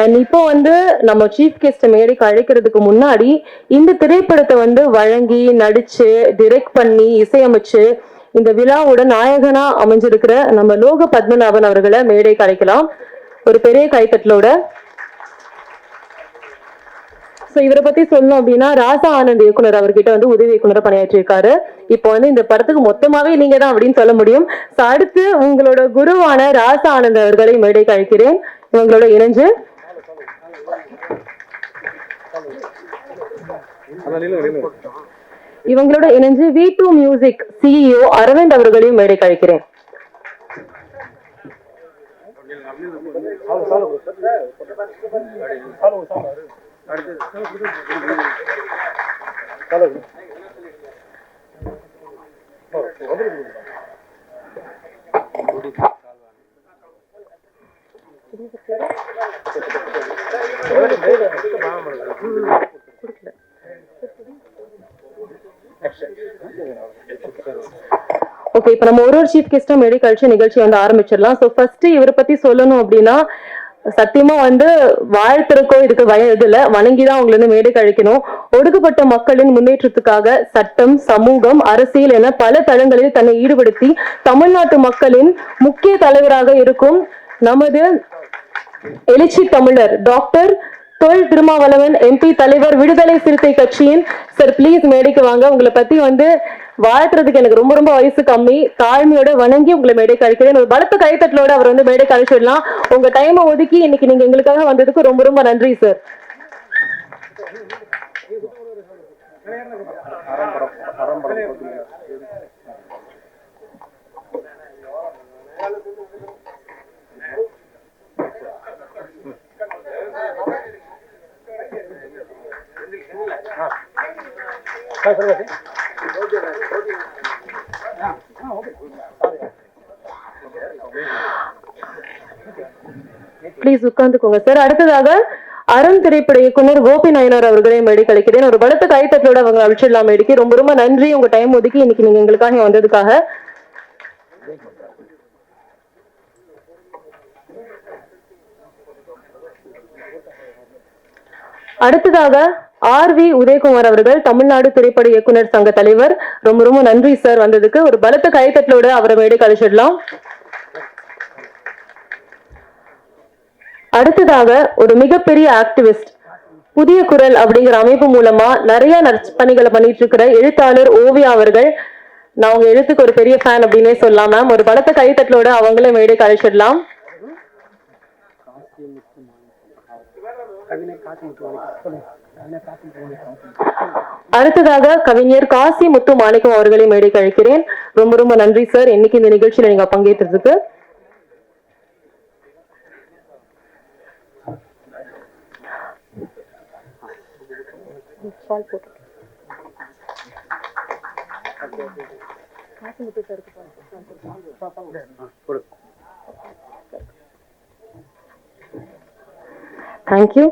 And இப்போ வந்து நம்ம சீஃப் கெஸ்ட் மேடைக்கு அழைக்கிறதுக்கு முன்னாடி இந்த திரைப்படத்தை வந்து வழங்கி நடிச்சு டிரெக்ட் பண்ணி இசையமைச்சு இந்த விழாவோட நாயகனா அமைஞ்சிருக்கிற நம்ம லோக பத்மநாபன் அவர்களை மேடைக்கு அழைக்கலாம் ஒரு பெரிய கைத்தட்டலோட. இவரை பத்தி சொல்லணும் அப்படின்னா ராசா ஆனந்த் இயக்குனர் அவர்கிட்ட வந்து உதவி இயக்குனர் பணியாற்றிருக்காரு. இப்போ வந்து இந்த படத்துக்கு மொத்தமாவே நீங்க தான் அப்படின்னு சொல்ல முடியும். அடுத்து உங்களோட குருவான ராசா ஆனந்த் அவர்களை மேடைக்கு அழைக்கிறேன். இவங்களோட இணைஞ்சு V2 மியூசிக் CEO அரவிந்த் அவர்களையும் மேடைக்கு அழைக்கிறேன். ஓகே, இப்ப நம்ம ஒரு சீஃப் கெஸ்டா மேடை கழிச்சு நிகழ்ச்சி வந்து ஆரம்பிச்சிடலாம். ஸோ ஃபர்ஸ்ட் இவரை பத்தி சொல்லணும் அப்படின்னா சத்தியமா வந்து வாழ்த்திருக்கோ இதுக்கு இதுல வணங்கிதான் அவங்களை வந்து மேடை கழிக்கணும். ஒடுக்கப்பட்ட மக்களின் முன்னேற்றத்துக்காக சட்டம், சமூகம், அரசியல் என பல தளங்களில் தன்னை ஈடுபடுத்தி தமிழ்நாட்டு மக்களின் முக்கிய தலைவராக இருக்கும் நமது எழுச்சி தமிழர் டாக்டர் தொல் திருமாவளவன் MP தலைவர் விடுதலை சிறுத்தை கட்சியின் சார் ப்ளீஸ் மேடைக்கு வாங்க. உங்களை பத்தி வந்து வாழ்த்துறதுக்கு எனக்கு ரொம்ப ரொம்ப வயசு கம்மி, தாழ்மையோட வணங்கி உங்களை மேடைக்கு அழைக்கிறேன். ஒரு பலத்த கைத்தட்டலோட அவர் வந்து மேடைக்கு அழைச்சிடலாம். உங்க டைமை ஒதுக்கி இன்னைக்கு நீங்க எங்களுக்காக வந்ததுக்கு ரொம்ப ரொம்ப நன்றி சார். Please உட்கார்ந்துக்கோங்க sir. அடுத்ததாக அருண் திரைப்பட இயக்குனர் கோபி நாயனார் அவர்களை மேடைக்கு அழைக்கிறேன். ஒரு பலத்த கைத்தட்டலோட அவங்க அழைச்சிடலாம் மேடைக்கு. ரொம்ப ரொம்ப நன்றி உங்க டைம் ஒதுக்கி இன்னைக்கு நீங்க எங்களுக்காக வந்ததுக்காக. அடுத்ததாக RV உதயகுமார் அவர்கள் தமிழ்நாடு திரைப்பட இயக்குனர் சங்க தலைவர். ரொம்ப ரொம்ப நன்றி சார் வந்ததுக்கு. ஒரு பலத்த கைத்தட்டலோட அவரை மேடைக்கு அழைச்சிடலாம். அடுத்ததாக ஒரு மிகப்பெரிய ஆக்டிவிஸ்ட், புதிய குரல் அப்படிங்கிற அமைப்பு மூலமா நிறைய பணிகளை பண்ணிட்டு இருக்கிற எழுத்தாளர் ஓவியா அவர்கள். நான் உங்க எழுத்துக்கு ஒரு பெரிய ஃபேன் அப்படின்னே சொல்லலாம் மேம். ஒரு பலத்த கைத்தட்டலோட அவங்களே மேடைக்கு அழைச்சிடலாம். அடுத்ததாக கவிஞர் காசி முத்து மாணிக்கம் அவர்களை மேடைக்கு அழைக்கிறேன். ரொம்ப ரொம்ப நன்றி சார் இன்னைக்கு இந்த நிகழ்ச்சியில நீங்க பங்கேற்றதுக்கு. தேங்க்யூ.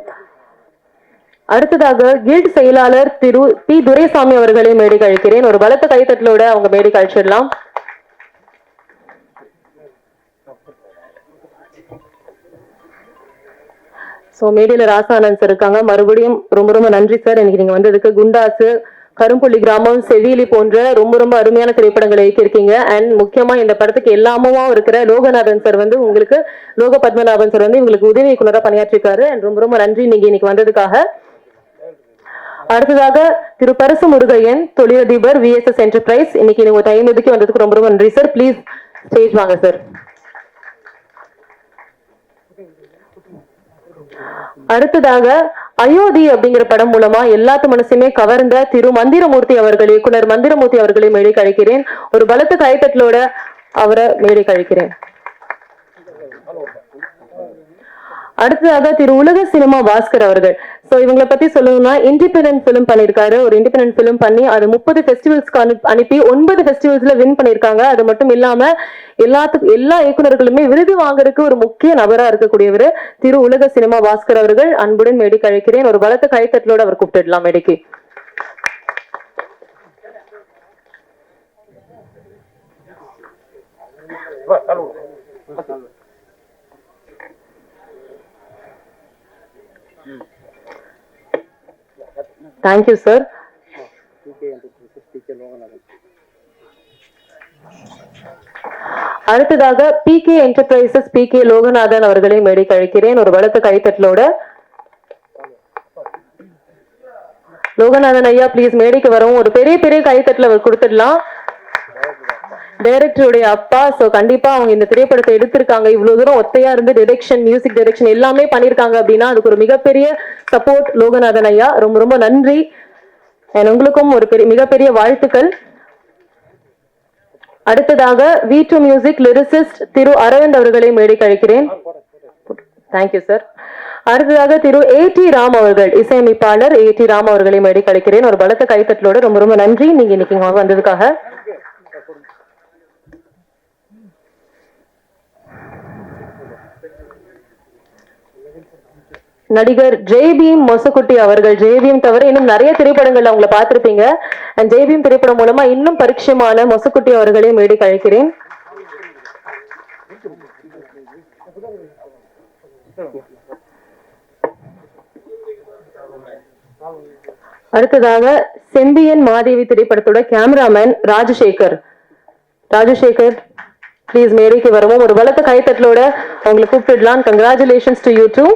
அடுத்ததாக கில்ட் செயலாளர் திரு P துரைசாமி அவர்களை மேடைக்கு அழைக்கிறேன். ஒரு பலத்த கைத்தட்டலோட அவங்க மேடைக்கு அழைச்சிடலாம். மேடையில ராசானந்த் சார் இருக்காங்க. மறுபடியும் ரொம்ப ரொம்ப நன்றி சார் இன்னைக்கு நீங்க வந்ததுக்கு. குண்டாசு, கரும்புள்ளி கிராமம், செவிலி போன்ற ரொம்ப ரொம்ப அருமையான திரைப்படங்களை இயக்கியிருக்கீங்க. அண்ட் முக்கியமா இந்த படத்துக்கு எல்லாமும் இருக்கிற லோகநாதன் சார் வந்து உங்களுக்கு லோக பத்மநாபன் சார் வந்து உங்களுக்கு உதவி இயக்குனரா பணியாற்றிருக்காரு. அண்ட் ரொம்ப ரொம்ப நன்றி நீங்க இன்னைக்கு வந்ததுக்காக. அடுத்ததாக திரு பரசு முருகையன், தொழிலதிபர் VSS என்டர்பிரைஸ். இன்னைக்கு நீங்க டைம் ஒதுக்கி வந்ததுக்கு ரொம்ப ரொம்ப நன்றி சார். ப்ளீஸ் ஸ்டேஜ் வாங்க சார். அடுத்ததாக அயோத்தி அப்படிங்கிற படம் மூலமா எல்லாத்து மனசுமே கவர்ந்த திரு மந்திரமூர்த்தி அவர்கள், இயக்குனர் மந்திரமூர்த்தி அவர்களை மேடைக்கு அழைக்கிறேன். ஒரு பலத்த கைத்தட்டலோட அவரை மேடைக்கு அழைக்கிறேன். அடுத்ததாக திரு உலக சினிமா பாஸ்கர் அவர்கள். இவங்களை பத்தி சொல்லணும்னா இண்டிபெண்டன்ட் பிலிம் பண்ணிருக்காரு. ஒரு இண்டிபெண்டன்ட் பிலிம் பண்ணி அது 30 ஃபெஸ்டிவல்ஸ்க்கு அனுப்பி 9 ஃபெஸ்டிவல்ஸ்ல வின் பண்ணிருக்காங்க. அது மட்டும் இல்லாம எல்லா இயக்குநர்களுமே விருது வாங்குறதுக்கு ஒரு முக்கிய நபரா இருக்கக்கூடியவர் திரு உலக சினிமா பாஸ்கர் அவர்கள். அன்புடன் மேடைக்கு அழைக்கிறேன். ஒரு பலத்த கைத்தட்டலோட அவர் கூப்பிட்டுடலாம் மேடைக்கு. Thank you sir. அடுத்ததாக PK என்டர்பிரைசஸ் PK லோகநாதன் அவர்களை மேடை கழிக்கிறேன். ஒரு பலத்த கைத்தட்டலோட. லோகநாதன் ஐயா ப்ளீஸ் மேடைக்கு வரவும். ஒரு பெரிய பெரிய கைத்தட்டல கொடுத்துடலாம். டைரக்டருடைய அப்பா. சோ கண்டிப்பா அவங்க இந்த திரைப்படத்தை எடுத்திருக்காங்க. இவ்வளவு தூரம் ஒத்தையா இருந்து டைரக்ஷன், மியூசிக் டைரக்ஷன் எல்லாமே பண்ணிருக்காங்க அப்படின்னா அதுக்கு ஒரு மிகப்பெரிய சப்போர்ட் லோகநாதன் ஐயா. ரொம்ப ரொம்ப நன்றி. உங்களுக்கும் ஒரு மிகப்பெரிய வாழ்த்துக்கள். அடுத்ததாக V2 மியூசிக் லிரிசிஸ்ட் திரு அரவிந்த் அவர்களை மேடை கழிக்கிறேன். Thank you sir. அடுத்ததாக திரு AT ராம் அவர்கள், இசையமைப்பாளர் AT ராம் அவர்களை மேடை கழிக்கிறேன். ஒரு பலத்த கைத்தட்டலோட. ரொம்ப ரொம்ப நன்றி நீங்க இன்னைக்கு வந்ததுக்காக. நடிகர் ஜெய்பீம் மொசக்குட்டி அவர்கள். ஜெய்பீம் தவிர இன்னும் நிறைய திரைப்படங்கள்ல அவங்களை பார்த்திருப்பீங்க. ஜெய்பீம் திரைப்படம் மூலமா இன்னும் பரிச்சயமான மொசக்குட்டி அவர்களை மேடை கழிக்கிறேன். அடுத்ததாக செம்பியன் மாதேவி திரைப்படத்தோட கேமராமேன் ராஜசேகர். ராஜசேகர் ப்ளீஸ் மேடைக்கு வரவும். ஒரு பலத்த கைத்தட்டலோட அவங்களை கூப்பிடலாம். Congratulations to you too.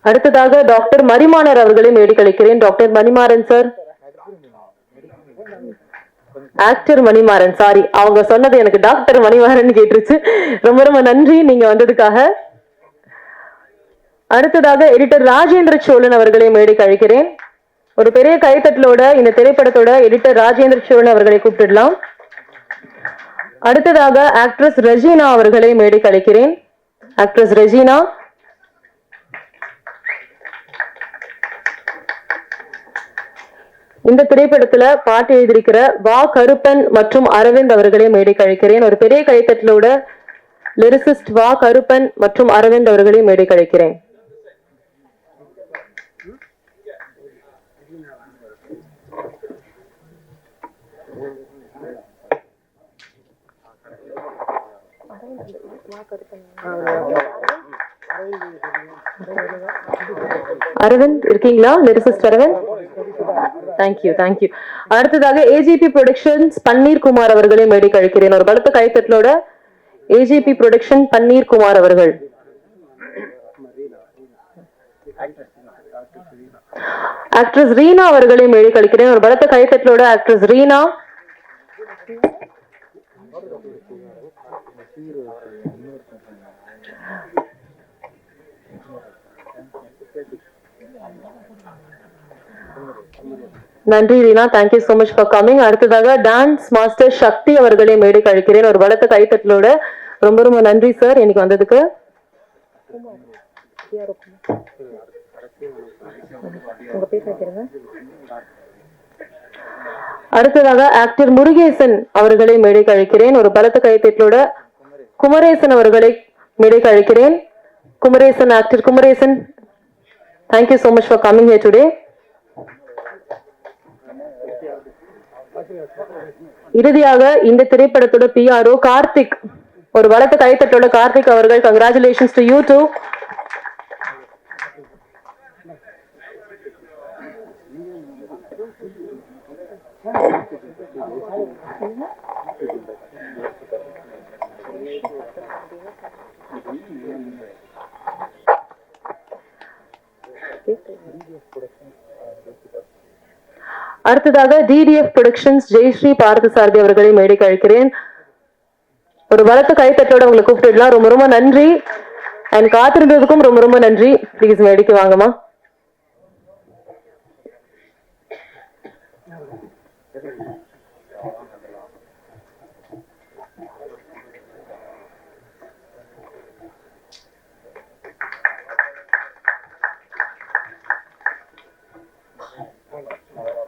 அடுத்ததாக டாக்டர் மணிமாறன் அவர்களை மேடை கழிக்கிறேன். Doctor Manimaran sir. Actor Manimaran, sorry அவங்க சொன்னது எனக்கு டாக்டர் மணிமாறன் கேட்டுருச்சு. ரொம்ப ரொம்ப நன்றி நீங்க வந்ததுக்காக. அடுத்ததாக எடிட்டர் ராஜேந்திர சோழன் அவர்களை மேடை கழிக்கிறேன். ஒரு பெரிய கைத்தட்டலோட இந்த திரைப்படத்தோட எடிட்டர் ராஜேந்திர சோழன் அவர்களை கூப்பிடலாம். அடுத்ததாக ஆக்ட்ரஸ் ரெஜினா அவர்களை மேடை கழிக்கிறேன். Actress Regina. இந்த திரைப்படத்துல பாட்டு எழுதியிருக்கிற வா கருப்பன் மற்றும் அரவிந்த் அவர்களை மேடை கழிக்கிறேன். ஒரு பெரிய கைத்தட்டலோட லிரிசிஸ்ட் வா கருப்பன் மற்றும் அரவிந்த் அவர்களை மேடை கழிக்கிறேன். அரவிந்த் இருக்கீங்களா? லிரிசிஸ்ட் அரவிந்த். Thank you thank you. அடுத்ததாக AGP ப்ரொடக்ஷன்ஸ் பன்னீர் குமார் அவர்களை மேடை கழிக்கிறேன். ஒரு பலத்த கைத்தட்டலோட AGP ப்ரொடக்ஷன் பன்னீர் குமார் அவர்கள். ஆக்ட்ரஸ் ரீனா அவர்களை மேடை கழிக்கிறேன். ஒரு பலத்த கைத்தட்டலோட ஆக்ட்ரஸ் ரீனா. நன்றி Reena, thank you so much for coming. அடுத்ததாக டான்ஸ் மாஸ்டர் சக்தி அவர்களை மேடை கழிக்கிறேன். ஒரு பலத்த கைத்தட்டலோட. ரொம்ப ரொம்ப நன்றி சார் இன்னைக்கு வந்ததுக்கு. அடுத்ததாக ஆக்டர் முருகேசன் அவர்களை மேடை கழிக்கிறேன். ஒரு பலத்த கைத்தட்டலோட குமரேசன் அவர்களை மேடை கழிக்கிறேன். Kumaresan, actor Kumaresan, thank you so much for coming here today. இறுதியாக இந்த திரைப்படத்தோட PRO கார்த்திக். ஒரு பலத்த கைத்தட்டோட கார்த்திக் அவர்கள். Congratulations to you too. அடுத்ததாக DDF ப்ரொடக்ஷன்ஸ் ஜெயஸ்ரீ பார்த்தசாரதி அவர்களை மேடைக்கு அழைக்கிறேன். ஒரு பலத்த கைத்தட்டோட உங்களை கூப்பிட்டுடலாம். ரொம்ப ரொம்ப நன்றி. அண்ட் காத்திருந்ததுக்கும் ரொம்ப ரொம்ப நன்றி. ப்ளீஸ் மேடைக்கு வாங்கம்மா.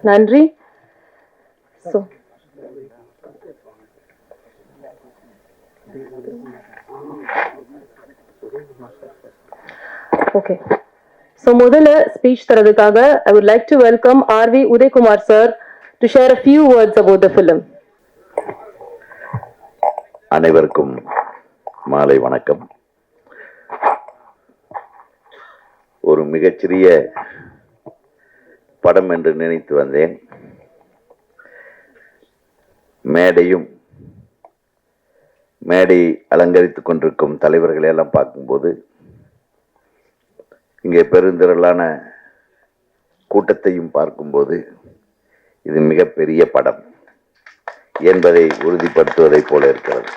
நன்றி. ஓகே, so முதல்ல speech தரதுக்காக I would like to welcome R.V. Udaykumar sir to share a few words about the film. அனைவருக்கும் மாலை வணக்கம். ஒரு மிகச்சிறிய படம் என்று நினைத்து வந்தேன். மேடை அலங்கரித்துக் கொண்டிருக்கும் தலைவர்களை எல்லாம் பார்க்கும்போது, இங்கே பெருந்திரளான கூட்டத்தையும் பார்க்கும்போது, இது மிகப்பெரிய படம் என்பதை உறுதிப்படுத்துவதைப் போல இருக்கிறது.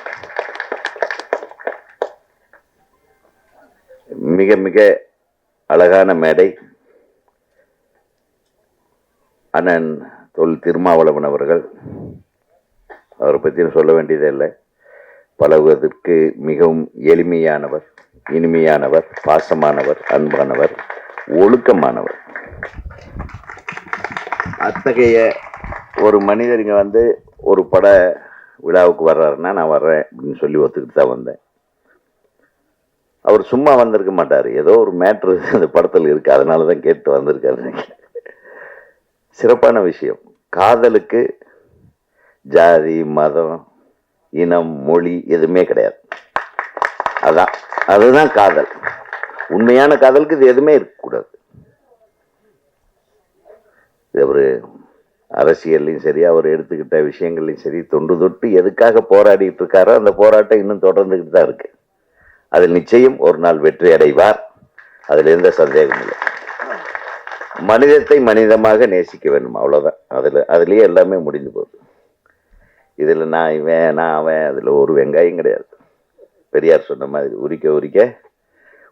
மிக மிக அழகான மேடை. அண்ணன் திருமாவளவன் அவர்கள், அவரை பற்றி சொல்ல வேண்டியதே இல்லை. பழகுவதற்கு மிகவும் எளிமையானவர், இனிமையானவர், பாசமானவர், அன்பானவர், ஒழுக்கமானவர். அத்தகைய ஒரு மனிதர் இங்கே ஒரு பட விழாவுக்கு வர்றாருன்னா நான் வர்றேன் அப்படின்னு சொல்லி ஒத்துக்கிட்டு தான் வந்தேன். அவர் சும்மா வந்திருக்க மாட்டார், ஏதோ ஒரு மேட்ரு அந்த படத்தில் இருக்கு, அதனால தான் கேட்டு வந்திருக்காரு. சிறப்பான விஷயம். காதலுக்கு ஜாதி, மதம், இனம், மொழி எதுவுமே கிடையாது. அதுதான் காதல். உண்மையான காதலுக்கு இது எதுவுமே இருக்கக்கூடாது. அவர் அரசியல்லையும் சரி, அவர் எடுத்துக்கிட்ட விஷயங்கள்லையும் சரி, தொன்று தொட்டு எதுக்காக போராடிட்டு இருக்காரோ அந்த போராட்டம் இன்னும் தொடர்ந்துக்கிட்டு தான் இருக்கு. அதில் நிச்சயம் ஒரு நாள் வெற்றி அடைவார், அதில் எந்த சந்தேகமும் இல்லை. மனிதத்தை மனிதமாக நேசிக்க வேண்டும், அவ்வளோதான். அதுலேயே எல்லாமே முடிந்து போகுது. இதில் நான் இவன் நான் அவன், அதில் ஒரு வெங்காயம் கிடையாது. பெரியார் சொன்ன மாதிரி உரிக்க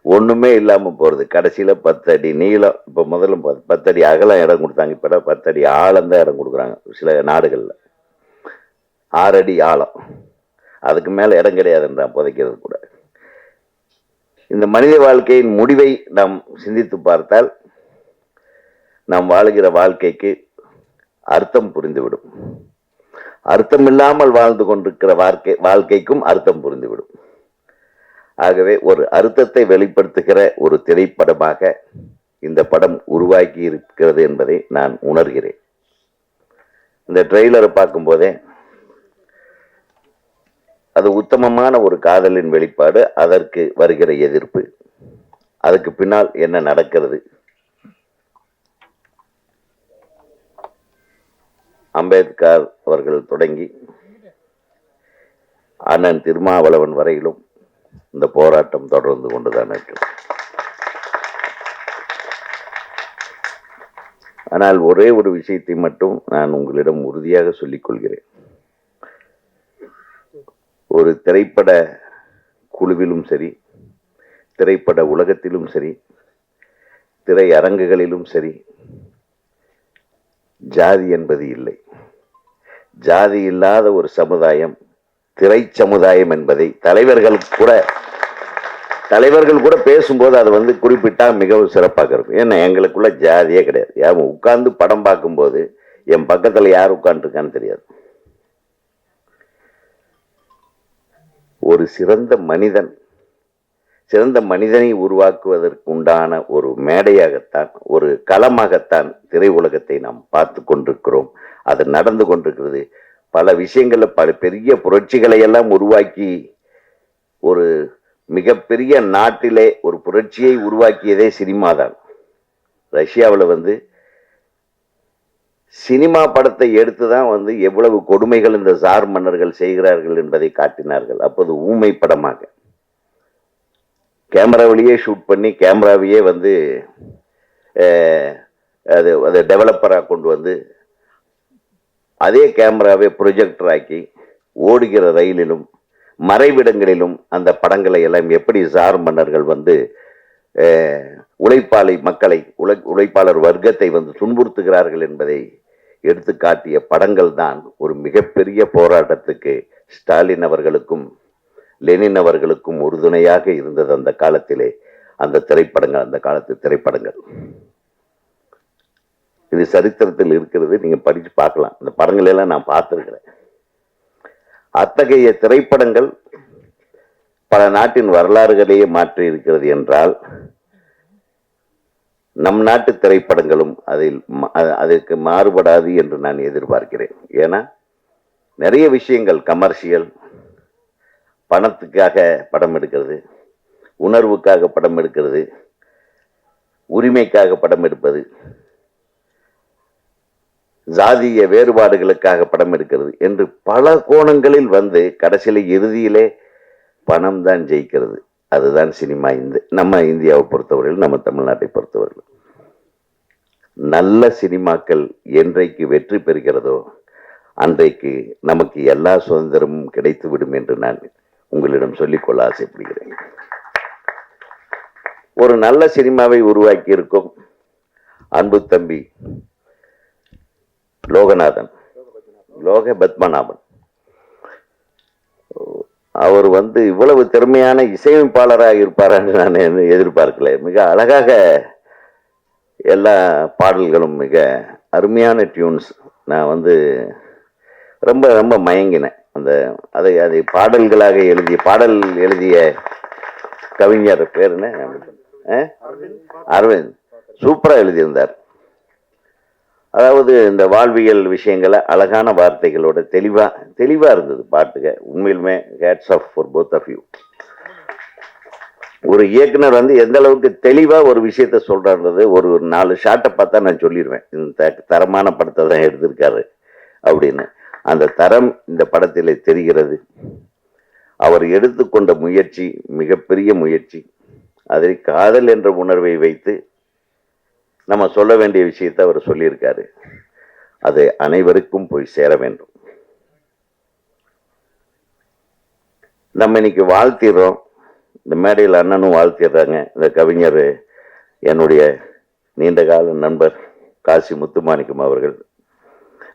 ஒன்றுமே இல்லாமல் போகிறது. கடைசியில் 10 அடி நீளம், இப்போ முதல்ல 10 அடி அகலம் இடம் கொடுத்தாங்க, இப்போ 10 அடி ஆழம் தான் இடம் கொடுக்குறாங்க சில நாடுகளில். 6 அடி ஆழம், அதுக்கு மேலே இடம் கிடையாதுன்றான் புதைக்கிறது கூட. இந்த மனித வாழ்க்கையின் முடிவை நாம் சிந்தித்து பார்த்தால் நாம் வாழுகிற வாழ்க்கைக்கு அர்த்தம் புரிந்துவிடும். அர்த்தம் இல்லாமல் வாழ்ந்து கொண்டிருக்கிற வாழ்க்கைக்கும் அர்த்தம் புரிந்துவிடும். ஆகவே ஒரு அர்த்தத்தை வெளிப்படுத்துகிற ஒரு திரைப்படமாக இந்த படம் உருவாக்கி இருக்கிறது என்பதை நான் உணர்கிறேன். இந்த ட்ரெய்லரை பார்க்கும் போதே அது உத்தமமான ஒரு காதலின் வெளிப்பாடு, அதற்கு வருகிற எதிர்ப்பு, அதுக்கு பின்னால் என்ன நடக்கிறது, அம்பேத்கர் அவர்கள் தொடங்கி அண்ணன் திருமாவளவன் வரையிலும் இந்த போராட்டம் தொடர்ந்து கொண்டுதான் இருக்கிறது. ஆனால் ஒரே ஒரு விஷயத்தை மட்டும் நான் உங்களிடம் உறுதியாக சொல்லிக் கொள்கிறேன். ஒரு திரைப்பட குழுவிலும் சரி, திரைப்பட உலகத்திலும் சரி, திரையரங்குகளிலும் சரி, ஜாதி என்பது இல்லை. ஜாதி இல்லாத ஒரு சமுதாயம் திரை சமுதாயம் என்பதை தலைவர்கள் கூட பேசும்போது அதை குறிப்பிட்டா மிகவும் சிறப்பாக இருக்கும். ஏன்னா எங்களுக்குள்ள ஜாதியே கிடையாது. உட்கார்ந்து படம் பார்க்கும்போது என் பக்கத்துல யார் உட்கார்ந்துருக்கான்னு தெரியாது. ஒரு சிறந்த மனிதனை உருவாக்குவதற்கு உண்டான ஒரு மேடையாகத்தான், ஒரு களமாகத்தான் திரை உலகத்தை நாம் பார்த்து கொண்டிருக்கிறோம். அது நடந்து கொண்டிருக்கிறது. பல விஷயங்கள்ல பல பெரிய புரட்சிகளை எல்லாம் உருவாக்கி ஒரு மிகப்பெரிய நாட்டிலே ஒரு புரட்சியை உருவாக்கியதே சினிமா தான். ரஷ்யாவில் சினிமா படத்தை எடுத்துதான் எவ்வளவு கொடுமைகள் இந்த சார் மன்னர்கள் செய்கிறார்கள் என்பதை காட்டினார்கள். அப்போது ஊமை படமாக கேமராவிலேயே ஷூட் பண்ணி கேமராவையே அது டெவலப்பராக கொண்டு அதே கேமராவை ப்ரொஜெக்டர் ஆக்கி ஓடுகிற ரயிலிலும் மறைவிடங்களிலும் அந்த படங்களை எல்லாம் எப்படி சார் மன்னர்கள் உழைப்பாளர் வர்க்கத்தை துன்புறுத்துகிறார்கள் என்பதை எடுத்து காட்டிய படங்கள் தான் ஒரு மிகப்பெரிய போராட்டத்துக்கு ஸ்டாலின் அவர்களுக்கும் லெனின் அவர்களுக்கும் உறுதுணையாக இருந்தது. அந்த காலத்திலே அந்த காலத்து திரைப்படங்கள் இது சரித்திரத்தில் இருக்கிறது. நீங்க படிச்சு பார்க்கலாம். அந்த படங்கள் எல்லாம் நான் பார்த்திருக்கிறேன். அத்தகைய திரைப்படங்கள் பல நாட்டின் வரலாறுகளையே மாற்றி இருக்கிறது என்றால் நம் நாட்டு திரைப்படங்களும் அதற்கு மாறுபடாது என்று நான் எதிர்பார்க்கிறேன். ஏன்னா நிறைய விஷயங்கள் கமர்ஷியல், பணத்துக்காக படம் எடுக்கிறது, உணர்வுக்காக படம் எடுக்கிறது, உரிமைக்காக படம் எடுப்பது, ஜாதிய வேறுபாடுகளுக்காக படம் எடுக்கிறது என்று பல கோணங்களில் வந்து கடைசியில இறுதியிலே பணம் தான் ஜெயிக்கிறது. அதுதான் சினிமா. நம்ம இந்தியாவை பொறுத்தவரையில், நம்ம தமிழ்நாட்டை பொறுத்தவரையில் நல்ல சினிமாக்கள் என்றைக்கு வெற்றி பெறுகிறதோ அன்றைக்கு நமக்கு எல்லா சுதந்திரமும் கிடைத்துவிடும் என்று நான் உங்களிடம் சொல்லிக்கொள்ள ஆசைப்படுகிறேன். ஒரு நல்ல சினிமாவை உருவாக்கி இருக்கும் அன்பு தம்பி லோக பத்மநாபன், அவர் இவ்வளவு திறமையான இசையமைப்பாளராக இருப்பாரான்னு நான் எதிர்பார்க்கல. மிக அழகாக எல்லா பாடல்களும், மிக அருமையான டியூன்ஸ். நான் ரொம்ப ரொம்ப மயங்கினேன். அதை பாடல்களாக பாடல் எழுதிய கவிஞர் பேர் என்ன? அரவிந்த். சூப்பரா எழுதியிருந்தார். அதாவது இந்த வாழ்வியல் விஷயங்களை அழகான வார்த்தைகளோட தெளிவா இருந்தது பாட்டுக. உண்மையிலுமே hats off for both of you. ஒரு இயக்குனர் எந்த அளவுக்கு தெளிவா ஒரு விஷயத்த சொல்றாருன்றது ஒரு 4 ஷாட்டை பார்த்தா நான் சொல்லிடுவேன், இந்த தரமான படத்தை தான் எடுத்திருக்காரு அப்படின்னு. அந்த தரம் இந்த படத்திலே தெரிகிறது. அவர் எடுத்துக்கொண்ட முயற்சி மிகப்பெரிய முயற்சி. அதை காதல் என்ற உணர்வை வைத்து நம்ம சொல்ல வேண்டிய விஷயத்தை அவர் சொல்லியிருக்காரு. அது அனைவருக்கும் போய் சேர வேண்டும். நம்ம இன்னைக்கு வாழ்த்திடுறோம். இந்த மேடையில் அண்ணனும் வாழ்த்திடுறாங்க. இந்த கவிஞர் என்னுடைய நீண்டகால நண்பர் காசி முத்துமாணிக்கம் அவர்கள்,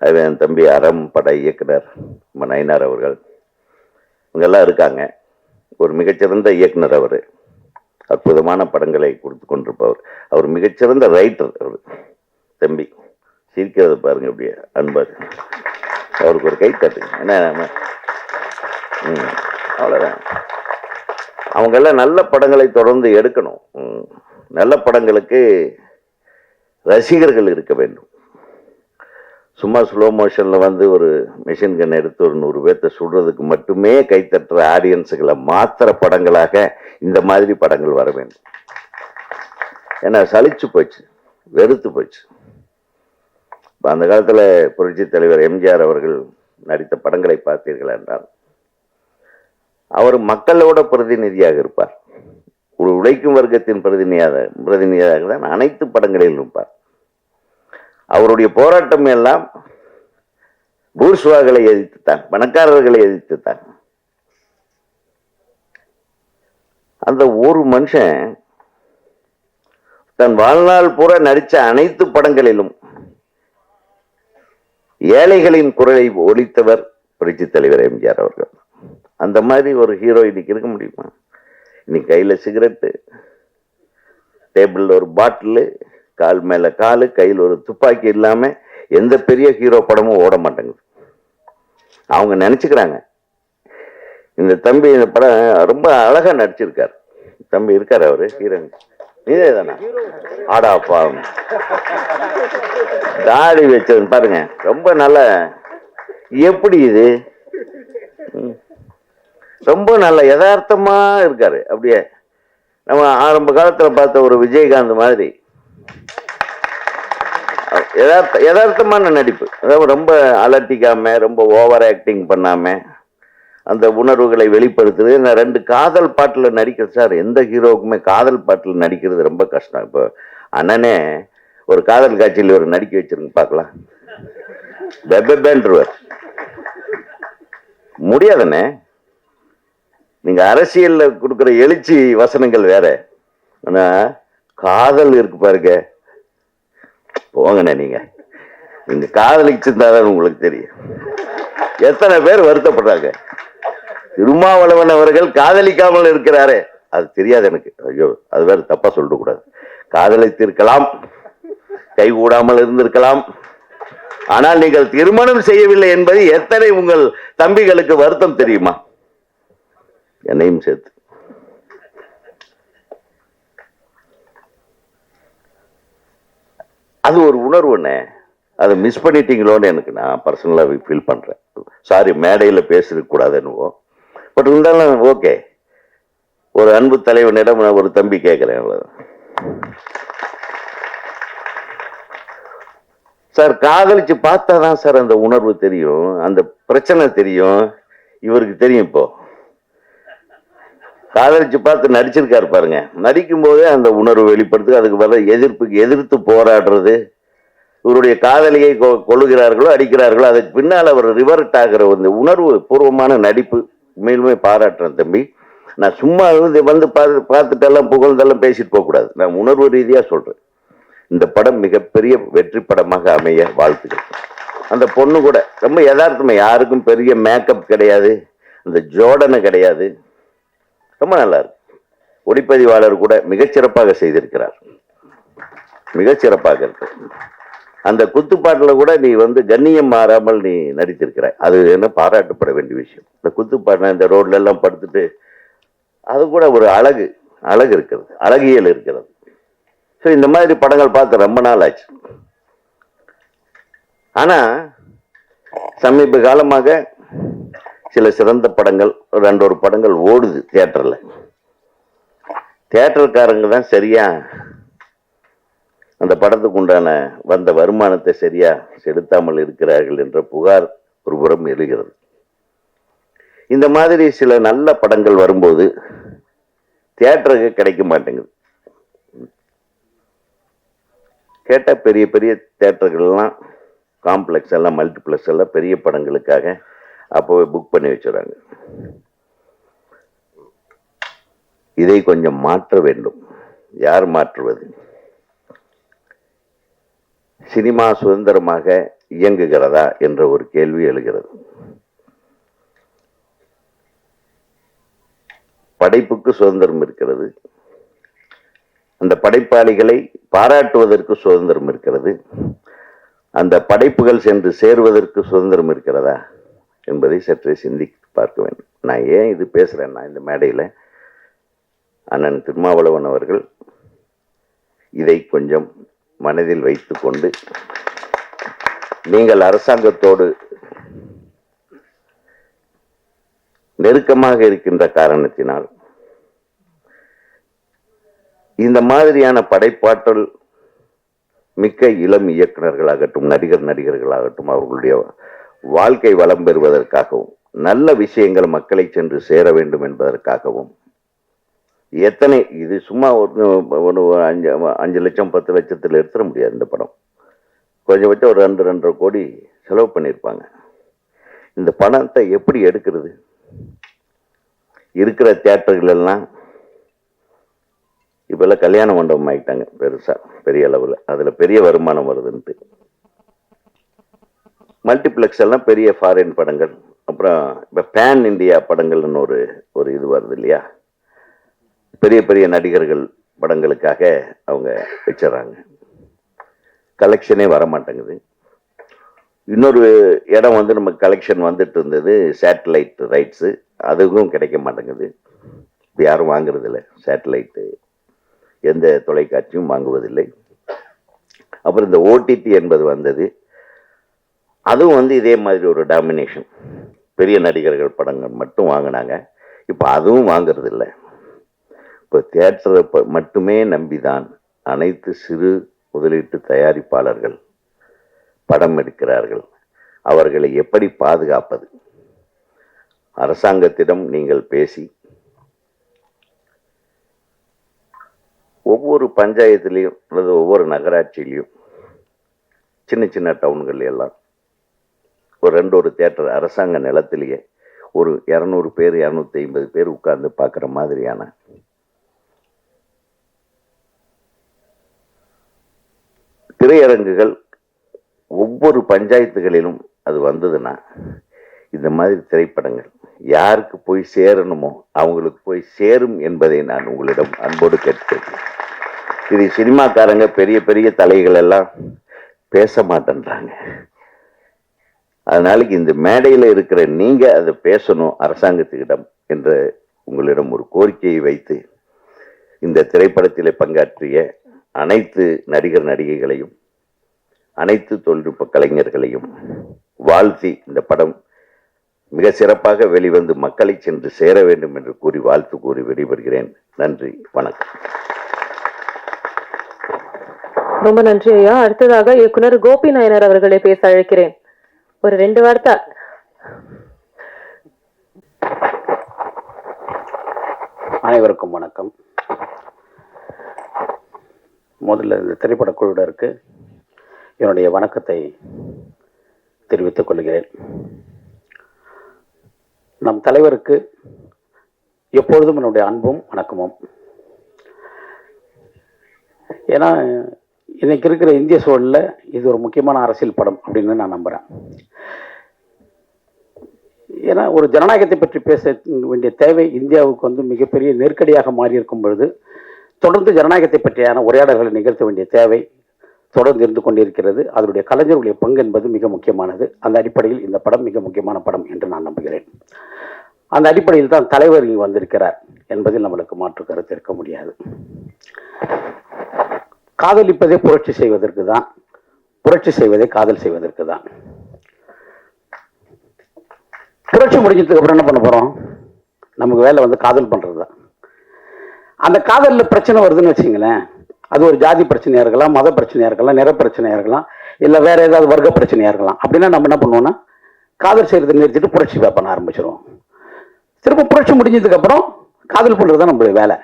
அது என் தம்பி அறம் பட இயக்குனர் நயினார் அவர்கள், இவங்கெல்லாம் இருக்காங்க. ஒரு மிகச்சிறந்த இயக்குனர் அவர். அற்புதமான படங்களை கொடுத்து கொண்டிருப்பவர். அவர் மிகச்சிறந்த ரைட்டர். அவர் தம்பி சிரிக்கிறத பாருங்க, அப்படியே அன்பார். அவருக்கு ஒரு கை தட்டுங்க. என்ன அவ்வளோதான். அவங்கெல்லாம் நல்ல படங்களை தொடர்ந்து எடுக்கணும். நல்ல படங்களுக்கு ரசிகர்கள் இருக்க வேண்டும். சும்மா ஸ்லோ மோஷனில் ஒரு மிஷின் கன் எடுத்து ஒரு 100 பேர்த்த சுடுறதுக்கு மட்டுமே கைத்தட்டுற ஆடியன்ஸுகளை மாத்திர படங்களாக இந்த மாதிரி படங்கள் வர வேண்டும். ஏன்னா சலிச்சு போச்சு, வெறுத்து போச்சு. அந்த காலத்தில் புரட்சி தலைவர் எம்ஜிஆர் அவர்கள் நடித்த படங்களை பார்த்தீர்கள் என்றால் அவர் மக்களோட பிரதிநிதியாக இருப்பார். ஒரு உழைக்கும் வர்க்கத்தின் பிரதிநிதியாக தான் அனைத்து படங்களிலும் இருப்பார். அவருடைய போராட்டம் எல்லாம் பூர்ஷ்வாக்களை எதிர்த்துத்தான், பணக்காரர்களை எதிர்த்துத்தான். அந்த ஒரு மனுஷன் தன் வாழ்நாள் பூரா நடிச்ச அனைத்து படங்களிலும் ஏழைகளின் குரலை ஒலித்தவர் புரட்சி தலைவர் எம்ஜிஆர் அவர்கள். அந்த மாதிரி ஒரு ஹீரோ இன்னைக்கு இருக்க முடியுமா? இன்னைக்கு கையில சிகரெட்டு, டேபிள்ல ஒரு பாட்டிலு, கால் மேல காலு, கையில் ஒரு துப்பாக்கி இல்லாம எந்த பெரிய ஹீரோ படமும் ஓட மாட்டேங்குது. அவங்க நினைச்சுக்கிறாங்க. இந்த தம்பி இந்த படம் ரொம்ப அழகா நடிச்சிருக்காரு. தம்பி இருக்காரு, அவரு ஹீரோயின். இதே தானே? ஆடாப்பா, தாடி வச்சது பாருங்க, ரொம்ப நல்ல. எப்படி இது ரொம்ப நல்ல யதார்த்தமா இருக்காரு. அப்படியே நம்ம ஆரம்ப காலத்துல பார்த்த ஒரு விஜயகாந்த் மாதிரி யதார்த்தமான நடிப்பு. அதாவது ரொம்ப அலட்டிக்காம, ரொம்ப ஓவர் ஆக்டிங் பண்ணாம அந்த உணர்வுகளை வெளிப்படுத்துறது. நான் 2 காதல் பாட்டுல நடிக்கிறது சார். எந்த ஹீரோவுக்குமே காதல் பாட்டுல நடிக்கிறது ரொம்ப கஷ்டம். இப்போ அண்ணனே ஒரு காதல் காட்சியில் ஒரு நடிக்க வச்சிருங்க பார்க்கலாம், வெப்பேன்றுவர். முடியாதுண்ணே. நீங்க அரசியல்ல கொடுக்குற எழுச்சி வசனங்கள் வேற, ஆனா காதல் இருக்கு பாருங்க, போங்கண்ணே. நீங்க காதலிச்சிருந்தாதான் உங்களுக்கு தெரியும். எத்தனை பேர் வருத்தப்படுறாங்க. திருமாவளவன் அவர்கள் காதலிக்காமல் இருக்கிறாரே, அது தெரியாது எனக்கு. ஐயோ, அது வேற தப்பா சொல்லிட கூடாது. காதலித்திருக்கலாம், கைகூடாமல் இருந்திருக்கலாம், ஆனால் நீங்கள் திருமணம் செய்யவில்லை என்பது எத்தனை உங்கள் தம்பிகளுக்கு வருத்தம் தெரியுமா? என்னையும் சேர்த்து. அது ஒரு உணர்வுண்ணே. அதை மிஸ் பண்ணிட்டீங்களோன்னு எனக்கு நான் பர்சனலாக ஃபீல் பண்றேன். சாரி, மேடையில் பேசிருக்க கூடாதுன்னுவோம். பட் இருந்தாலும் ஓகே. ஒரு அன்பு தலைவனிடம் நான் ஒரு தம்பி கேட்கிறேன். சார் காதலிச்சு பார்த்தாதான் சார் அந்த உணர்வு தெரியும், அந்த பிரச்சனை தெரியும். இவருக்கு தெரியும். இப்போ காதலிச்சு பார்த்து நடிச்சிருக்காரு பாருங்க, நடிக்கும் போதே அந்த உணர்வு வெளிப்படுத்து, அதுக்கு பதில் எதிர்த்து போராடுறது. இவருடைய காதலியை கொள்ளுகிறார்களோ அடிக்கிறார்களோ, அதுக்கு பின்னால் அவர் ரிவர்ட் ஆகிற ஒரு உணர்வு பூர்வமான நடிப்பு மேலுமே பாராட்டுறேன் தம்பி. நான் சும்மா வந்து பார்த்துட்டெல்லாம் புகழ்ந்தெல்லாம் பேசிட்டு போக கூடாது, நான் உணர்வு ரீதியா சொல்றேன். இந்த படம் மிகப்பெரிய வெற்றி படமாக அமைய வாழ்த்துக்கள். அந்த பொண்ணு கூட ரொம்ப யதார்த்தமா, யாருக்கும் பெரிய மேக்கப் கிடையாது, இந்த ஜோடனை கிடையாது, ரொம்ப நல்லா இருக்கு. ஒளிப்பதிவாளர் கூட மிகச்சிறப்பாக செய்திருக்கிறார், மிகச்சிறப்பாக இருக்கு. அந்த குத்துப்பாட்டுல கூட நீ வந்து கண்ணியம் மாறாமல் நீ நடித்திருக்கிற, அது என்ன பாராட்டப்பட வேண்டிய விஷயம். இந்த குத்துப்பாட்டு இந்த ரோட்ல எல்லாம் படுத்துட்டு, அது கூட ஒரு அழகு இருக்கிறது, அழகியல் இருக்கிறது. ஸோ இந்த மாதிரி படங்கள் பார்த்து ரொம்ப நாள் ஆச்சு. ஆனா சமீப காலமாக சில சிறந்த படங்கள், ஒரு படங்கள் ஓடுது தியேட்டர்ல. தியேட்டர்காரங்க தான் சரியா அந்த படத்துக்கு உண்டான வந்த வருமானத்தை சரியா செலுத்தாமல் இருக்கிறார்கள் என்ற புகார் ஒரு புறம் எழுகிறது. இந்த மாதிரி சில நல்ல படங்கள் வரும்போது தியேட்டருக்கு கிடைக்க மாட்டேங்குது. கேட்ட பெரிய பெரிய தியேட்டர்கள்லாம், காம்ப்ளெக்ஸ் எல்லாம், மல்டிப்ளெக்ஸ் எல்லாம் பெரிய படங்களுக்காக அப்போவே புக் பண்ணி வச்சுறாங்க. இதை கொஞ்சம் மாற்ற வேண்டும். யார் மாற்றுவது? சினிமா சுதந்திரமாக இயங்குகிறதா என்ற ஒரு கேள்வி எழுகிறது. படைப்புக்கு சுதந்திரம் இருக்கிறது, அந்த படைப்பாளிகளை பாராட்டுவதற்கு சுதந்திரம் இருக்கிறது, அந்த படைப்புகள் சென்று சேருவதற்கு சுதந்திரம் இருக்கிறதா என்பதை சற்றே சிந்தித்து பார்க்க வேண்டும். நான் ஏன் இது பேசுறேன்னா, இந்த மேடையில் அண்ணன் திருமாவளவன் அவர்கள் இதை கொஞ்சம் மனதில் வைத்துக் கொண்டு, நீங்கள் அரசாங்கத்தோடு நெருக்கமாக இருக்கின்ற காரணத்தினால் இந்த மாதிரியான படைப்பாற்றல் மிக்க இளம் இயக்குநர்களாகட்டும், நடிகர்களாகட்டும், அவர்களுடைய வாழ்க்கை வளம் பெறுவதற்காகவும், நல்ல விஷயங்கள் மக்களை சென்று சேர வேண்டும் என்பதற்காகவும், எத்தனை இது சும்மா ஒரு 5 லட்சம் 10 லட்சத்தில் எடுத்துட முடியாது. இந்த படம் கொஞ்சம் ஒரு 2-2.5 கோடி செலவு பண்ணியிருப்பாங்க. இந்த பணத்தை எப்படி எடுக்கிறது? இருக்கிற தியேட்டர்கள் எல்லாம் இப்பெல்லாம் கல்யாண மண்டபம் ஆகிட்டாங்க பெருசா, பெரிய அளவில். அதுல பெரிய வருமானம் வருதுன்ட்டு மல்டிப்ளெக்ஸ் எல்லாம் பெரிய ஃபாரின் படங்கள், அப்புறம் இப்போ பேன் இந்தியா படங்கள்னு ஒரு இது வருது இல்லையா, பெரிய பெரிய நடிகர்கள் படங்களுக்காக அவங்க வச்சிடறாங்க. கலெக்ஷனே வர மாட்டேங்குது. இன்னொரு இடம் வந்து நமக்கு கலெக்ஷன் வந்துட்டு இருந்தது, சேட்டலைட் ரைட்ஸு, அதுவும் கிடைக்க மாட்டேங்குது. இப்போ யாரும் வாங்குறது இல்லை, சேட்டலைட்டு எந்த தொலைக்காட்சியும் வாங்குவதில்லை. அப்புறம் இந்த ஓடிடி என்பது வந்தது, அதுவும் வந்து இதே மாதிரி ஒரு டாமினேஷன், பெரிய நடிகர்கள் படங்கள் மட்டும் வாங்கினாங்க. இப்போ அதுவும் வாங்கிறது இல்லை. இப்போ தியேட்டரை மட்டுமே நம்பிதான் அனைத்து சிறு முதலீட்டு தயாரிப்பாளர்கள் படம் எடுக்கிறார்கள். அவர்களை எப்படி பாதுகாப்பது? அரசாங்கத்திடம் நீங்கள் பேசி, ஒவ்வொரு பஞ்சாயத்துலேயும் அல்லது ஒவ்வொரு நகராட்சியிலையும், சின்ன சின்ன டவுன்கள் எல்லாம் ஒரு 2 தியேட்டர் அரசாங்க நிலத்திலேயே ஒரு 200 பேர் 250 பேர் உட்கார்ந்து பார்க்குற மாதிரியான திரையரங்குகள் ஒவ்வொரு பஞ்சாயத்துகளிலும் அது வந்ததுன்னா, இந்த மாதிரி திரைப்படங்கள் யாருக்கு போய் சேரணுமோ அவங்களுக்கு போய் சேரும் என்பதை நான் உங்களிடம் அன்போடு கேட்கிறேன். இது சினிமாக்காரங்க பெரிய பெரிய தலைகள் எல்லாம் பேச மாட்டேன்றாங்க. அதனால இந்த மேடையில் இருக்கிற நீங்க அதை பேசணும் அரசாங்கத்துக்கிடம் என்ற உங்களிடம் ஒரு கோரிக்கையை வைத்து, இந்த திரைப்படத்தில் பங்காற்றிய அனைத்து நடிகர் நடிகைகளையும் அனைத்து தொழில்நுட்ப கலைஞர்களையும் வாழ்த்தி, இந்த படம் மிக சிறப்பாக வெளிவந்து மக்களை சென்று சேர வேண்டும் என்று கூறி வாழ்த்து கூறி விடைபெறுகிறேன். நன்றி, வணக்கம். ரொம்ப நன்றி ஐயா. அடுத்ததாக இயக்குனர் கோபி நாயனர் அவர்களை பேச அழைக்கிறேன். ஒரு 2 வார்த்தை. அனைவருக்கும் வணக்கம். முதல்ல இந்த திரைப்பட குழுவினருக்கு என்னுடைய வணக்கத்தை தெரிவித்துக் கொள்கிறேன். நம் தலைவருக்கு எப்பொழுதும் என்னுடைய அன்பும் வணக்கமும். ஏன்னா இன்னைக்கு இருக்கிற இந்திய சூழலில் இது ஒரு முக்கியமான அரசியல் படம் அப்படின்னு நான் நம்புகிறேன். ஏன்னா ஒரு ஜனநாயகத்தை பற்றி பேச வேண்டிய தேவை இந்தியாவுக்கு மிகப்பெரிய நெருக்கடியாக மாறி இருக்கும் பொழுது தொடர்ந்து ஜனநாயகத்தை பற்றியான உரையாடல்களை நிகழ்த்த வேண்டிய தேவை தொடர்ந்து இருந்து கொண்டிருக்கிறது. அதனுடைய கலைஞர்களுடைய பங்கு என்பது மிக முக்கியமானது. அந்த அடிப்படையில் இந்த படம் மிக முக்கியமான படம் என்று நான் நம்புகிறேன். அந்த அடிப்படையில் தான் தலைவர் இங்கு வந்திருக்கிறார் என்பதில் நம்மளுக்கு மாற்று கருத்து இருக்க முடியாது. காதலிப்பதை புரட்சி செய்வதற்கு தான், புரட்சி செய்வதை காதல் செய்வதற்கு தான். புரட்சி முடிஞ்சதுக்கு அப்புறம் என்ன பண்ண போறோம்? நமக்கு வேலை காதல் பண்றது தான். அந்த காதலில் பிரச்சனை வருதுன்னு வச்சுங்களேன், அது ஒரு ஜாதி பிரச்சனையா இருக்கலாம், மத பிரச்சனையா இருக்கலாம், நிற பிரச்சனையா இருக்கலாம், இல்லை வேற ஏதாவது வர்க்க பிரச்சனையா இருக்கலாம். அப்படின்னா நம்ம என்ன பண்ணுவோம்னா காதல் செய்யறதை நிறுத்திட்டு புரட்சி பண்ண ஆரம்பிச்சிருவோம். திரும்ப புரட்சி முடிஞ்சதுக்கு அப்புறம் காதல் பண்றது தான் நம்மளுடைய வேலை.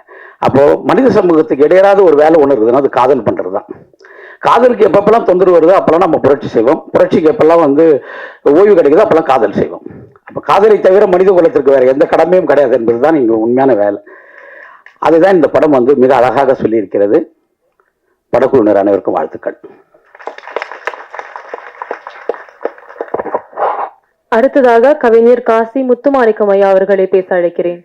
அப்போ மனித சமூகத்துக்கு இடையராத ஒரு வேலை ஒன்று இருக்குதுன்னா அது காதல் பண்றது தான். காதலுக்கு எப்பப்பெல்லாம் தொந்தரவு வருதோ அப்பெல்லாம் நம்ம புரட்சி செய்வோம். புரட்சிக்கு எப்பெல்லாம் ஓய்வு கிடைக்குதோ அப்பெல்லாம் காதல் செய்வோம். அப்போ காதலை தவிர மனித குலத்திற்கு வேற எந்த கடமையும் கிடையாது என்பதுதான் இங்கே உண்மையான வேலை. அதுதான் இந்த படம் மிக அழகாக சொல்லியிருக்கிறது. படக்குழுவினர் அனைவருக்கும் வாழ்த்துக்கள். அடுத்ததாக கவிஞர் காசி முத்துமாணிக்கம் ஐயா அவர்களை பேச அழைக்கிறேன்.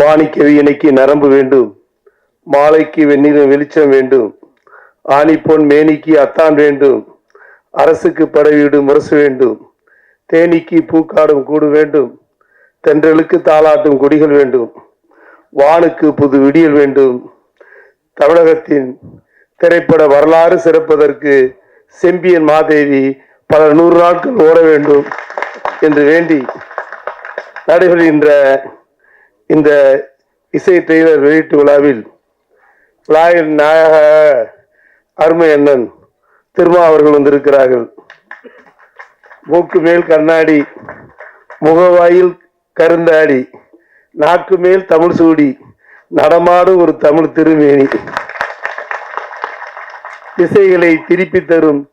மாணிக்க வீணைக்கு நரம்பு வேண்டும், மாலைக்கு வெண்ணிறம் வெளிச்சம் வேண்டும், ஆணி பொன் மேனிக்கு அத்தான் வேண்டும், அரசுக்கு படைவீடு முரசு வேண்டும், தேனீக்கு பூக்காடும் கூடு வேண்டும், தென்றலுக்கு தாளாட்டும் கொடிகள் வேண்டும், வானுக்கு புது விடியல் வேண்டும், தமிழகத்தின் திரைப்பட வரலாறு சிறப்பதற்கு செம்பியன் மாதேவி பல 100 நாட்கள் ஓட வேண்டும் என்று வேண்டி நடைபெறுகின்ற இந்த இசை ட்ரெய்லர் வெளியீட்டு விழாவில் விழாவின் நாயக அருமை அண்ணன் திருமா அவர்கள் வந்திருக்கிறார்கள். மூக்கு மேல் கண்ணாடி, முகவாயில் கருந்தாடி, நாக்கு மேல் தமிழ் சூடி, நடமாடும் ஒரு தமிழ் திருமேனி, திசைகளை திருப்பி தரும்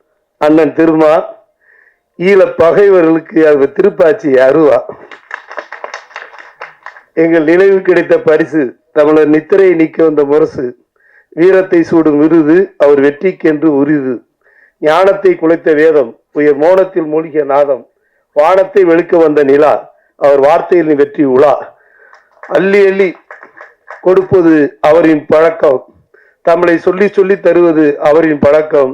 அண்ணன் திருமா, ஈழ பகைவர்களுக்கு அது திருப்பாச்சி அருவா. எங்கள் நினைவு கிடைத்த பரிசு தமிழர் நித்திரையை நீக்க வந்த முரசு, வீரத்தை சூடும் விருது அவர் வெற்றிக்கென்று உரிது, ஞானத்தை குலைத்த வேதம் உயர் மோனத்தில் மூழ்கிய நாதம், வானத்தை வெளுக்க வந்த நிலா அவர் வார்த்தையில் வெற்றி உலா, அள்ளி அள்ளி கொடுப்பது அவரின் பழக்கம், தமிழை சொல்லி சொல்லி தருவது அவரின் பழக்கம்,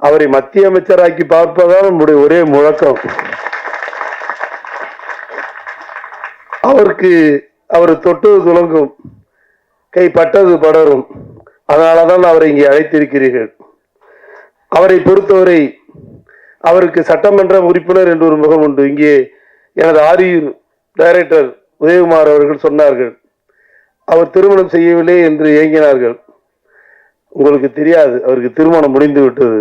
அவரை மத்திய அமைச்சராக்கி பார்ப்பதால் நம்முடைய ஒரே முழக்கம். அவருக்கு அவர் தொட்டது துலங்கும், கைப்பட்டது படரும். அதனாலதான் அவரை இங்கே அழைத்திருக்கிறீர்கள். அவரை பொறுத்தவரை அவருக்கு சட்டமன்ற உறுப்பினர் என்று ஒரு முகம் உண்டு. இங்கே எனது ஆரியூர் டைரக்டர் உதயகுமார் அவர்கள் சொன்னார்கள், அவர் திருமணம் செய்யவில்லை என்று ஏங்கினார்கள். உங்களுக்கு தெரியாது, அவருக்கு திருமணம் முடிந்து விட்டது.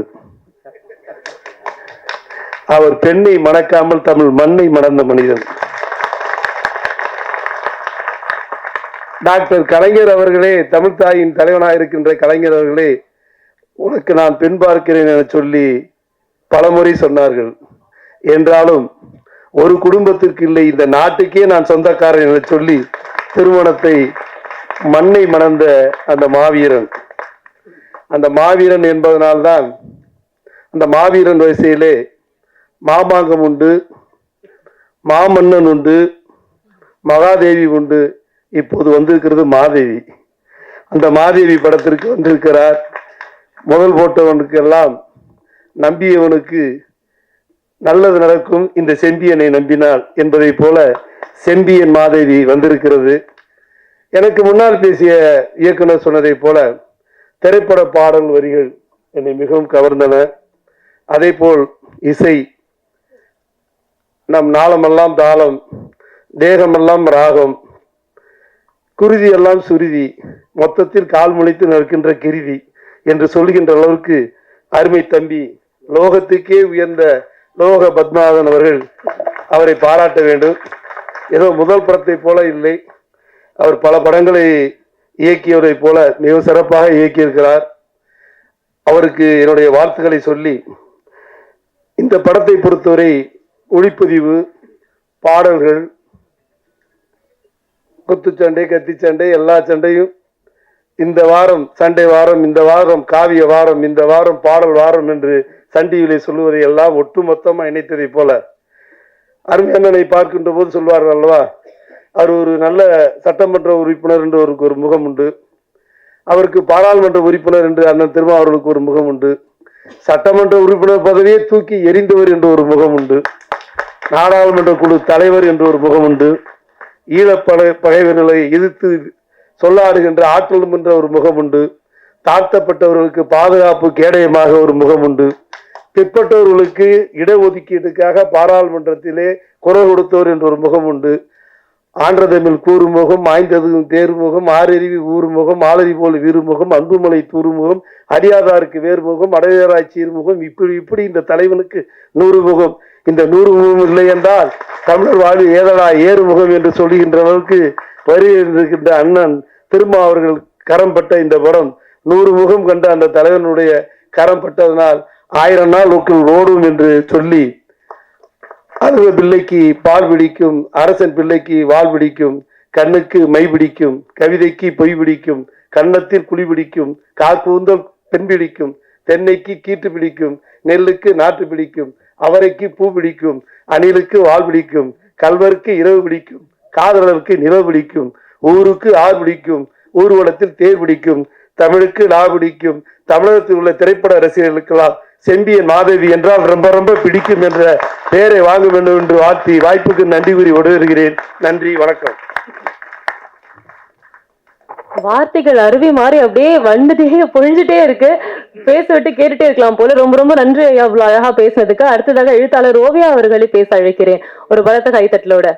அவர் பெண்ணை மணக்காமல் தமிழ் மண்ணை மணந்த மனிதன். டாக்டர் கலைஞர் அவர்களே, தமிழ் தாயின் தலைவனாக இருக்கின்ற கலைஞர் அவர்களே, உனக்கு நான் பெண் பார்க்கிறேன் என சொல்லி பலமுறை சொன்னார்கள். என்றாலும் ஒரு குடும்பத்திற்கு இல்லை, இந்த நாட்டுக்கே நான் சொந்தக்காரன் என சொல்லி திருமணத்தை மண்ணை மணந்த அந்த மாவீரன். அந்த மாவீரன் என்பதனால்தான் அந்த மாவீரன் வரிசையிலே மாமாங்கம் உண்டு, மாமன்னன் உண்டு, மகாதேவி உண்டு. இப்போது வந்திருக்கிறது மாதேவி. அந்த மாதேவி படத்திற்கு வந்திருக்கிறார். முதல் போட்டவனுக்கெல்லாம் நம்பியவனுக்கு நல்லது நடக்கும், இந்த செம்பியனை நம்பினாள் என்பதை போல செம்பியன் மாதேவி வந்திருக்கிறது. எனக்கு முன்னால் பேசிய இயக்குனர் சொன்னதை போல திரைப்பட பாடல் வரிகள் என்னை மிகவும் கவர்ந்தன. அதே போல் இசை, நம் நாளமெல்லாம் தாளம், தேகமெல்லாம் ராகம், குருதி எல்லாம் சுருதி, மொத்தத்தில் கால் முளைத்து நடக்கின்ற கிருதி என்று சொல்கின்ற அளவுக்கு அருமை தம்பி, லோகத்துக்கே உயர்ந்த லோக பத்மநாதன் அவர்கள், அவரை பாராட்ட வேண்டும். ஏதோ முதல் படத்தை போல இல்லை, அவர் பல படங்களை இயக்கியவரை போல மிக சிறப்பாக இயக்கியிருக்கிறார். அவருக்கு என்னுடைய வாழ்த்துக்களை சொல்லி, இந்த படத்தை பொறுத்தவரை ஒளிப்பதிவு, பாடல்கள், குத்துச்சண்டை, கத்திச்சண்டை, எல்லா சண்டையும், இந்த வாரம் சண்டை வாரம், இந்த வாரம் காவிய வாரம், இந்த வாரம் பாடல் வாரம் என்று சண்டியிலே சொல்லுவதை எல்லாம் ஒட்டுமொத்தமாக இணைத்ததை போல அருமையானனை பார்க்கின்ற போது சொல்வார்கள் அல்லவா, அவர் ஒரு நல்ல சட்டமன்ற உறுப்பினர் என்று அவருக்கு ஒரு முகம் உண்டு, அவருக்கு பாராளுமன்ற உறுப்பினர் என்று அண்ணன் திருமா அவர்களுக்கு ஒரு முகம் உண்டு, சட்டமன்ற உறுப்பினர் பதவியை தூக்கி எரிந்தவர் என்று ஒரு முகம் உண்டு, நாடாளுமன்ற குழு தலைவர் என்று ஒரு முகம் உண்டு, பகைவர்களை எதிர்த்து சொல்லாடுகின்ற ஆற்றலும் என்ற ஒரு முகம் உண்டு, தாழ்த்தப்பட்டவர்களுக்கு பாதுகாப்பு கேடயமாக ஒரு முகம் உண்டு, பிற்பட்டவர்களுக்கு இடஒதுக்கீட்டுக்காக பாராளுமன்றத்திலே குரல் கொடுத்தவர் என்ற ஒரு முகம் உண்டு, ஆன்றதமிழ் கூறுமுகம், ஆய்ந்ததும் தேர்முகம், ஆறறிவி ஊறுமுகம், ஆளறி போல் வீறுமுகம், அன்புமலை தூறுமுகம், அடியாதாருக்கு வேறுமுகம், அடையாராய் சீர்முகம், இப்படி இந்த தலைவனுக்கு 100 முகம். இந்த 100 முகம் இல்லை என்றால் தமிழர் வாழ்வு ஏதடா ஏறுமுகம் என்று சொல்லுகின்ற அளவுக்கு வருகின்ற அண்ணன் திருமா அவர்கள் கரம் பட்ட இந்த படம் 100 முகம் கண்ட அந்த தலைவனுடைய கரம் பட்டதனால் 1000 நாள் ஓடும் என்று சொல்லி, அருவ பிள்ளைக்கு பால் பிடிக்கும், அரசன் பிள்ளைக்கு வால் பிடிக்கும், கண்ணுக்கு மை பிடிக்கும், கவிதைக்கு பொய் பிடிக்கும், கன்னத்தில் குழி பிடிக்கும், காக்கூந்தல் பெண் பிடிக்கும், தென்னைக்கு கீட்டு பிடிக்கும், நெல்லுக்கு நாட்டு பிடிக்கும், அவரைக்கு பூ பிடிக்கும், அணிலுக்கு வால் பிடிக்கும், கல்வருக்கு இரவு பிடிக்கும், காதலருக்கு நிலவு பிடிக்கும், ஊருக்கு ஆறு பிடிக்கும், ஊர்வலத்தில் தேர் பிடிக்கும், தமிழுக்கு லா பிடிக்கும், தமிழகத்தில் உள்ள திரைப்பட ரசிகர்களுக்கெல்லாம் செம்பியன் மாதவி என்றால் ரொம்ப ரொம்ப பிடிக்கும் என்ற பெயரை வாங்க வேண்டும் என்று வாழ்த்தி வாய்ப்புக்கு நன்றி கூறி விடைபெறுகிறேன். நன்றி, வணக்கம். வார்த்தைகள் அருவி மாதிரி அப்படியே வந்துட்டே பொழிஞ்சுட்டே இருக்கு, பேச விட்டு கேட்டுட்டே இருக்கலாம் போல. ரொம்ப ரொம்ப நன்றி ஐயா, அவ்வளவு அழகா பேசினதுக்கு. அடுத்ததாக எழுத்தாளர் ஓவியா அவர்களை பேச அழைக்கிறேன், ஒரு பலத்த கைத்தட்டலோட.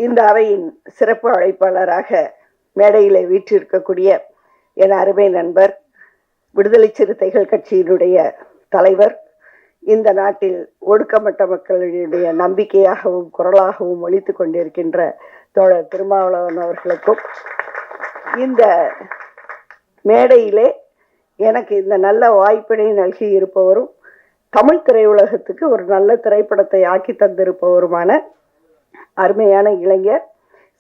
இந்த அவையின் சிறப்பு அழைப்பாளராக மேடையில வீற்றிருக்கக்கூடிய என் அருமை நண்பர், விடுதலை சிறுத்தைகள் கட்சியினுடைய தலைவர், இந்த நாட்டில் ஒடுக்கப்பட்ட மக்களுடைய நம்பிக்கையாகவும் குரலாகவும் ஒலித்து கொண்டிருக்கின்ற தோழர் திருமாவளவன் அவர்களுக்கும், இந்த மேடையிலே எனக்கு இந்த நல்ல வாய்ப்பினை நல்கி இருப்பவரும், தமிழ் திரையுலகத்துக்கு ஒரு நல்ல திரைப்படத்தை ஆக்கி தந்திருப்பவருமான அருமையான இளைஞர்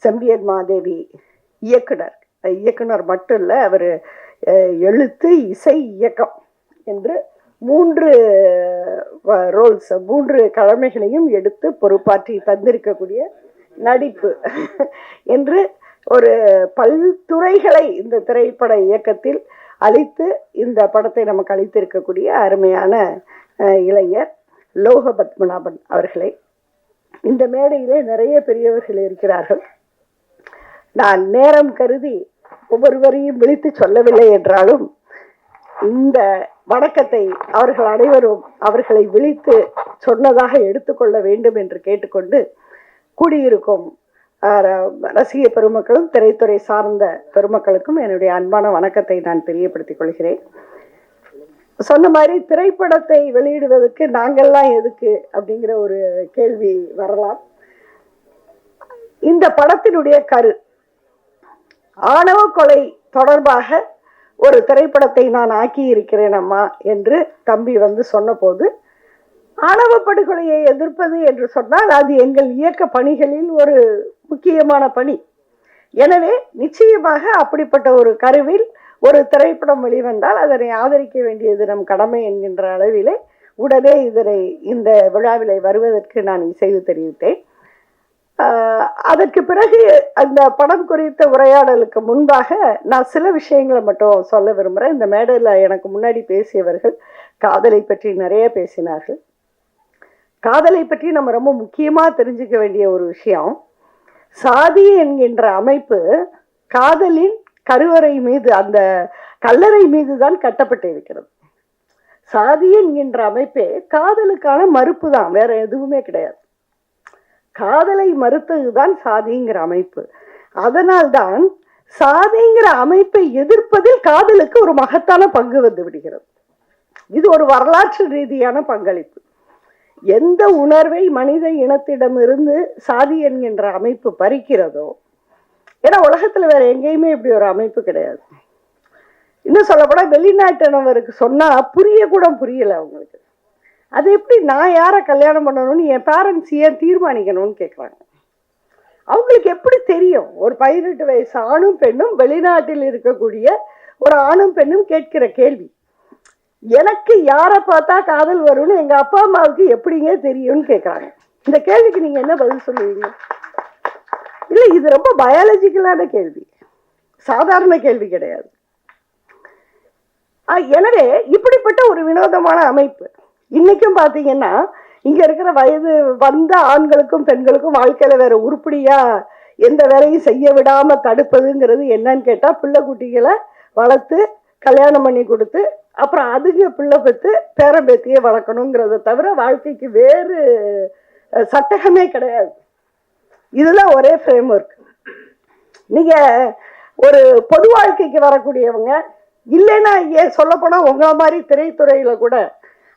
செம்பியன் மாதேவி இயக்குனர் மட்டும் இல்லை, அவர் எழுத்து, இசை, இயக்கம் என்று 3 ரோல்ஸ், 3 கடமைகளையும் எடுத்து பொறுப்பாற்றி தந்திருக்கக்கூடிய நடிப்பு என்று ஒரு பல்துறைகளை இந்த திரைப்பட இயக்கத்தில் அளித்து இந்த படத்தை நமக்கு அளித்திருக்கக்கூடிய அருமையான இளைஞர் லோக பத்மநாபன் அவர்களை. இந்த மேடையிலே நிறைய பெரியவர்கள் இருக்கிறார்கள். நான் நேரம் கருதி ஒவ்வொருவரையும் விழித்து சொல்லவில்லை என்றாலும் இந்த வணக்கத்தை அவர்கள் அனைவரும் அவர்களை விழித்து சொன்னதாக எடுத்துக்கொள்ள வேண்டும் என்று கேட்டுக்கொண்டு, கூடியிருக்கும் ரசிக பெருமக்களும் திரைத்துறை சார்ந்த பெருமக்களுக்கும் என்னுடைய அன்பான வணக்கத்தை நான் தெரியப்படுத்திக் கொள்கிறேன். சொன்ன மாதிரி திரைப்படத்தை வெளியிடுவதற்கு நாங்கள்லாம் எதுக்கு அப்படிங்கிற ஒரு கேள்வி வரலாம். இந்த படத்தினுடைய கரு, ஆணவ கொலை தொடர்பாக ஒரு திரைப்படத்தை நான் ஆக்கி இருக்கிறேன் அம்மா என்று தம்பி சொன்ன போது, ஆணவ படுகொலையை எதிர்ப்பது என்று சொன்னால் அது எங்கள் இயக்க பணிகளில் ஒரு முக்கியமான பணி. எனவே நிச்சயமாக அப்படிப்பட்ட ஒரு கருவில் ஒரு திரைப்படம் வெளிவந்தால் அதனை ஆதரிக்க வேண்டியது நம் கடமை என்கின்ற அளவிலே உடனே இந்த விழாவிலே வருவதற்கு நான் இசைவு தெரிவித்தேன். அதற்கு பிறகு அந்த படம் குறித்த உரையாடலுக்கு முன்பாக நான் சில விஷயங்களை மட்டும் சொல்ல விரும்புகிறேன். இந்த மேடையில் எனக்கு முன்னாடி பேசியவர்கள் காதலை பற்றி நிறைய பேசினார்கள். காதலை பற்றி நம்ம ரொம்ப முக்கியமாக தெரிஞ்சுக்க வேண்டிய ஒரு விஷயம், சாதி என்கின்ற அமைப்பு காதலின் கருவறை மீது, அந்த கல்லறை மீதுதான் கட்டப்பட்டு இருக்கிறது. சாதி என்கின்ற அமைப்பே காதலுக்கான மறுப்பு தான், வேற எதுவுமே கிடையாது. காதலை மறுத்ததுதான் சாதிங்கிற அமைப்பு. அதனால்தான் சாதிங்கிற அமைப்பை எதிர்ப்பதில் காதலுக்கு ஒரு மகத்தான பங்கு வந்து விடுகிறது. இது ஒரு வரலாற்று ரீதியான பங்களிப்பு. எந்த உணர்வை மனித இனத்திடமிருந்து சாதி என்கின்ற அமைப்பு பறிக்கிறதோ, ஏன்னா உலகத்துல வேற எங்கேயுமே இப்படி ஒரு அமைப்பு கிடையாது. இன்னும் சொல்லப்போனா வெளிநாட்டினவருக்கு சொன்னா புரியல அவங்களுக்கு. அது எப்படி நான் யாரை கல்யாணம் பண்ணணும்னு என் பேரண்ட்ஸ் ஏன் தீர்மானிக்கணும்னு கேட்குறாங்க. அவங்களுக்கு எப்படி தெரியும்? ஒரு 18 வயசு ஆணும் பெண்ணும் வெளிநாட்டில் இருக்கக்கூடிய ஒரு ஆணும் பெண்ணும் கேட்கிற கேள்வி, எனக்கு யாரை பார்த்தா காதல் வரும்னு எங்க அப்பா அம்மாவுக்கு எப்படிங்க தெரியும்னு கேட்குறாங்க. இந்த கேள்விக்கு நீங்க என்ன பதில் சொல்லுவீங்க? இல்லை, இது ரொம்ப பயாலஜிக்கலான கேள்வி, சாதாரண கேள்வி கிடையாது. எனவே இப்படிப்பட்ட ஒரு வினோதமான அமைப்பு இன்னைக்கும் பாத்தீங்கன்னா, இங்க இருக்கிற வயது வந்த ஆண்களுக்கும் பெண்களுக்கும் வாழ்க்கையில வேற உருப்படியா எந்த வேலையும் செய்ய விடாம தடுப்பதுங்கிறது என்னன்னு கேட்டா, பிள்ளை குட்டிகளை வளர்த்து கல்யாணம் பண்ணி கொடுத்து அப்புறம் அதுங்க பிள்ளை பெற்று பேரம்பேத்தியே வளர்க்கணுங்கிறத தவிர வாழ்க்கைக்கு வேறு சட்டகமே கிடையாது. இதுதான் ஒரே ஃப்ரேம் ஒர்க். நீங்க ஒரு பொது வாழ்க்கைக்கு வரக்கூடியவங்க இல்லைன்னா, ஏன் சொல்ல போனா உங்களை மாதிரி திரைத்துறையில கூட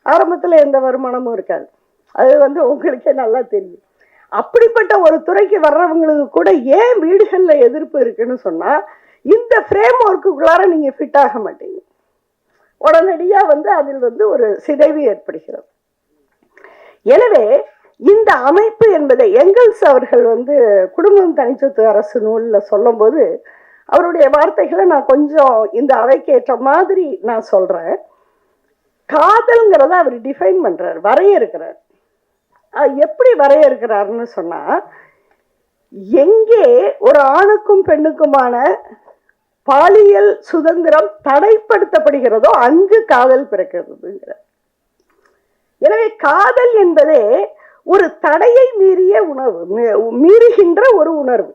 ஆரம்பத்துல எந்த வருமானமும் இருக்காது. அது உங்களுக்கே நல்லா தெரியும். அப்படிப்பட்ட ஒரு துறைக்கு வர்றவங்களுக்கு கூட ஏன் வீடுகள்ல எதிர்ப்பு இருக்குன்னு சொன்னா, இந்த ஃப்ரேம் ஒர்க்குள்ளார நீங்க ஃபிட் ஆக மாட்டீங்க. உடனடியா அதில் ஒரு சிதைவு ஏற்படுகிறது. எனவே இந்த அமைப்பு என்பதை எங்கல்ஸ் அவர்கள் குடும்பம் தனிச்சொத்து அரசு நூல்ல சொல்லும் போது அவருடைய வார்த்தைகளை நான் கொஞ்சம் இந்த அவைக்கு ஏற்ற மாதிரி நான் சொல்றேன். காதல்ங்கிறத அவர் டிஃபைன் பண்றார், வரையறுக்கிறார். எப்படி வரையறுக்கிறாருன்னு சொன்னா, எங்கே ஒரு ஆணுக்கும் பெண்ணுக்குமான பாலியல் சுதந்திரம் தடைப்படுத்தப்படுகிறதோ அங்கு காதல் பிறக்கிறதுங்கிறார். எனவே காதல் என்பதே ஒரு தடையை மீறிய மீறுகின்ற ஒரு உணர்வு.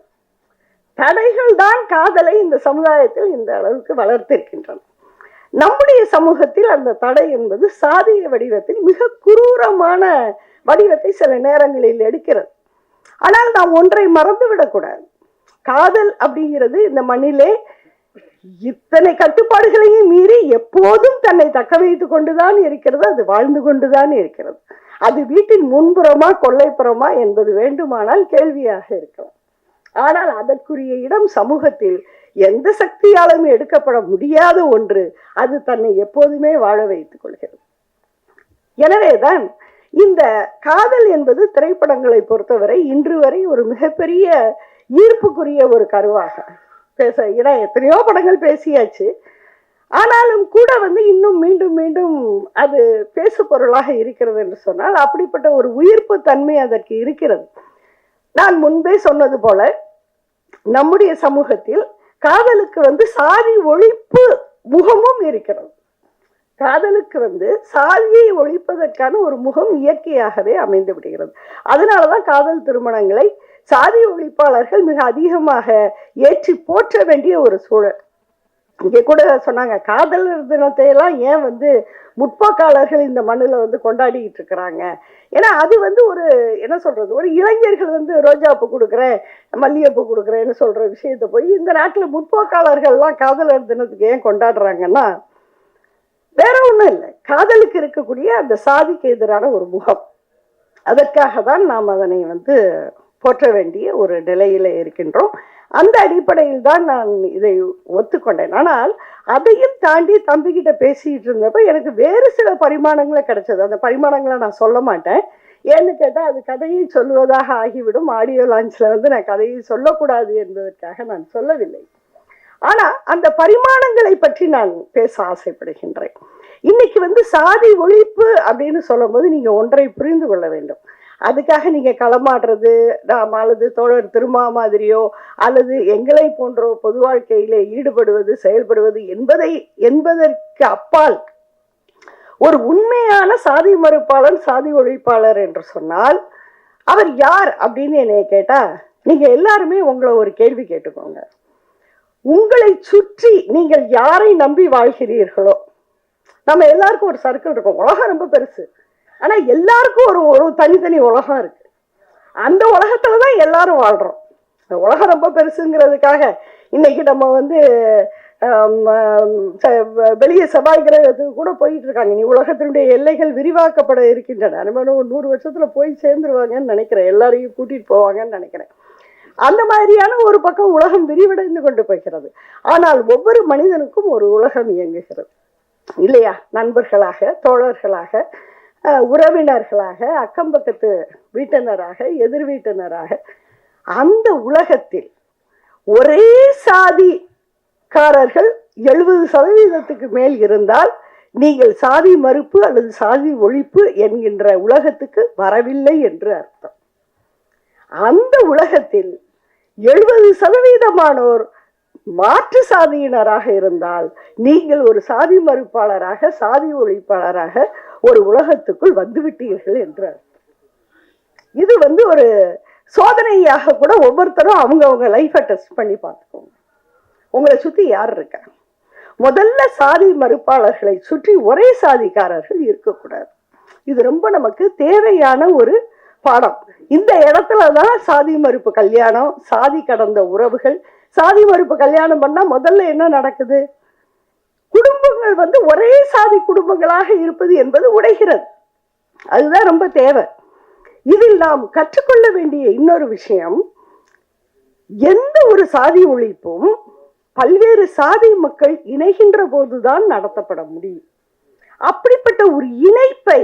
தடைகள் தான் காதலை இந்த சமுதாயத்தில் இந்த அளவுக்கு வளர்த்திருக்கின்றன. நம்முடைய சமூகத்தில் அந்த தடை என்பது சாதிய வடிவத்தில் மிக குரூரமான வடிவத்தை சில நேரங்களில் எடுக்கிறது. ஆனால் நாம் ஒன்றை மறந்துவிடக்கூடாது. காதல் அப்படிங்கிறது இந்த மண்ணிலே இத்தனை கட்டுப்பாடுகளையும் மீறி எப்போதும் தன்னை தக்க வைத்துக் கொண்டுதான் இருக்கிறது, அது வாழ்ந்து கொண்டுதான் இருக்கிறது. அது வீட்டின் முன்புறமா கொல்லைப்புறமா என்பது வேண்டுமானால் கேள்வியாக இருக்கலாம். ஆனால் அதற்குரிய இடம் சமூகத்தில் எந்த சக்தியாலும் எடுக்கப்பட முடியாத ஒன்று. அது தன்னை எப்போதுமே வாழ வைத்துக் கொள்கிறது. எனவேதான் இந்த காதல் என்பது திரைப்படங்களை பொறுத்தவரை இன்று வரை ஒரு மிகப்பெரிய ஈர்ப்புக்குரிய ஒரு கருவாக எத்தனையோ படங்கள் பேசியாச்சு. ஆனாலும் கூட இன்னும் மீண்டும் மீண்டும் அது பேசு பொருளாக இருக்கிறது என்று சொன்னால் அப்படிப்பட்ட ஒரு உயிர்ப்பு தன்மை அதற்கு இருக்கிறது. நான் முன்பே சொன்னது போல நம்முடைய சமூகத்தில் காதலுக்கு சாதி ஒழிப்பு முகமும் இருக்கிறது. காதலுக்கு சாதியை ஒழிப்பதற்கான ஒரு முகம் இயற்கையாகவே அமைந்து விடுகிறது. அதனாலதான் காதல் திருமணங்களை சாதி ஒழிப்பாளர்கள் மிக அதிகமாக ஏற்றி போற்ற வேண்டிய ஒரு சூழல். இங்க கூட சொன்னாங்க, காதலர் தினத்தை எல்லாம் ஏன் முற்போக்காளர்கள் இந்த மண்ணுல கொண்டாடிட்டு இருக்கிறாங்க. ஏன்னா அது ஒரு என்ன சொல்றது, ஒரு இளைஞர்கள் ரோஜாப்பூ கொடுக்குறேன் மல்லிகைப்பூ கொடுக்குறேன்னு சொல்ற விஷயத்த போய் இந்த நாட்டுல முற்போக்காளர்கள்லாம் காதலர் தினத்துக்கு ஏன் கொண்டாடுறாங்கன்னா, வேற ஒண்ணும் இல்லை, காதலுக்கு இருக்கக்கூடிய அந்த சாதிக்கு எதிரான ஒரு முகம். அதற்காக தான் நாம் அதனை போற்ற வேண்டிய ஒரு நிலையில இருக்கின்றோம். அந்த அடிப்படையில் தான் நான் இதை ஒத்துக்கொண்டேன். ஆனால் அதையும் தாண்டி தம்பிக்கிட்ட பேசிட்டு இருந்தப்ப எனக்கு வேறு சில பரிமாணங்களை கிடைச்சது. அந்த பரிமாணங்களை நான் சொல்ல மாட்டேன். ஏன்னு கேட்டால் அது கதையை சொல்லுவதாக ஆகிவிடும். ஆடியோ லான்ச்ல நான் கதையை சொல்லக்கூடாது என்பதற்காக நான் சொல்லவில்லை. ஆனா அந்த பரிமாணங்களை பற்றி நான் பேச ஆசைப்படுகின்றேன். இன்னைக்கு சாதி ஒழிப்பு அப்படின்னு சொல்லும் போது நீங்க ஒன்றை புரிந்து கொள்ள வேண்டும். அதுக்காக நீங்க களமாடுறது நாம் அல்லது தோழர் திருமா மாதிரியோ அல்லது எங்களை போன்றோ பொது வாழ்க்கையிலே ஈடுபடுவது செயல்படுவது என்பதற்கு அப்பால் ஒரு உண்மையான சாதி மறுப்பாளர் சாதி ஒழிப்பாளர் என்று சொன்னால் அவர் யார் அப்படின்னு என்னைய கேட்டா, நீங்க எல்லாருமே உங்களை ஒரு கேள்வி கேட்டுக்கோங்க. உங்களை சுற்றி நீங்கள் யாரை நம்பி வாழ்கிறீர்களோ, நம்ம எல்லாருக்கும் ஒரு சர்க்கிள் இருக்கும். உலகம் ரொம்ப பெருசு, ஆனா எல்லாருக்கும் ஒரு ஒரு தனித்தனி உலகம் இருக்கு. அந்த உலகத்துலதான் எல்லாரும் வாழ்றோம். இந்த உலகம் ரொம்ப பெருசுங்கிறதுக்காக இன்னைக்கு நம்ம வந்து வெளியே செவ்வாய் கிரகத்துக்கு கூட போயிட்டு இருக்காங்க. நீ உலகத்தினுடைய எல்லைகள் விரிவாக்கப்பட இருக்கின்றன. நம்ம 100 வருஷத்துல போய் சேர்ந்துருவாங்கன்னு நினைக்கிறேன். எல்லாரையும் கூட்டிட்டு போவாங்கன்னு நினைக்கிறேன். அந்த மாதிரியான ஒரு பக்கம் உலகம் விரிவடைந்து கொண்டு போகிறது. ஆனால் ஒவ்வொரு மனிதனுக்கும் ஒரு உலகம் இயங்குகிறது இல்லையா? நண்பர்களாக, தோழர்களாக, உறவினர்களாக, அக்கம் பக்கத்து வீட்டினராக, எதிர் வீட்டினராக, அந்த உலகத்தில் ஒரே சாதிக்காரர்கள் 70% மேல் இருந்தால் நீங்கள் சாதி மறுப்பு அல்லது சாதி ஒழிப்பு என்கின்ற உலகத்துக்கு வரவில்லை என்று அர்த்தம். அந்த உலகத்தில் 70% மாற்று சாதியினராக இருந்தால் நீங்கள் ஒரு சாதி மறுப்பாளராக, சாதி ஒழிப்பாளராக ஒரு உலகத்துக்குள் வந்துவிட்டீர்கள் என்று அர்த்தம். இது வந்து ஒரு சோதனையாக கூட ஒவ்வொருத்தரும் அவங்க லைஃபை டெஸ்ட் பண்ணி பார்த்துக்கோங்க. உங்களை சுத்தி யார் இருக்க? முதல்ல சாதி மறுப்பாளர்களை சுற்றி ஒரே சாதிக்காரர்கள் இருக்கக்கூடாது. இது ரொம்ப நமக்கு தேவையான ஒரு பாடம். இந்த இடத்துலதான் சாதி மறுப்பு கல்யாணம், சாதி கடந்த உறவுகள். சாதி மறுப்பு கல்யாணம் பண்ணா முதல்ல என்ன நடக்குது? குடும்பங்கள் வந்து ஒரே சாதி குடும்பங்களாக இருப்பது என்பது உடைகிறது. அதுதான் ரொம்ப தேவை. இதில் நாம் கற்றுக்கொள்ள வேண்டிய இன்னொரு விஷயம், எந்த ஒரு சாதி ஒழிப்பும் பல்வேறு சாதி மக்கள் இணைகின்ற போதுதான் நடத்தப்பட முடியும். அப்படிப்பட்ட ஒரு இணைப்பை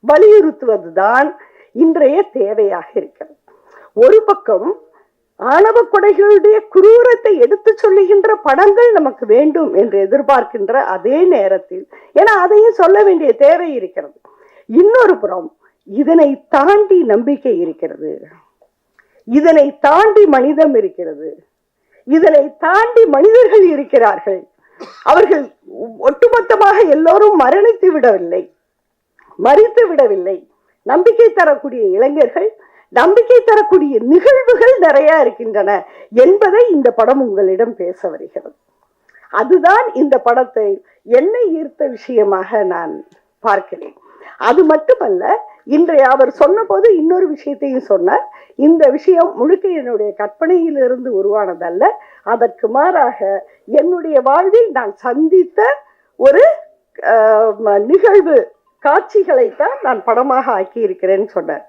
வலியுறுத்துவதுதான் இன்றைய தேவையாக இருக்கிறது. ஒரு பக்கம் ஆணவ கொடைகளுடைய குரூரத்தை எடுத்து சொல்லுகின்ற படங்கள் நமக்கு வேண்டும் என்று எதிர்பார்க்கின்ற அதே நேரத்தில், ஏன்னா அதையும் சொல்ல வேண்டிய தேவை இருக்கிறது. இன்னொரு புறம் இதனை தாண்டி நம்பிக்கை இருக்கிறது, இதனை தாண்டி மனிதம் இருக்கிறது, இதனை தாண்டி மனிதர்கள் இருக்கிறார்கள். அவர்கள் ஒட்டுமொத்தமாக எல்லோரும் மரணித்து விடவில்லை, மறித்து விடவில்லை. நம்பிக்கை தரக்கூடிய இளைஞர்கள், நம்பிக்கை தரக்கூடிய நிகழ்வுகள் நிறைய இருக்கின்றன என்பதை இந்த படம் உங்களிடம் பேச வருகிறது. அதுதான் இந்த படத்தை என்னை ஈர்த்த விஷயமாக நான் பார்க்கிறேன். அது மட்டுமல்ல, இன்றைய அவர் சொன்ன போது இன்னொரு விஷயத்தையும் சொன்னார். இந்த விஷயம் முழுக்க என்னுடைய கற்பனையிலிருந்து உருவானதல்ல, அதற்கு மாறாக என்னுடைய வாழ்வில் நான் சந்தித்த ஒரு நிகழ்வு காட்சிகளைத்தான் நான் படமாக ஆக்கி இருக்கிறேன்னு சொன்னார்.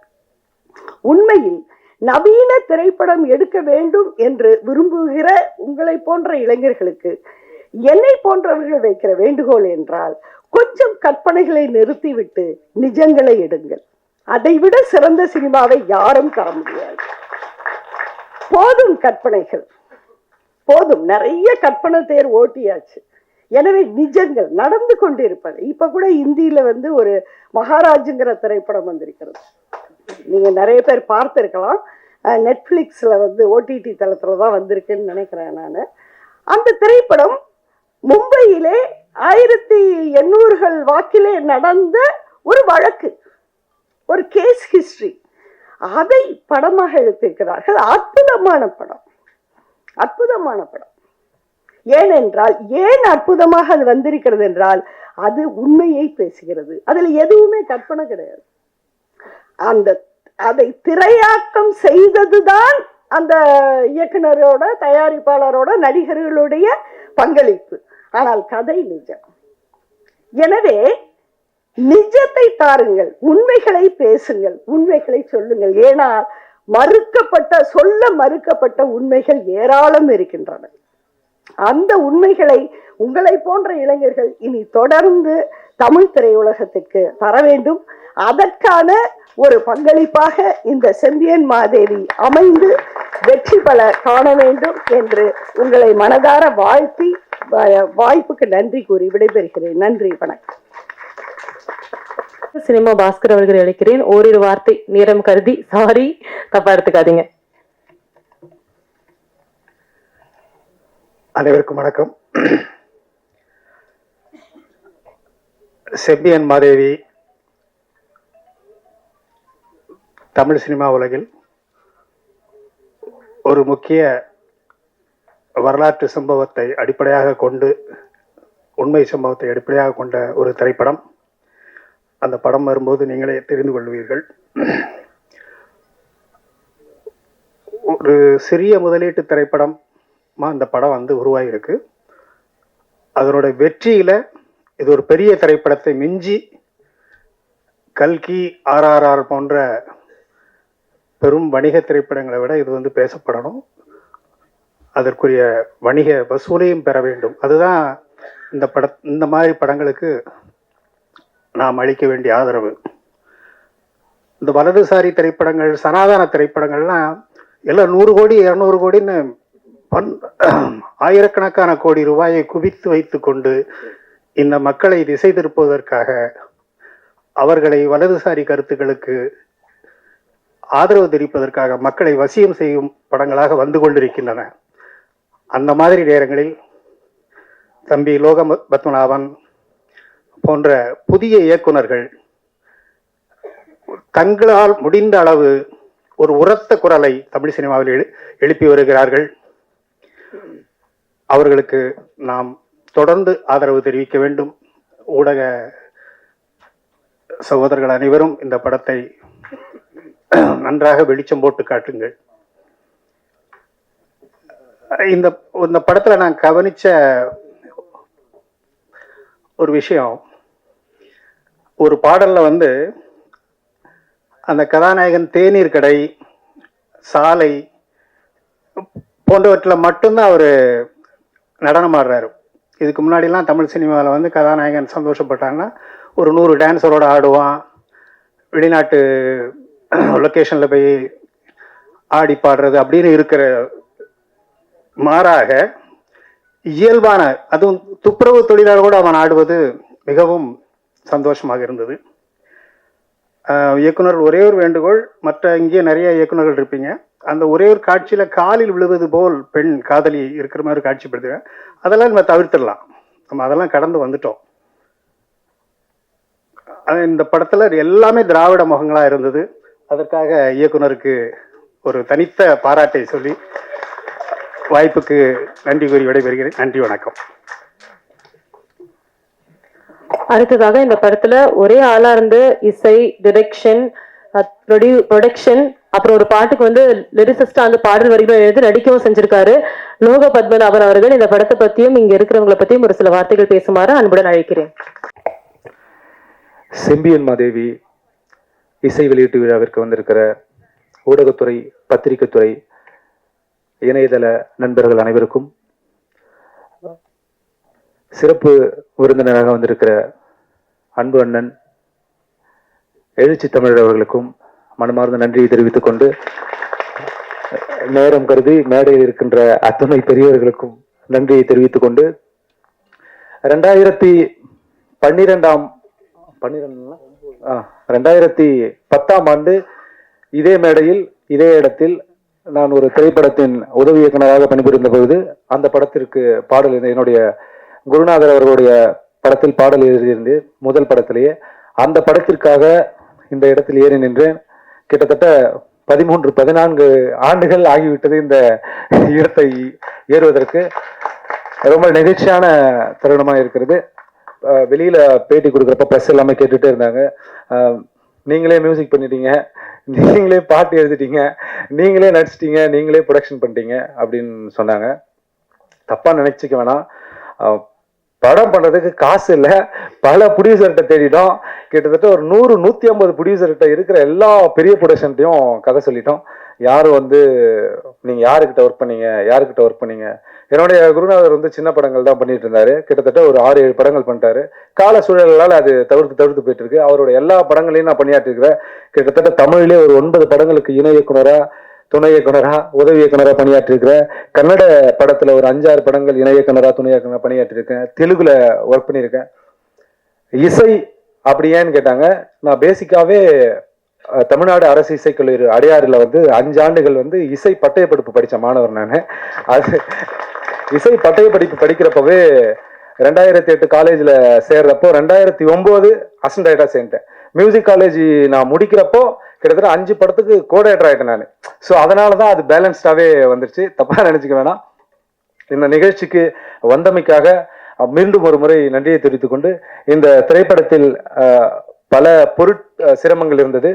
உண்மையில் நவீன திரைப்படம் எடுக்க வேண்டும் என்று விரும்புகிற உங்களை போன்ற இளைஞர்களுக்கு என்னை போன்றவர்கள் வைக்கிற வேண்டுகோள் என்றால், கொஞ்சம் கற்பனைகளை நிறுத்திவிட்டு நிஜங்களை எடுங்கள். அதைவிட சிறந்த சினிமாவை யாரும் தர முடியாது. போதும் கற்பனைகள், போதும். நிறைய கற்பனை தேர் ஓட்டியாச்சு. எனவே நிஜங்கள் நடந்து கொண்டிருப்பது. இப்ப கூட இந்தியில வந்து ஒரு மகாராஜுங்கிற திரைப்படம் வந்திருக்கிறது. நீங்க நிறைய பேர் பார்த்திருக்கலாம். நெட்ஃபிளிக்ஸ்ல வந்து OTT தளத்துலதான் வந்திருக்குன்னு நினைக்கிறேன் நான். அந்த திரைப்படம் மும்பையிலே 1800கள் வாக்கிலே நடந்த ஒரு வழக்கு, ஒரு கேஸ் ஹிஸ்டரி, அதை படமாக எடுத்திருக்கிறார்கள். அற்புதமான படம், அற்புதமான படம். ஏனென்றால், ஏன் அற்புதமாக அது வந்திருக்கிறது என்றால், அது உண்மையை பேசுகிறது. அதுல எதுவுமே கற்பனை கிடையாது. அதை திரையாக்கம் செய்ததுதான் அந்த இயக்குனரோட, தயாரிப்பாளரோட, நடிகர்களுடைய பங்களிப்பு. ஆனால் கதை நிஜம். எனவே நிஜத்தை தாருங்கள், உண்மைகளை பேசுங்கள், உண்மைகளை சொல்லுங்கள். ஏனால் சொல்ல மறுக்கப்பட்ட உண்மைகள் ஏராளம் இருக்கின்றன. அந்த உண்மைகளை உங்களை போன்ற இளைஞர்கள் இனி தொடர்ந்து தமிழ் திரையுலகத்துக்கு தர வேண்டும். அதற்கான ஒரு பங்களிப்பாக இந்த செம்பியன் மாதேவி அமைந்து வெற்றி பெற காண வேண்டும் என்று உங்களை மனதார வாழ்த்தி வாய்ப்புக்கு நன்றி கூறி விடைபெறுகிறேன். நன்றி, வணக்கம். சினிமா பாஸ்கர் அவர்கள் அழைக்கிறேன். ஓரிரு வார்த்தை நேரம் கருதி, சாரி, தப்பா எடுத்துக்காதீங்க. அனைவருக்கும் வணக்கம். செம்பியன் மாதேவி தமிழ் சினிமா உலகில் ஒரு முக்கிய வரலாற்று சம்பவத்தை அடிப்படையாக கொண்டு, உண்மை சம்பவத்தை அடிப்படையாக கொண்ட ஒரு திரைப்படம். அந்த படம் வரும்போது நீங்களே தெரிந்து கொள்வீர்கள். ஒரு சிறிய முதலீட்டு திரைப்படமாக அந்த படம் வந்து உருவாகியிருக்கு. அதனோட வெற்றியில் இது ஒரு பெரிய திரைப்படத்தை மிஞ்சி கல்கி, RRR போன்ற பெரும் வணிக திரைப்படங்களை விட இது வந்து பேசப்படணும். அதற்குரிய வணிக வசூலையும் பெற வேண்டும். அதுதான் இந்த மாதிரி படங்களுக்கு நாம் அளிக்க வேண்டிய ஆதரவு. இந்த வலதுசாரி திரைப்படங்கள், சனாதன திரைப்படங்கள்லாம் எல்லாம் 100 கோடி 200 கோடின்னு ஆயிரக்கணக்கான கோடி ரூபாயை குவித்து வைத்து கொண்டு இந்த மக்களை திசை திருப்புவதற்காக, அவர்களை வலதுசாரி கருத்துக்களுக்கு ஆதரவு தெரிவிப்பதற்காக மக்களை வசியம் செய்யும் படங்களாக வந்து கொண்டிருக்கின்றன. அந்த மாதிரி நேரங்களில் தம்பி லோக பத்மநாபன் போன்ற புதிய இயக்குனர்கள் தங்களால் முடிந்த அளவு ஒரு உரத்த குரலை தமிழ் சினிமாவில் எழுப்பி வருகிறார்கள். அவர்களுக்கு நாம் தொடர்ந்து ஆதரவு தெரிவிக்க வேண்டும். ஊடக சகோதரர்கள் அனைவரும் இந்த படத்தை நன்றாக வெளிச்சம் போட்டு காட்டுங்கள். இந்த படத்துல நான் கவனிச்ச ஒரு விஷயம், ஒரு பாடல்ல வந்து அந்த கதாநாயகன் தேநீர் கடை, சாலை போன்றவற்றில் மட்டும்தான் அவர் நடனம் ஆடுறாரு. இதுக்கு முன்னாடிலாம் தமிழ் சினிமாவில் வந்து கதாநாயகன் சந்தோஷப்பட்டாங்கன்னா ஒரு 100 டான்ஸரோட ஆடுவான், வெளிநாட்டு லொக்கேஷனில் போய் ஆடி பாடுறது அப்படின்னு இருக்கிற மாறாக இயல்பான, அதுவும் துப்புரவு தொழிலாளரோடு அவன் ஆடுவது மிகவும் சந்தோஷமாக இருந்தது. இயக்குனர் ஒரே ஒரு வேண்டுகோள், மற்ற இங்கே நிறைய இயக்குநர்கள் இருப்பீங்க, அந்த ஒரே ஒரு காட்சியில் காலில் விழுவது போல் பெண் காதலி இருக்கிற மாதிரி காட்சிப்படுத்துவேன். அதெல்லாம் நம்ம தவிர்த்திடலாம், நம்ம அதெல்லாம் கடந்து வந்துட்டோம். இந்த படத்தில் எல்லாமே திராவிட முகங்களாக இருந்தது. அதற்காக இயக்குனருக்கு ஒரு தனித்த பாராட்டை சொல்லி வாய்ப்புக்கு நன்றி கூறி விடைபெறுகிறேன். நன்றி, வணக்கம். அடுத்ததாக இந்த படத்துல ஒரே ஆளா இருந்து இசை, டிரெக்ஷன், ப்ரொடக்ஷன், அப்புறம் ஒரு பாட்டுக்கு வந்து லிரிசிஸ்டா வந்து பாடல் வரிகளை எழுதி நடிக்கவும் செஞ்சிருக்காரு லோக பத்மநாபன் அவர்கள். இந்த படத்தை பத்தியும் இங்க இருக்கிறவங்களை பத்தியும் ஒரு சில வார்த்தைகள் பேசுமாறு அன்புடன் அழைக்கிறேன். செம்பியன் மாதேவி இசை வெளியீட்டு விழாவிற்கு வந்திருக்கிற ஊடகத்துறை, பத்திரிகைத்துறை, இணையதள நண்பர்கள் அனைவருக்கும், சிறப்பு விருந்தினராக வந்திருக்கிற அன்பு அண்ணன் எழுச்சி தமிழர் அவர்களுக்கும் மனமார்ந்த நன்றியை தெரிவித்துக் கொண்டு, நேரம் கருதி மேடையில் இருக்கின்ற அத்தனை பெரியவர்களுக்கும் நன்றியை தெரிவித்துக் கொண்டு, 2010ஆம் ஆண்டு இதே மேடையில் இதே இடத்தில் நான் ஒரு திரைப்படத்தின் உதவி இயக்குநராக பணிபுரிந்த பொழுது அந்த படத்திற்கு பாடல், என்னுடைய குருநாதர் அவர்களுடைய படத்தில் பாடல் எழுதியிருந்தேன். முதல் படத்திலேயே அந்த படத்திற்காக இந்த இடத்தில் ஏறி நின்றேன். கிட்டத்தட்ட 13-14 ஆண்டுகள் ஆகிவிட்டது இந்த இடத்தை ஏறுவதற்கு. ரொம்ப நெகிழ்ச்சியான தருணமாக இருக்கிறது. வெளியில பேட்டி கொடுக்குறப்ப ப்ரெஸ் எல்லாமே கேட்டுட்டே இருந்தாங்க, நீங்களே மியூசிக் பண்ணிட்டீங்க, நீங்களே பாட்டு எழுதிட்டீங்க, நீங்களே நடிச்சிட்டீங்க, நீங்களே ப்ரொடக்ஷன் பண்ணிட்டீங்க அப்படின்னு சொன்னாங்க. தப்பா நினைச்சுக்க வேணாம், படம் பண்றதுக்கு காசு இல்லை, பல ப்ரொடியூசர்கிட்ட தேடிட்டோம். கிட்டத்தட்ட ஒரு 100-150 ப்ரொடியூசர்கிட்ட இருக்கிற எல்லா பெரிய ப்ரொடக்ஷன்ட்டையும் கதை சொல்லிட்டோம். யாரும் வந்து நீங்க யாருக்கிட்ட ஒர்க் பண்ணீங்க. என்னுடைய குருநாதர் வந்து சின்ன படங்கள் தான் பண்ணிட்டு இருந்தாரு. கிட்டத்தட்ட ஒரு 6-7 படங்கள் பண்ணிட்டாரு. கால சூழலால் அது தவிர்த்து போயிட்டு இருக்கு. அவரோட எல்லா படங்களையும் நான் பணியாற்றி இருக்கிறேன். கிட்டத்தட்ட தமிழிலே ஒரு 9 படங்களுக்கு இணை இயக்குனரா, துணை இயக்குனரா, உதவி இயக்குனரா பணியாற்றி இருக்கிறேன். கன்னட படத்துல ஒரு 5-6 படங்கள் இணை இயக்குனரா, துணை இயக்குனரா பணியாற்றி இருக்கேன். தெலுங்குல ஒர்க் பண்ணியிருக்கேன். இசை அப்படி ஏன்னு கேட்டாங்க, நான் பேசிக்காவே தமிழ்நாடு அரசு இசைக்கல்லூரி அடையாறுல வந்து 5 ஆண்டுகள் வந்து இசை பட்டய படிப்பு படித்த மாணவர் நான். அது இசை பட்டய படிப்பு படிக்கிறப்பவே 2008 காலேஜில் சேர்றப்போ 2009 அசிஸ்டன்ட் டைரக்டரா சேர்ந்தேன். மியூசிக் காலேஜ் நான் முடிக்கிறப்போ கிட்டத்தட்ட 5 படத்துக்கு கோடைரக்டர் ஆகிட்டேன் நான். ஸோ அதனால தான் அது பேலன்ஸ்டாகவே வந்துருச்சு, தப்பாக நினச்சிக்க வேணாம். இந்த நிகழ்ச்சிக்கு வந்தமைக்காக மீண்டும் ஒரு முறை நன்றியை தெரிவித்துக் கொண்டு, இந்த திரைப்படத்தில் பல சிரமங்கள் இருந்தது.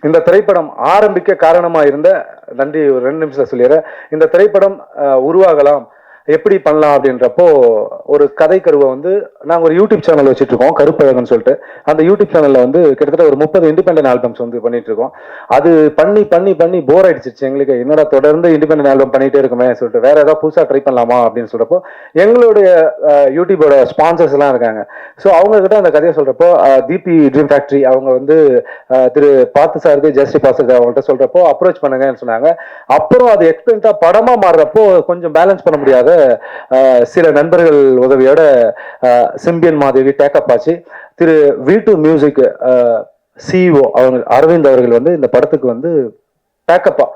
இந்த திரைப்படம் ஆரம்பிக்க காரணமா இருந்த நன்றி ஒரு 2 நிமிஷம் சொல்லிடுறேன். இந்த திரைப்படம் உருவாகலாம், எப்படி பண்ணலாம் அப்படின்றப்போ ஒரு கதை கருவை வந்து நாங்கள் ஒரு யூடியூப் சேனல் வச்சுட்டு இருக்கோம், கருப்பழகன்னு சொல்லிட்டு. அந்த யூடியூப் சேனல்ல வந்து கிட்டத்தட்ட ஒரு 30 இண்டிபெண்டன்ட் ஆல்பம்ஸ் வந்து பண்ணிட்டு இருக்கோம். அது பண்ணி பண்ணி பண்ணி போர் அடிச்சிருச்சு எங்களுக்கு. என்னடா தொடர்ந்து இண்டிபெண்டன்ட் ஆல்பம் பண்ணிட்டே இருக்குமே சொல்லிட்டு வேற ஏதாவது புதுசாக ட்ரை பண்ணலாமா அப்படின்னு சொல்றப்போ எங்களுடைய யூடியூபோட ஸ்பான்சர்ஸ் எல்லாம் இருக்காங்க. ஸோ அவங்க கிட்ட அந்த கதையை சொல்றப்போ டிபி ட்ரீம் ஃபேக்டரி அவங்க வந்து திரு பார்த்து சாரதி ஜெயஸ்ரீ பாஸ்கர் அவங்கள்ட்ட சொல்றப்போ அப்ரோச் பண்ணுங்கன்னு சொன்னாங்க. அப்புறம் அது எக்ஸ்பென்ஸா படமா மாறுறப்போ கொஞ்சம் பேலன்ஸ் பண்ண முடியாத சில நண்பர்கள் உதவியோட சிம்பியன் மாதேவி டேக்கப் ஆச்சு. திரு V2 மியூசிக் சிஇஓ அவங்க அரவிந்த் அவர்கள் வந்து இந்த படத்துக்கு வந்து பேக்கப்பா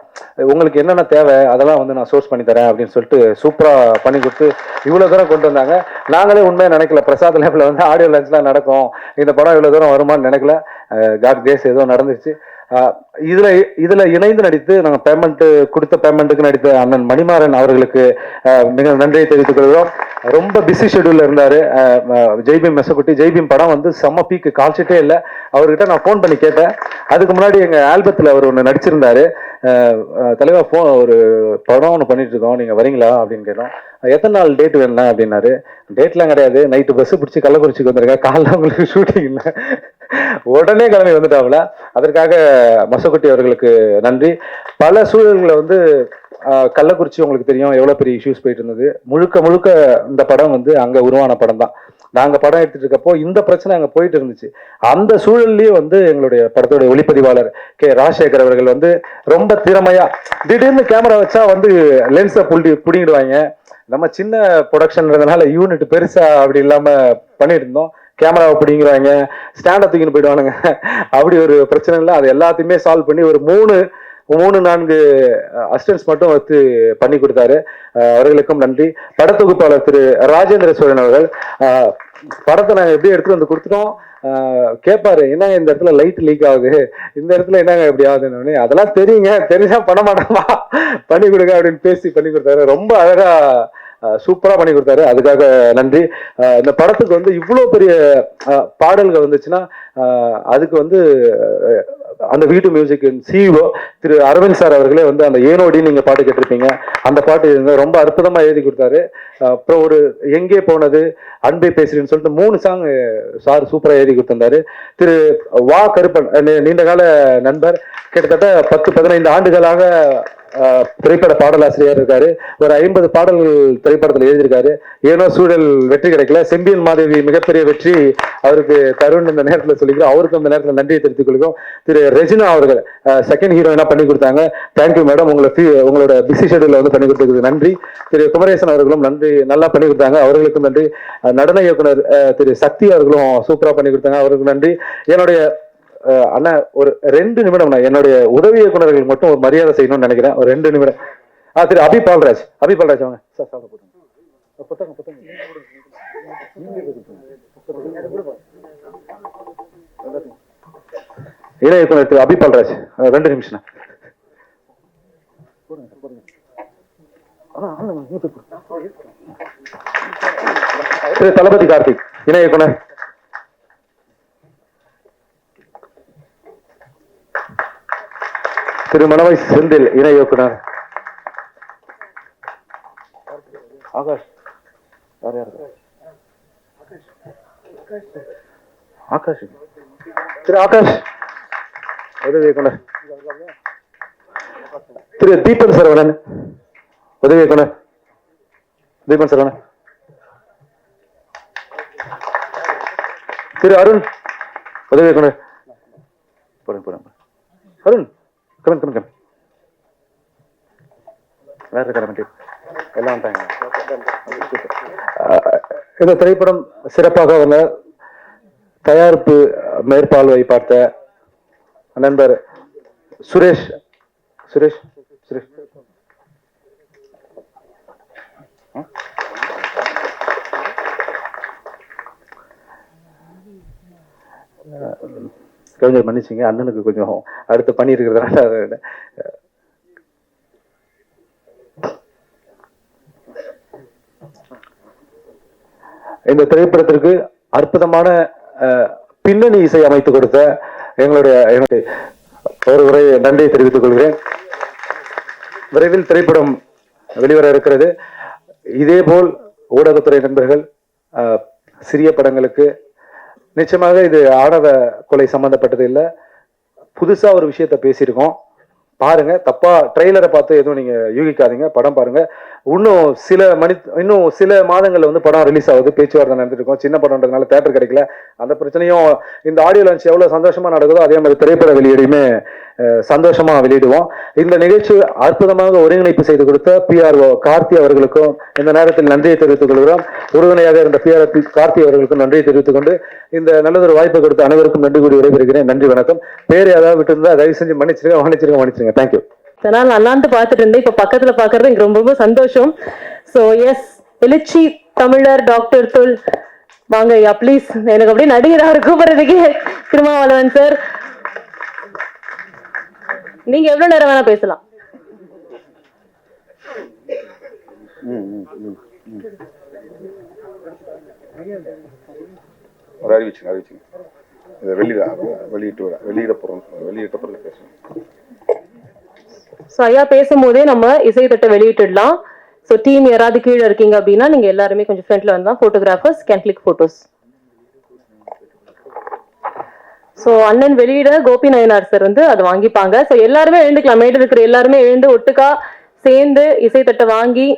உங்களுக்கு என்னென்ன தேவை அதெல்லாம் வந்து நான் சோர்ஸ் பண்ணி தரேன் அப்படின்னு சொல்லிட்டு சூப்பரா பண்ணி கொடுத்து இவ்வளவு தூரம் கொண்டு வந்தாங்க. நாங்களே உண்மையா நினைக்கல பிரசாத் லேப்ல வந்து ஆடியோ லான்ச்லாம் நடக்கும், இந்த படம் இவ்வளவு தூரம் வருமானு நினைக்கல. காட் கிரேஸ் ஏதோ நடந்துருச்சு. இதுல இணைந்து நடித்து நாங்கள் கொடுத்த பேமெண்ட்டுக்கு நடித்த அண்ணன் மணிமாறன் அவர்களுக்கு மிக நன்றியை தெரிவித்துக் கொள்கிறோம். ரொம்ப பிஸி ஷெடியூல்ல இருந்தாரு. ஜெய்பீம் மெசகுட்டி ஜெய்பீம் படம் வந்து செம்ம பீக்கு, கால்ஷீட்டே இல்லை. அவர்கிட்ட நான் ஃபோன் பண்ணி கேட்டேன். அதுக்கு முன்னாடி எங்க ஆல்பத்தில் அவர் ஒன்று நடிச்சிருந்தாரு. தலைவா ஒரு படம் ஒன்று பண்ணிட்டு இருக்கோம், நீங்க வரீங்களா அப்படின்னு கேட்டோம். எத்தனை நாள் டேட் வேணும்னா அப்படின்னாரு. டேட்லாம் கிடையாது, நைட்டு பஸ் பிடிச்சி கள்ளக்குறிச்சிக்கு வந்திருக்கேன், காலைல உங்களுக்கு ஷூட்டிங் இல்லை. உடனே கிளம்பி வந்துட்டாப்புல. அதற்காக மசக்குட்டி அவர்களுக்கு நன்றி. பல சூழல்களை வந்து கள்ளக்குறிச்சி உங்களுக்கு தெரியும் எவ்வளவு பெரிய இஷ்யூஸ் போயிட்டு இருந்தது. முழுக்க முழுக்க இந்த படம் வந்து அங்க உருவான படம் தான். நாங்க படம் எடுத்துட்டு இருக்கப்போ இந்த பிரச்சனை அங்க போயிட்டு இருந்துச்சு. அந்த சூழல்லயே வந்து எங்களுடைய படத்துடைய ஒளிப்பதிவாளர் கே ராஜசேகர் அவர்கள் வந்து ரொம்ப திறமையா திடீர்னு கேமரா வச்சா வந்து லென்ஸை புடிங்கிடுவாங்க. நம்ம சின்ன ப்ரொடக்ஷன்ன்றதுனால யூனிட் பெருசா அப்படி இல்லாம பண்ணிட்டு இருந்தோம். கேமராவை பிடிங்கிறாங்க, ஸ்டாண்டை தூக்கின்னு போயிடுவானுங்க. அப்படி ஒரு பிரச்சனை இல்லை. அது எல்லாத்தையுமே சால்வ் பண்ணி ஒரு 3-4 அசிஸ்டன்ஸ் மட்டும் வச்சு பண்ணி கொடுத்தாரு. அவர்களுக்கும் நன்றி. படத்தொகுப்பாளர் திரு ராஜேந்திர சோழன் அவர்கள் படத்தை நாங்கள் எப்படி எடுத்துட்டு வந்து கொடுத்துட்டோம். கேட்பாரு, என்னங்க இந்த இடத்துல லைட் லீக் ஆகுது, இந்த இடத்துல என்னங்க எப்படி ஆகுதுன்னு. அதெல்லாம் தெரியுங்க, தெரிஞ்சா பண்ண மாட்டோமா, பண்ணி கொடுங்க அப்படின்னு பேசி பண்ணி கொடுத்தாரு. ரொம்ப அழகா சூப்பரா பண்ணி கொடுத்தாரு. அதுக்காக நன்றி. இந்த படத்துக்கு வந்து இவ்வளவு பெரிய பாடல்கள் வந்துச்சுன்னா அதுக்கு வந்து அந்த V2 மியூசிக் சிஇஓ திரு அரவிந்த் சார் அவர்களே வந்து அந்த ஏனோடி நீங்க பாட்டு கேட்டிருப்பீங்க, அந்த பாட்டு ரொம்ப அற்புதமா எழுதி கொடுத்தாரு. அப்புறம் ஒரு எங்கே போனது, அன்பை பேசுறேன்னு சொல்லிட்டு 3 சாங் சார் சூப்பரா எழுதி கொடுத்திருந்தாரு. திரு வா கருப்பன் நீண்ட கால நண்பர், கிட்டத்தட்ட 10-15 ஆண்டுகளாக திரைப்பட பாடலாசிரியர் இருக்காரு. ஒரு 50 பாடல்கள் திரைப்படத்தில் எழுதியிருக்காரு. ஏனோ சூழல் வெற்றி கிடைக்கல. செம்பியன் மாதேவி மிகப்பெரிய வெற்றி அவருக்கு தருண் இந்த நேரத்தில் சொல்லிக்கிறோம். அவருக்கு இந்த நேரத்தில் நன்றியை தெரிவித்துக் கொள்கிறோம். திரு ரெஜினா அவர்கள் செகண்ட் ஹீரோயினா பண்ணி கொடுத்தாங்க. தேங்க்யூ மேடம், உங்களோட பிஸி ஷெடியூல்ல வந்து பண்ணி கொடுத்ததுக்கு நன்றி. திரு குமரேசன் அவர்களும் நன்றி, நல்லா பண்ணி கொடுத்தாங்க, அவர்களுக்கும் நன்றி. நடன இயக்குனர் திரு சக்தி அவர்களும் சூப்பரா பண்ணி கொடுத்தாங்க, அவருக்கு நன்றி. என்னுடைய அண்ணா ஒரு 2 நிமிடம் என்னுடைய உதவி இயக்குநர்கள் மட்டும் ஒரு மரியாதை செய்யணும்னு நினைக்கிறேன். ஒரு 2 நிமிடம். திரு அபி பால்ராஜ் வாங்க சார். இணை இயக்குனர் திரு அபி பால்ராஜ் 2 நிமிஷம். திரு தளபதி கார்த்திக் இணை இயக்குனர். திரு மனவை செந்தில் இணை இயக்குனர். ஆகாஷ் ஆகாஷ் திரு ஆகாஷ் உதவி இயக்குனர். திரு தீபன் சரவணன் உதவி இயக்குனர். தீபன் சரவணன். திரு அருண் உதவி இயக்குனர். அருண் கமன் வேற கடமை எல்லாம் வந்துட்டாங்க. இந்த திரைப்படம் சிறப்பாக வந்த தயாரிப்பு மேற்பார்வை பார்த்த நண்பர் சுரேஷ் கவிஞர் மன்னிச்சிங்க, அண்ணனுக்கு கொஞ்சம் அடுத்து பண்ணியிருக்கிறதுனால இந்த திரைப்படத்திற்கு அற்புதமான பின்னணி இசை அமைத்து கொடுத்த என்னுடைய ஒரு முறை நன்றியை தெரிவித்துக் கொள்கிறேன். விரைவில் திரைப்படம் வெளிவர இருக்கிறது. இதேபோல் ஊடகத்துறை நண்பர்கள் சிறிய படங்களுக்கு நிச்சயமாக இது ஆணவ கொலை சம்பந்தப்பட்டது இல்லை, புதுசா ஒரு விஷயத்த பேசியிருக்கோம். பாருங்க, தப்பா ட்ரெய்லரை பார்த்து எதுவும் நீங்க யூகிக்காதீங்க, படம் பாருங்க. இன்னும் சில மாதங்கள்ல வந்து படம் ரிலீஸ் ஆகுது, பேச்சுவார்த்தை நடந்துட்டு இருக்கோம். சின்ன படம்ன்றதுனால தேட்டர் கிடைக்கல, அந்த பிரச்சனையும் இந்த ஆடியோ லான்ச் எவ்வளவு சந்தோஷமா நடக்குதோ அதே மாதிரி திரைப்பட வெளியீடுமே சந்தோஷமா வெளியிடுவோம். இந்த நிகழ்ச்சி அற்புதமாக ஒருங்கிணைப்பு செய்து கொடுத்த PRO கார்த்தி அவர்களுக்கும் இந்த நேரத்தில் நன்றியை தெரிவித்துக் கொள்கிறோம். உறுதுணையாக இருந்த கார்த்தி அவர்களுக்கும் நன்றியை தெரிவித்துக் கொண்டு இந்த நல்லதொரு வாய்ப்பை கொடுத்த அனைவருக்கும் நன்றி கூறி விடைபெறுகிறேன். நன்றி, வணக்கம். பேர் ஏதாவது விட்டு இருந்தா தயவு செஞ்சு மன்னிச்சிருங்க. தேங்க்யூ. நான் அண்ணாந்து பார்த்துட்டு இருந்தேன், இப்ப பக்கத்துல பாக்குறது எனக்கு ரொம்ப ரொம்ப சந்தோஷம். சோ எஸ், எழுச்சி தமிழர் டாக்டர் துல் வாங்க ஐயா ப்ளீஸ். எனக்கு அப்படியே நடிகராக கூப்பிடுறதுக்கு திருமாவளவன் சார், நீங்க எவ்வளவு நேரம் வேணா பேசலாம். அறிவிச்சுங்க இதை வெளியிட போறோம். ஸோ ஐயா பேசும்போதே நம்ம இசைத்தட்டை வெளியிட்டுடலாம். ஸோ டீம் யாராவது கீழே இருக்கீங்க அப்படின்னா நீங்க எல்லாருமே கொஞ்சம் ஃப்ரண்ட்ல வந்தா photographers can click photos. So அண்ணன் வெளியிட கோபி நயனார் சார் வந்து அதை வாங்கிப்பாங்க. ஸோ எல்லாருமே எழுந்துக்கலாம், மேடு இருக்கிற எல்லாருமே எழுந்து ஒட்டுக்கா சேர்ந்து இசைத்தட்டை வாங்கி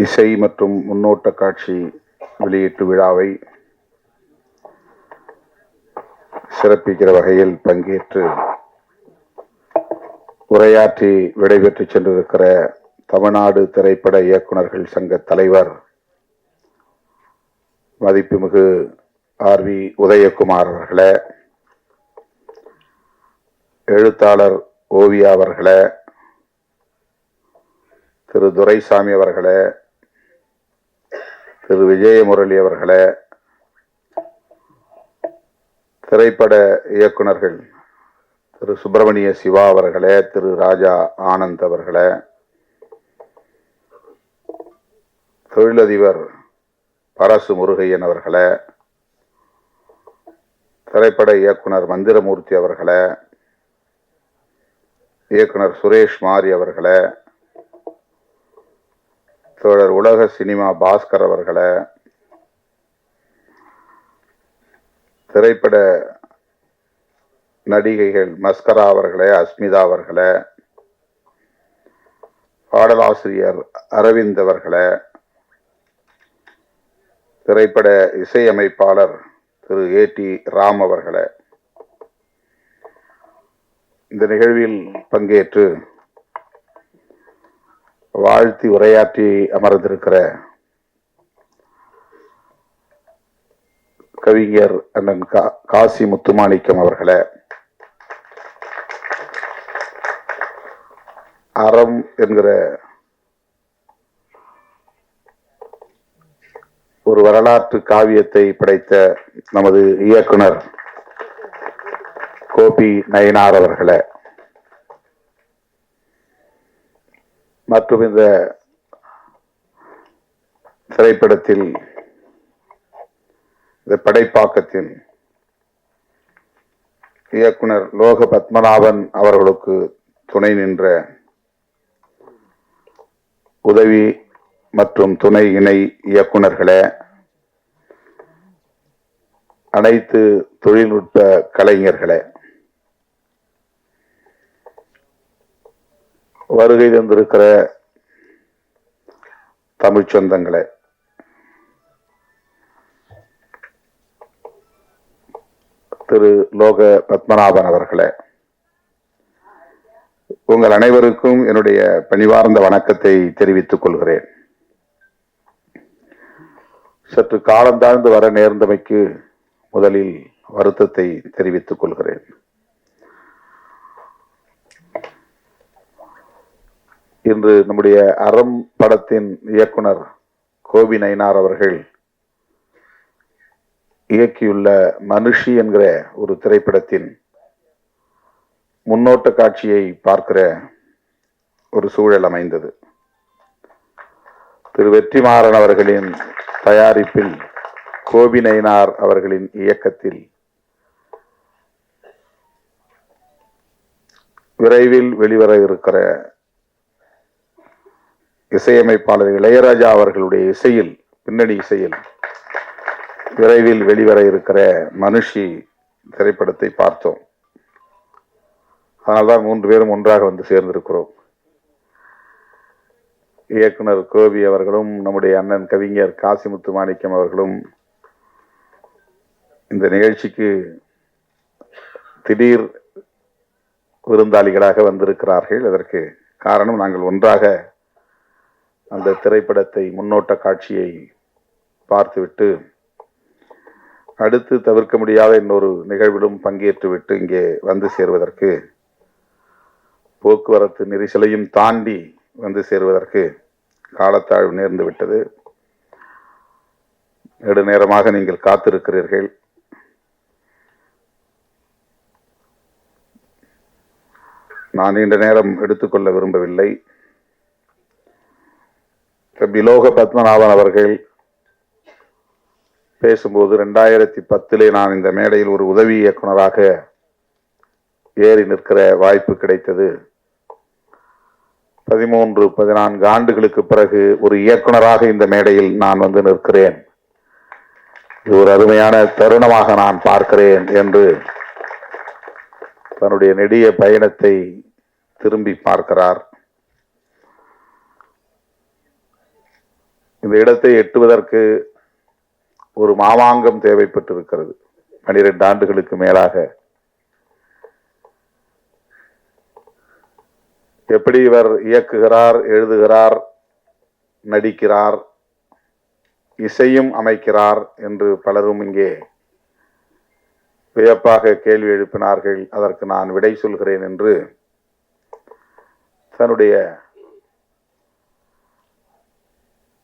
இசை மற்றும் முன்னோட்ட காட்சி வெளியீட்டு விழாவை சிறப்பிக்கிற வகையில் பங்கேற்று உரையாற்றி விடைபெற்று சென்றிருக்கிற தமிழ்நாடு திரைப்பட இயக்குநர்கள் சங்க தலைவர் மதிப்புமிகு RV உதயகுமார் அவர்களே, எழுத்தாளர் ஓவியா அவர்களே, திரு துரைசாமி அவர்களே, திரு விஜயமுரளி அவர்களே, திரைப்பட இயக்குநர்கள் திரு சுப்பிரமணிய சிவா அவர்களே, திரு ராஜா ஆனந்த் அவர்களே, தொழிலதிபர் பரசு முருகையன் அவர்களே, திரைப்பட இயக்குனர் மந்திரமூர்த்தி அவர்களே, இயக்குனர் சுரேஷ் மாரி அவர்களே, தோழர் உலக சினிமா பாஸ்கர் அவர்களே, திரைப்பட நடிகைகள் மஸ்கரா அவர்களே, அஸ்மிதா அவர்களே, பாடலாசிரியர் அரவிந்த் அவர்களே, திரைப்பட இசையமைப்பாளர் திரு AT ராம் அவர்களே, இந்த நிகழ்வில் பங்கேற்று வாழ்த்தி உரையாற்றி அமர்ந்திருக்கிற கவிஞர் அண்ணன் காசி முத்துமாணிக்கம் அவர்களே, அறம் என்கிற ஒரு வரலாற்று காவியத்தை படைத்த நமது இயக்குனர் கோபி நயனார் அவர்களே, மற்றும் இந்த திரைப்படத்தில் இந்த படைப்பாக்கத்தின் இயக்குனர் லோக பத்மநாபன் அவர்களுக்கு துணை நின்ற உதவி மற்றும் துணை இணை இயக்குனர்களே, அனைத்து தொழில்நுட்ப கலைஞர்களே, வருகை தந்திருக்கிற தமிழ் சொந்தங்களே, திரு லோக பத்மநாபன் அவர்களே, உங்கள் அனைவருக்கும் என்னுடைய பணிவார்ந்த வணக்கத்தை தெரிவித்துக் கொள்கிறேன். சற்று காலம் தாழ்ந்து வர நேர்ந்தமைக்கு முதலில் வருத்தத்தை தெரிவித்துக் கொள்கிறேன். இன்று நம்முடைய அறம் படத்தின் இயக்குனர் கோபி நயினார் அவர்கள் இயக்கியுள்ள மனுஷி என்கிற ஒரு திரைப்படத்தின் முன்னோட்ட காட்சியை பார்க்கிற ஒரு சூழல் அமைந்தது. திரு வெற்றிமாறன் அவர்களின் தயாரிப்பில் கோபி நயினார் அவர்களின் இயக்கத்தில் விரைவில் வெளிவர இருக்கிற இசையமைப்பாளர் இளையராஜா அவர்களுடைய இசையில், பின்னணி இசையில் விரைவில் வெளிவர இருக்கிற மனுஷி திரைப்படத்தை பார்த்தோம். அதனால்தான் 3 பேரும் ஒன்றாக வந்து சேர்ந்திருக்கிறோம். இயக்குனர் கோபி அவர்களும் நம்முடைய அண்ணன் கவிஞர் காசிமுத்து மாணிக்கம் அவர்களும் இந்த நிகழ்ச்சிக்கு திடீர் விருந்தாளிகளாக வந்திருக்கிறார்கள். அதற்கு காரணம், நாங்கள் ஒன்றாக அந்த திரைப்படத்தை முன்னோட்ட காட்சியை பார்த்துவிட்டு அடுத்து தவிர்க்க முடியாத இன்னொரு நிகழ்விலும் பங்கேற்றுவிட்டு இங்கே வந்து சேருவதற்கு, போக்குவரத்து நெரிசலையும் தாண்டி வந்து சேருவதற்கு காலத்தாழ்வு நேர்ந்து விட்டது. நெடுநேரமாக நீங்கள் காத்திருக்கிறீர்கள். நான் நீண்ட நேரம் எடுத்துக்கொள்ள விரும்பவில்லை. லோக பத்மநாபன் அவர்கள் பேசும்போது 2010 நான் இந்த மேடையில் ஒரு உதவி இயக்குனராக ஏறி நிற்கிற வாய்ப்பு கிடைத்தது. 13-14 ஆண்டுகளுக்கு பிறகு ஒரு இயக்குனராக இந்த மேடையில் நான் வந்து நிற்கிறேன். இது ஒரு அருமையான தருணமாக நான் பார்க்கிறேன் என்று தன்னுடைய நெடிய பயணத்தை திரும்பி பார்க்கிறார். இந்த இடத்தை எட்டுவதற்கு ஒரு மாமாங்கம் தேவைப்பட்டிருக்கிறது. 12 ஆண்டுகளுக்கு மேலாக எப்படி இவர் இயக்குகிறார், எழுதுகிறார், நடிக்கிறார், இசையும் அமைக்கிறார் என்று பலரும் இங்கே வியப்பாக கேள்வி எழுப்பினார்கள். அதற்கு நான் விடை சொல்கிறேன் என்று தன்னுடைய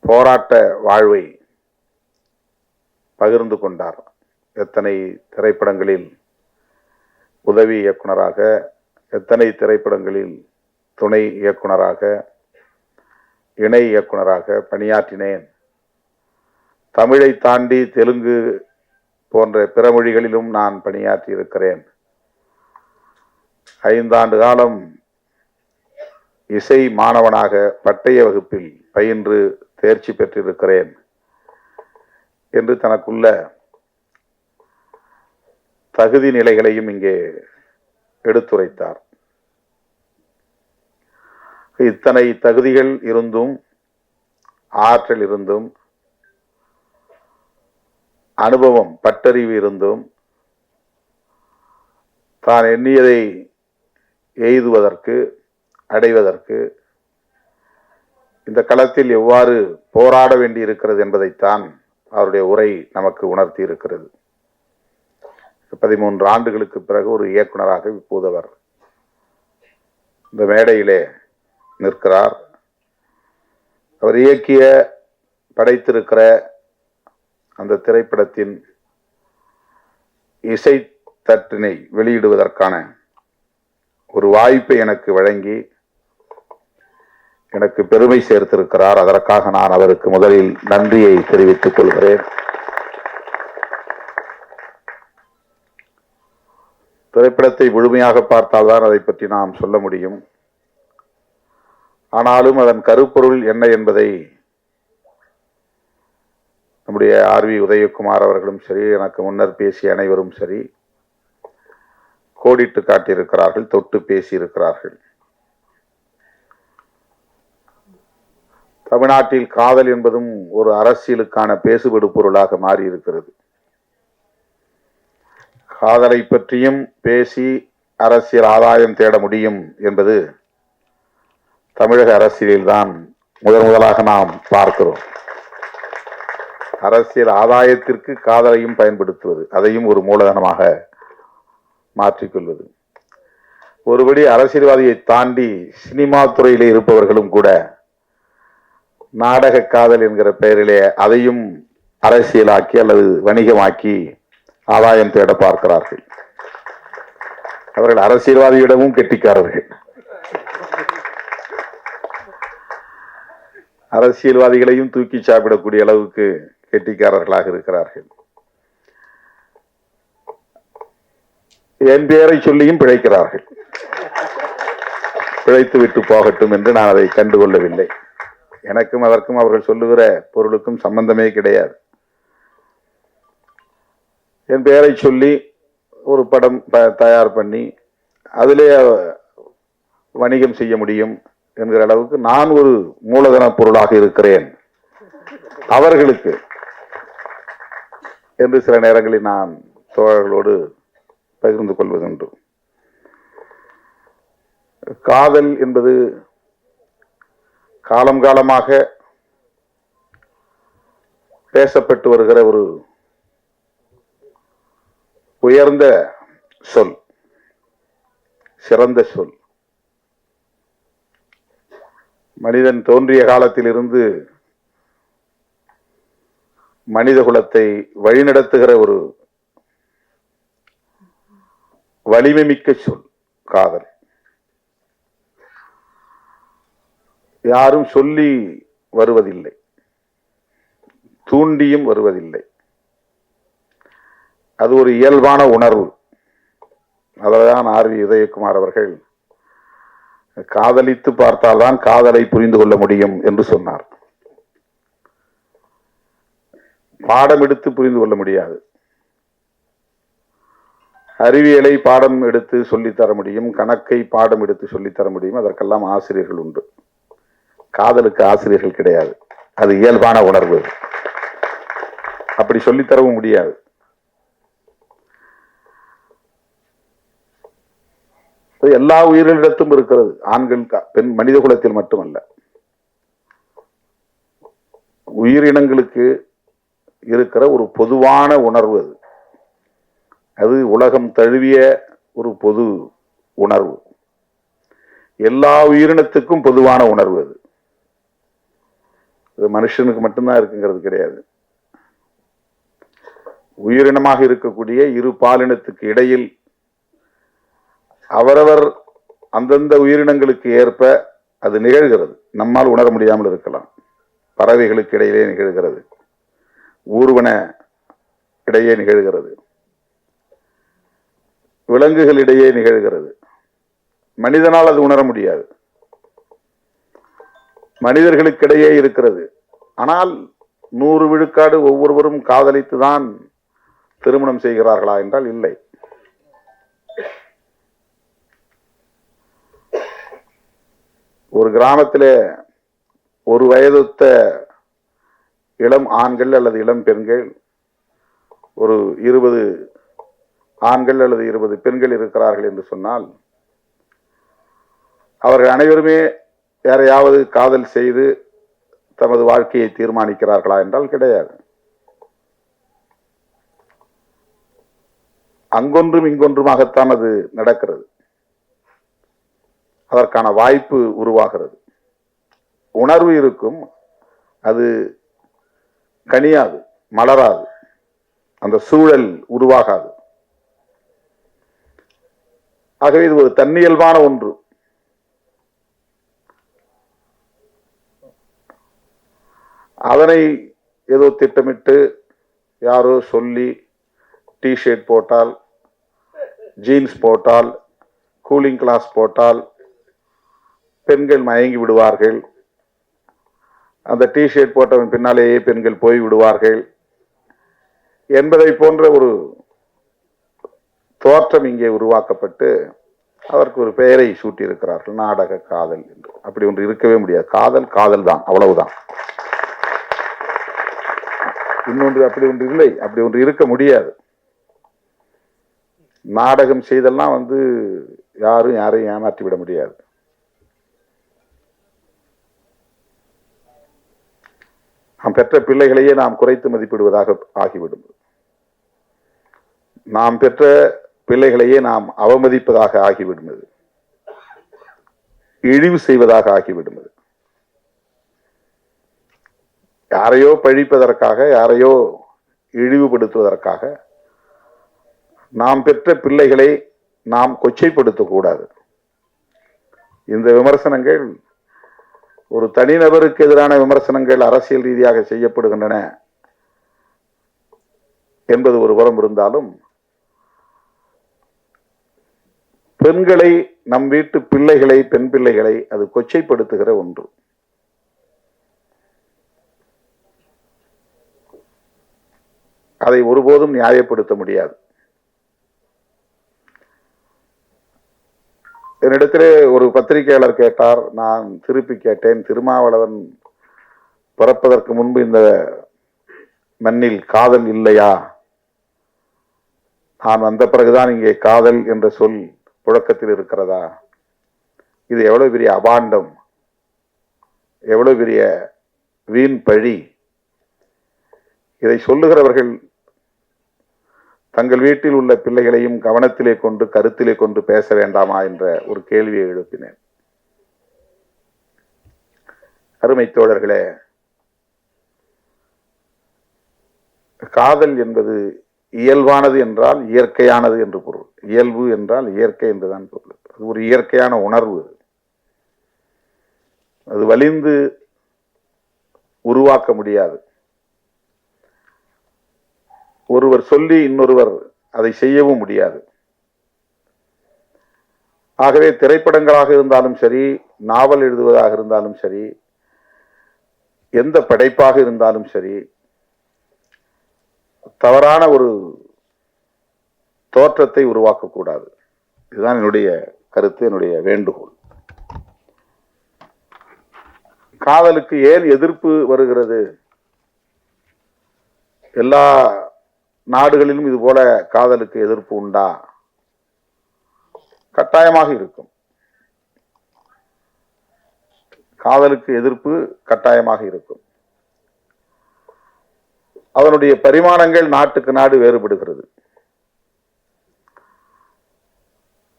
போராட்ட வாழ்வை பகிர்ந்து கொண்டார். எத்தனை திரைப்படங்களில் உதவி இயக்குனராக, எத்தனை திரைப்படங்களில் துணை இயக்குனராக, இணை இயக்குனராக பணியாற்றினேன். தமிழை தாண்டி தெலுங்கு போன்ற பிற மொழிகளிலும் நான் பணியாற்றி இருக்கிறேன். 5 ஆண்டு காலம் இசை மாணவனாக பட்டய வகுப்பில் பயின்று தேர்ச்சி பெற்றிருக்கிறேன் என்று தனக்குள்ள தகுதி நிலைகளையும் இங்கே எடுத்துரைத்தார். இத்தனை தகுதிகள் இருந்தும், ஆற்றல் இருந்தும், அனுபவம், பட்டறிவு இருந்தும், தான் எண்ணியதை எய்துவதற்கு, அடைவதற்கு இந்த களத்தில் எவ்வாறு போராட வேண்டி இருக்கிறது என்பதைத்தான் அவருடைய உரை நமக்கு உணர்த்தி இருக்கிறது. 13 ஆண்டுகளுக்கு பிறகு ஒரு இயக்குனராக இப்போது அவர் இந்த மேடையிலே நிற்கிறார். அவர் இயக்கிய, படைத்திருக்கிற அந்த திரைப்படத்தின் இசை தட்டினை வெளியிடுவதற்கான ஒரு வாய்ப்பை எனக்கு வழங்கி எனக்கு பெருமை சேர்த்திருக்கிறார். அதற்காக நான் அவருக்கு முதலில் நன்றியை தெரிவித்துக் கொள்கிறேன். திரைப்படத்தை முழுமையாக பார்த்தால்தான் அதை பற்றி நாம் சொல்ல முடியும். ஆனாலும் அதன் கருப்பொருள் என்ன என்பதை நம்முடைய ஆர்வி உதயகுமார் அவர்களும் சரி, எனக்கு முன்னர் பேசிய அனைவரும் சரி கோடிட்டு காட்டியிருக்கிறார்கள், தொட்டு பேசியிருக்கிறார்கள். தமிழ்நாட்டில் காதல் என்பதும் ஒரு அரசியலுக்கான பேசுபடு பொருளாக மாறி இருக்கிறது. காதலை பற்றியும் பேசி அரசியல் ஆதாயம் தேட முடியும் என்பது தமிழக அரசியலில்தான் முதலாக நாம் பார்க்கிறோம். அரசியல் ஆதாயத்திற்கு காதலையும் பயன்படுத்துவது, அதையும் ஒரு மூலதனமாக மாற்றிக்கொள்வது. ஒருபடி அரசியல்வாதியை தாண்டி சினிமா துறையிலே இருப்பவர்களும் கூட நாடக காதல் என்கிற பெயரிலே அதையும் அரசியலாக்கி அல்லது வணிகமாக்கி ஆதாயம் தேட பார்க்கிறார்கள். அவர்கள் அரசியல்வாதியிடமும் கெட்டிக்காரர்கள். அரசியல்வாதிகளையும் தூக்கி சாப்பிடக்கூடிய அளவுக்கு கெட்டிக்காரர்களாக இருக்கிறார்கள். என் பெயரை சொல்லியும் பிழைக்கிறார்கள். பிழைத்து விட்டு போகட்டும் என்று நான் அதை கண்டுகொள்ளவில்லை. எனக்கும் அதற்கும் அவர்கள் சொல்லுகிற பொருளுக்கும் சம்பந்தமே கிடையாது. என் பெயரை சொல்லி ஒரு படம் தயார் பண்ணி அதிலே வணிகம் செய்ய முடியும் என்கிற அளவுக்கு நான் ஒரு மூலதன பொருளாக இருக்கிறேன் அவர்களுக்கு என்று சில நேரங்களில் நான் தோழர்களோடு பகிர்ந்து கொள்வதுண்டு. காதல் என்பது காலம் காலமாக பேசப்பட்டு வருகிற ஒரு உயர்ந்த சொல், சிறந்த சொல். மனிதன் தோன்றிய காலத்திலிருந்து மனித குலத்தை வழிநடத்துகிற ஒரு வலிமை மிக்க சொல் காதல். யாரும் சொல்லி வருவதில்லை, தூண்டியும் வருவதில்லை. அது ஒரு இயல்பான உணர்வு. அதில்தான் ஆர்வி உதயகுமார் அவர்கள் காதலித்து பார்த்தால்தான் காதலை புரிந்து கொள்ள முடியும் என்று சொன்னார். பாடம் எடுத்து புரிந்து கொள்ள முடியாது. அறிவியலை பாடம் எடுத்து சொல்லித்தர முடியும், கணக்கை பாடம் எடுத்து சொல்லித்தர முடியும். அதற்கெல்லாம் ஆசிரியர்கள் உண்டு. காதலுக்கு ஆசிரியர்கள் கிடையாது. அது இயல்பான உணர்வு. அப்படி சொல்லித்தரவும் முடியாது. எல்லா உயிரினிடத்தும் இருக்கிறது. ஆண்கள் பெண் மனித குலத்தில் மட்டுமல்ல, உயிரினங்களுக்கு இருக்கிற ஒரு பொதுவான உணர்வு அது. அது உலகம் தழுவிய ஒரு பொது உணர்வு. எல்லா உயிரினத்துக்கும் பொதுவான உணர்வு அது. அது மனுஷனுக்கு மட்டும்தான் இருக்குங்கிறது கிடையாது. உயிரினமாக இருக்கக்கூடிய இரு பாலினத்துக்கு இடையில் அவரவர் அந்தந்த உயிரினங்களுக்கு ஏற்ப அது நிகழ்கிறது. நம்மால் உணர முடியாமல் இருக்கலாம். பறவைகளுக்கு இடையிலே நிகழ்கிறது, ஊர்வன இடையே நிகழ்கிறது, விலங்குகளிடையே நிகழ்கிறது. மனிதனால் அது உணர முடியாது. மனிதர்களுக்கிடையே இருக்கிறது. ஆனால் 100 விழுக்காடு ஒவ்வொருவரும் காதலித்துதான் திருமணம் செய்கிறார்களா என்றால் இல்லை. ஒரு கிராமத்திலே ஒரு வயதொத்த இளம் ஆண்கள் அல்லது இளம் பெண்கள், ஒரு 20 ஆண்கள் அல்லது 20 பெண்கள் இருக்கிறார்கள் என்று சொன்னால், அவர்கள் அனைவருமே யாரையாவது காதல் செய்து தமது வாழ்க்கையை தீர்மானிக்கிறார்களா என்றால் கிடையாது. அங்கொன்றும் இங்கொன்றுமாகத்தான் அது நடக்கிறது. அதற்கான வாய்ப்பு உருவாகிறது. உணர்வு இருக்கும், அது கனியாது, மலராது, அந்த சூழல் உருவாகாது. ஆகவே இது ஒரு தன்னியல்பான ஒன்று. அதனை ஏதோ திட்டமிட்டு யாரோ சொல்லி டிஷர்ட் போட்டால், ஜீன்ஸ் போட்டால், கூலிங் கிளாஸ் போட்டால் பெண்கள் மயங்கி விடுவார்கள். அந்த டிஷர்ட் போட்டவன் பின்னாலேயே பெண்கள் போய் விடுவார்கள் என்பதை போன்ற ஒரு தோற்றம் இங்கே உருவாக்கப்பட்டு அதற்கு ஒரு பெயரை சூட்டியிருக்கிறார்கள், நாடக காதல் என்று. அப்படி ஒன்று இருக்கவே முடியாது. காதல் காதல் தான், அவ்வளவுதான். இன்னொன்று அப்படி ஒன்று இல்லை, அப்படி ஒன்று இருக்க முடியாது. நாடகம் செய்தெல்லாம் யாரும் யாரையும் ஏமாற்றி விட முடியாது. நாம் பெற்ற பிள்ளைகளையே நாம் குறைத்து மதிப்பிடுவதாக ஆகிவிடும். நாம் பெற்ற பிள்ளைகளையே நாம் அவமதிப்பதாக ஆகிவிடுவது, இழிவு செய்வதாக ஆகிவிடுவது. யாரையோ பழிப்பதற்காக, யாரையோ இழிவுபடுத்துவதற்காக நாம் பெற்ற பிள்ளைகளை நாம் கொச்சைப்படுத்தக்கூடாது. இந்த விமர்சனங்கள் ஒரு தனிநபருக்கு எதிரான விமர்சனங்கள் அரசியல் ரீதியாக செய்யப்படுகின்றன என்பது ஒரு புறம் இருந்தாலும், பெண்களை, நம் வீட்டு பிள்ளைகளை, பெண் பிள்ளைகளை அது கொச்சைப்படுத்துகிற ஒன்று. அதை ஒருபோதும் நியாயப்படுத்த முடியாது. என்னிடத்திலே ஒரு பத்திரிகையாளர் கேட்டார், நான் திருப்பி கேட்டேன், திருமாவளவன் பிறப்பதற்கு முன்பு இந்த மண்ணில் காதல் இல்லையா? நான் வந்த பிறகுதான் இங்கே காதல் என்ற சொல் புழக்கத்தில் இருக்கிறதா? இது எவ்வளவு பெரிய அபாண்டம், எவ்வளவு பெரிய வீண் பழி. இதை சொல்லுகிறவர்கள் தங்கள் வீட்டில் உள்ள பிள்ளைகளையும் கவனத்திலே கொண்டு, கருத்திலே கொண்டு பேச வேண்டாமா என்ற ஒரு கேள்வியை எழுப்பினேன். அருமை தோழர்களே, காதல் என்பது இயல்பானது என்றால் இயற்கையானது என்று பொருள். இயல்பு என்றால் இயற்கை என்றுதான் பொருள். அது ஒரு இயற்கையான உணர்வு. அது வலிந்து உருவாக்க முடியாது. ஒருவர் சொல்லி இன்னொருவர் அதை செய்யவும் முடியாது. ஆகவே திரைப்படங்களாக இருந்தாலும் சரி, நாவல் எழுதுவதாக இருந்தாலும் சரி, எந்த படைப்பாக இருந்தாலும் சரி, தவறான ஒரு தோற்றத்தை உருவாக்கக்கூடாது. இதுதான் என்னுடைய கருத்து, என்னுடைய வேண்டுகோள். காதலுக்கு ஏன் எதிர்ப்பு வருகிறது? எல்லா நாடுகளிலும் இது போல காதலுக்கு எதிர்ப்பு உண்டா? கட்டாயமாக இருக்கும். காதலுக்கு எதிர்ப்பு கட்டாயமாக இருக்கும். அதனுடைய பரிமாணங்கள் நாட்டுக்கு நாடு வேறுபடுகிறது.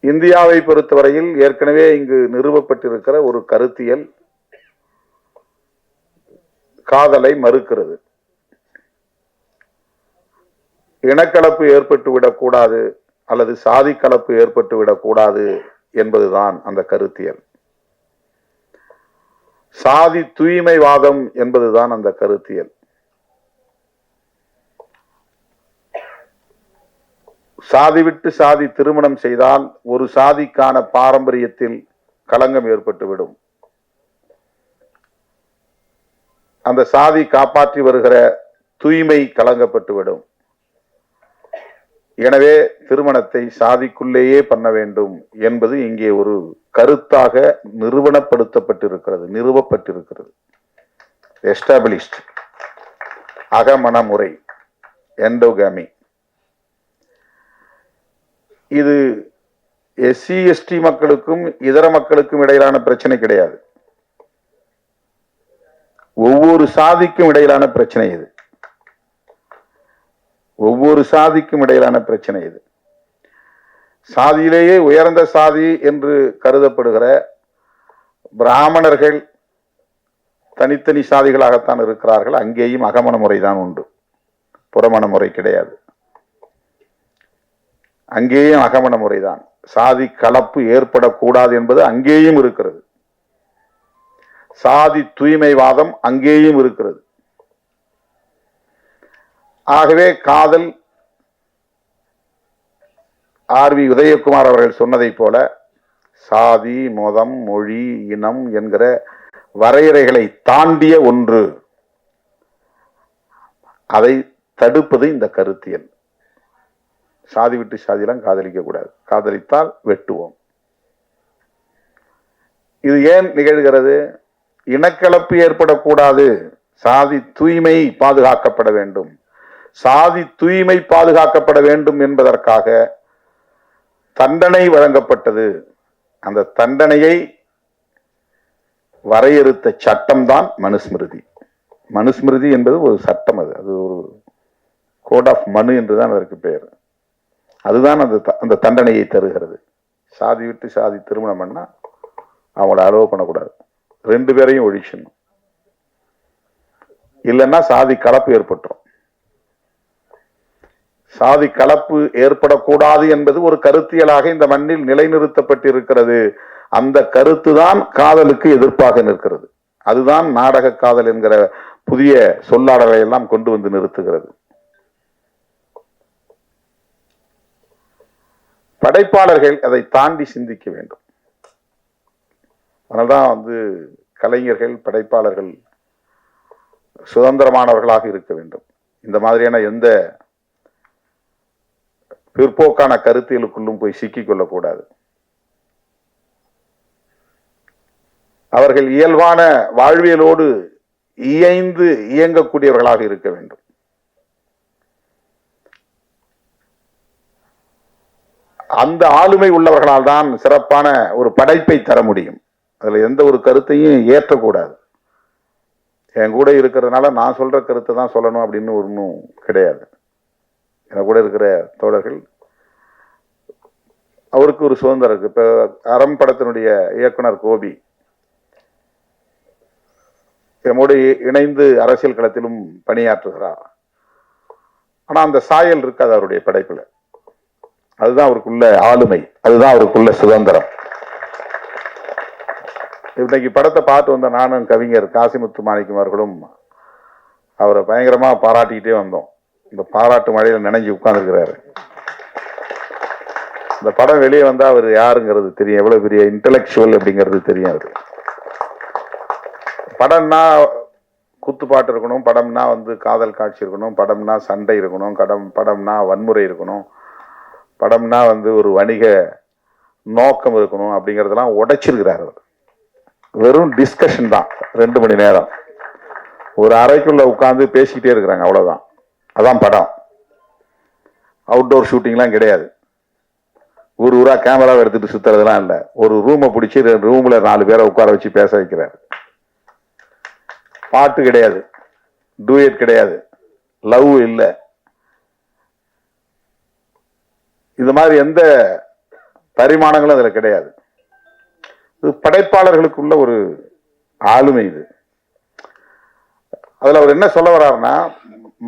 இந்தியாவை பொறுத்தவரையில் ஏற்கனவே இங்கு நிறுவப்பட்டிருக்கிற ஒரு கருத்தியல் காதலை மறுக்கிறது. இனக்கலப்பு ஏற்பட்டு விடக்கூடாது அல்லது சாதி கலப்பு ஏற்பட்டு விடக்கூடாது என்பதுதான் அந்த கருத்தியல். சாதி தூய்மைவாதம் என்பதுதான் அந்த கருத்தியல். சாதி விட்டு சாதி திருமணம் செய்தால் ஒரு சாதிக்கான பாரம்பரியத்தில் களங்கம் ஏற்பட்டுவிடும். அந்த சாதி காப்பாற்றி வருகிற தூய்மை களங்கப்பட்டுவிடும். எனவே திருமணத்தை சாதிக்குள்ளேயே பண்ண வேண்டும் என்பது இங்கே ஒரு கருத்தாக நிறுவப்பட்டிருக்கிறது. எஸ்டாபிளிஷ்ட் அகமண முறை, எண்டோகாமி. இது எஸ்சி எஸ்டி மக்களுக்கும் இதர மக்களுக்கும் இடையிலான பிரச்சனை கிடையாது. ஒவ்வொரு சாதிக்கும் இடையிலான பிரச்சனை இது. ஒவ்வொரு சாதிக்கும் இடையிலான பிரச்சனை இது. சாதியிலேயே உயர்ந்த சாதி என்று கருதப்படுகிற பிராமணர்கள் தனித்தனி சாதிகளாகத்தான் இருக்கிறார்கள். அங்கேயும் அகமண முறைதான் உண்டு, புறமண முறை கிடையாது. அங்கேயும் அகமண முறைதான். சாதி கலப்பு ஏற்படக்கூடாது என்பது அங்கேயும் இருக்கிறது. சாதி தூய்மைவாதம் அங்கேயும் இருக்கிறது. ஆகவே காதல், ஆர்.வி. உதயகுமார் அவர்கள் சொன்னதை போல, சாதி, மதம், மொழி, இனம் என்கிற வரையறைகளை தாண்டிய ஒன்று. அதை தடுப்பது இந்த கருத்தியல். சாதி விட்டு சாதியெல்லாம் காதலிக்க கூடாது. காதலித்தால் வெட்டுவோம். இது ஏன் நிகழ்கிறது? இனக்கலப்பு ஏற்படக்கூடாது, சாதி தூய்மை பாதுகாக்கப்பட வேண்டும். சாதி தூய்மை பாதுகாக்கப்பட வேண்டும் என்பதற்காக தண்டனை வழங்கப்பட்டது. அந்த தண்டனையை வரையறுத்த சட்டம்தான் மனுஸ்மிருதி. மனுஸ்மிருதி என்பது ஒரு சட்டம், அது ஒரு கோட் ஆஃப் மனு என்றுதான் அதற்கு பெயர். அதுதான் அந்த தண்டனையை தருகிறது. சாதி விட்டு சாதி திருமணம் பண்ணா அவங்கள அலோவ் பண்ணக்கூடாது, 2 பேரையும் ஒழிச்சிடணும். இல்லைன்னா சாதி கலப்பு ஏற்பட்டுரும். சாதி கலப்பு ஏற்படக்கூடாது என்பது ஒரு கருத்தியலாக இந்த மண்ணில் நிலைநிறுத்தப்பட்டிருக்கிறது. அந்த கருத்து தான் காதலுக்கு எதிர்ப்பாக நிற்கிறது. அதுதான் நாடக காதல் என்கிற புதிய சொல்லாடலை எல்லாம் கொண்டு வந்து நிறுத்துகிறது. படைப்பாளர்கள் அதை தாண்டி சிந்திக்க வேண்டும். அதனால்தான் கலைஞர்கள், படைப்பாளர்கள் சுதந்திரமானவர்களாக இருக்க வேண்டும். இந்த மாதிரியான எந்த பிற்போக்கான கருத்தியலுக்குள்ளும் போய் சிக்கிக் கொள்ளக்கூடாது. அவர்கள் இயல்பான வாழ்வியலோடு இயைந்து இயங்கக்கூடியவர்களாக இருக்க வேண்டும். அந்த ஆளுமை உள்ளவர்களால் தான் சிறப்பான ஒரு படைப்பை தர முடியும். அதுல எந்த ஒரு கருத்தையும் ஏற்றக்கூடாது. என் கூட இருக்கிறதுனால நான் சொல்ற கருத்தை தான் சொல்லணும் அப்படின்னு ஒன்றும் கிடையாது. என் கூட இருக்கிற தோழர்கள், அவருக்கு ஒரு சுதந்திரம் இருக்கு. இப்ப அறம் படத்தினுடைய இயக்குனர் கோபி நம்மோடு இணைந்து அரசியல் களத்திலும் பணியாற்றுகிறார். ஆனா அந்த சாயல் இருக்காது அவருடைய படைப்புல. அதுதான் அவருக்குள்ள ஆளுமை, அதுதான் அவருக்குள்ள சுதந்திரம். இன்னைக்கு படத்தை பார்த்து வந்த நானும் கவிஞர் காசிமுத்து மாணிக்கம் அவர்களும் அவரை பயங்கரமா பாராட்டிக்கிட்டே வந்தோம். இந்த பாராட்டு மழையில நினைஞ்சு உட்கார்ந்துருக்கிறாரு. இந்த படம் வெளியே வந்தா அவர் யாருங்கிறது தெரியும், எவ்வளவு பெரிய இன்டலெக்சுவல் அப்படிங்கிறது தெரியும். அவரு படம்னா குத்துப்பாட்டு இருக்கணும், படம்னா காதல் காட்சி இருக்கணும், படம்னா சண்டை இருக்கணும், படம்னா வன்முறை இருக்கணும், படம்னா ஒரு வணிக நோக்கம் இருக்கணும் அப்படிங்கறதெல்லாம் உடைச்சிருக்கிறார் அவர். வெறும் டிஸ்கஷன் தான், 2 மணி நேரம் ஒரு அறைக்குள்ள உட்கார்ந்து பேசிக்கிட்டே இருக்கிறாங்க, அவ்வளவுதான். அதான் படம். அவுட்டோர் ஷூட்டிங்லாம் கிடையாது. ஊரா கேமராவை எடுத்துட்டு சுத்துறதுலாம் இல்லை. ஒரு ரூமை பிடிச்சி ரூம்ல 4 பேரை உட்கார வச்சு பேச வைக்கிறார். பாட்டு கிடையாது, டூயட் கிடையாது, லவ் இல்லை. இது மாதிரி எந்த பரிமாணங்களும் அதுல கிடையாது. இது படைப்பாளர்களுக்குள்ள ஒரு ஆளுமை. இது அதுல அவர் என்ன சொல்ல வர்றாருன்னா,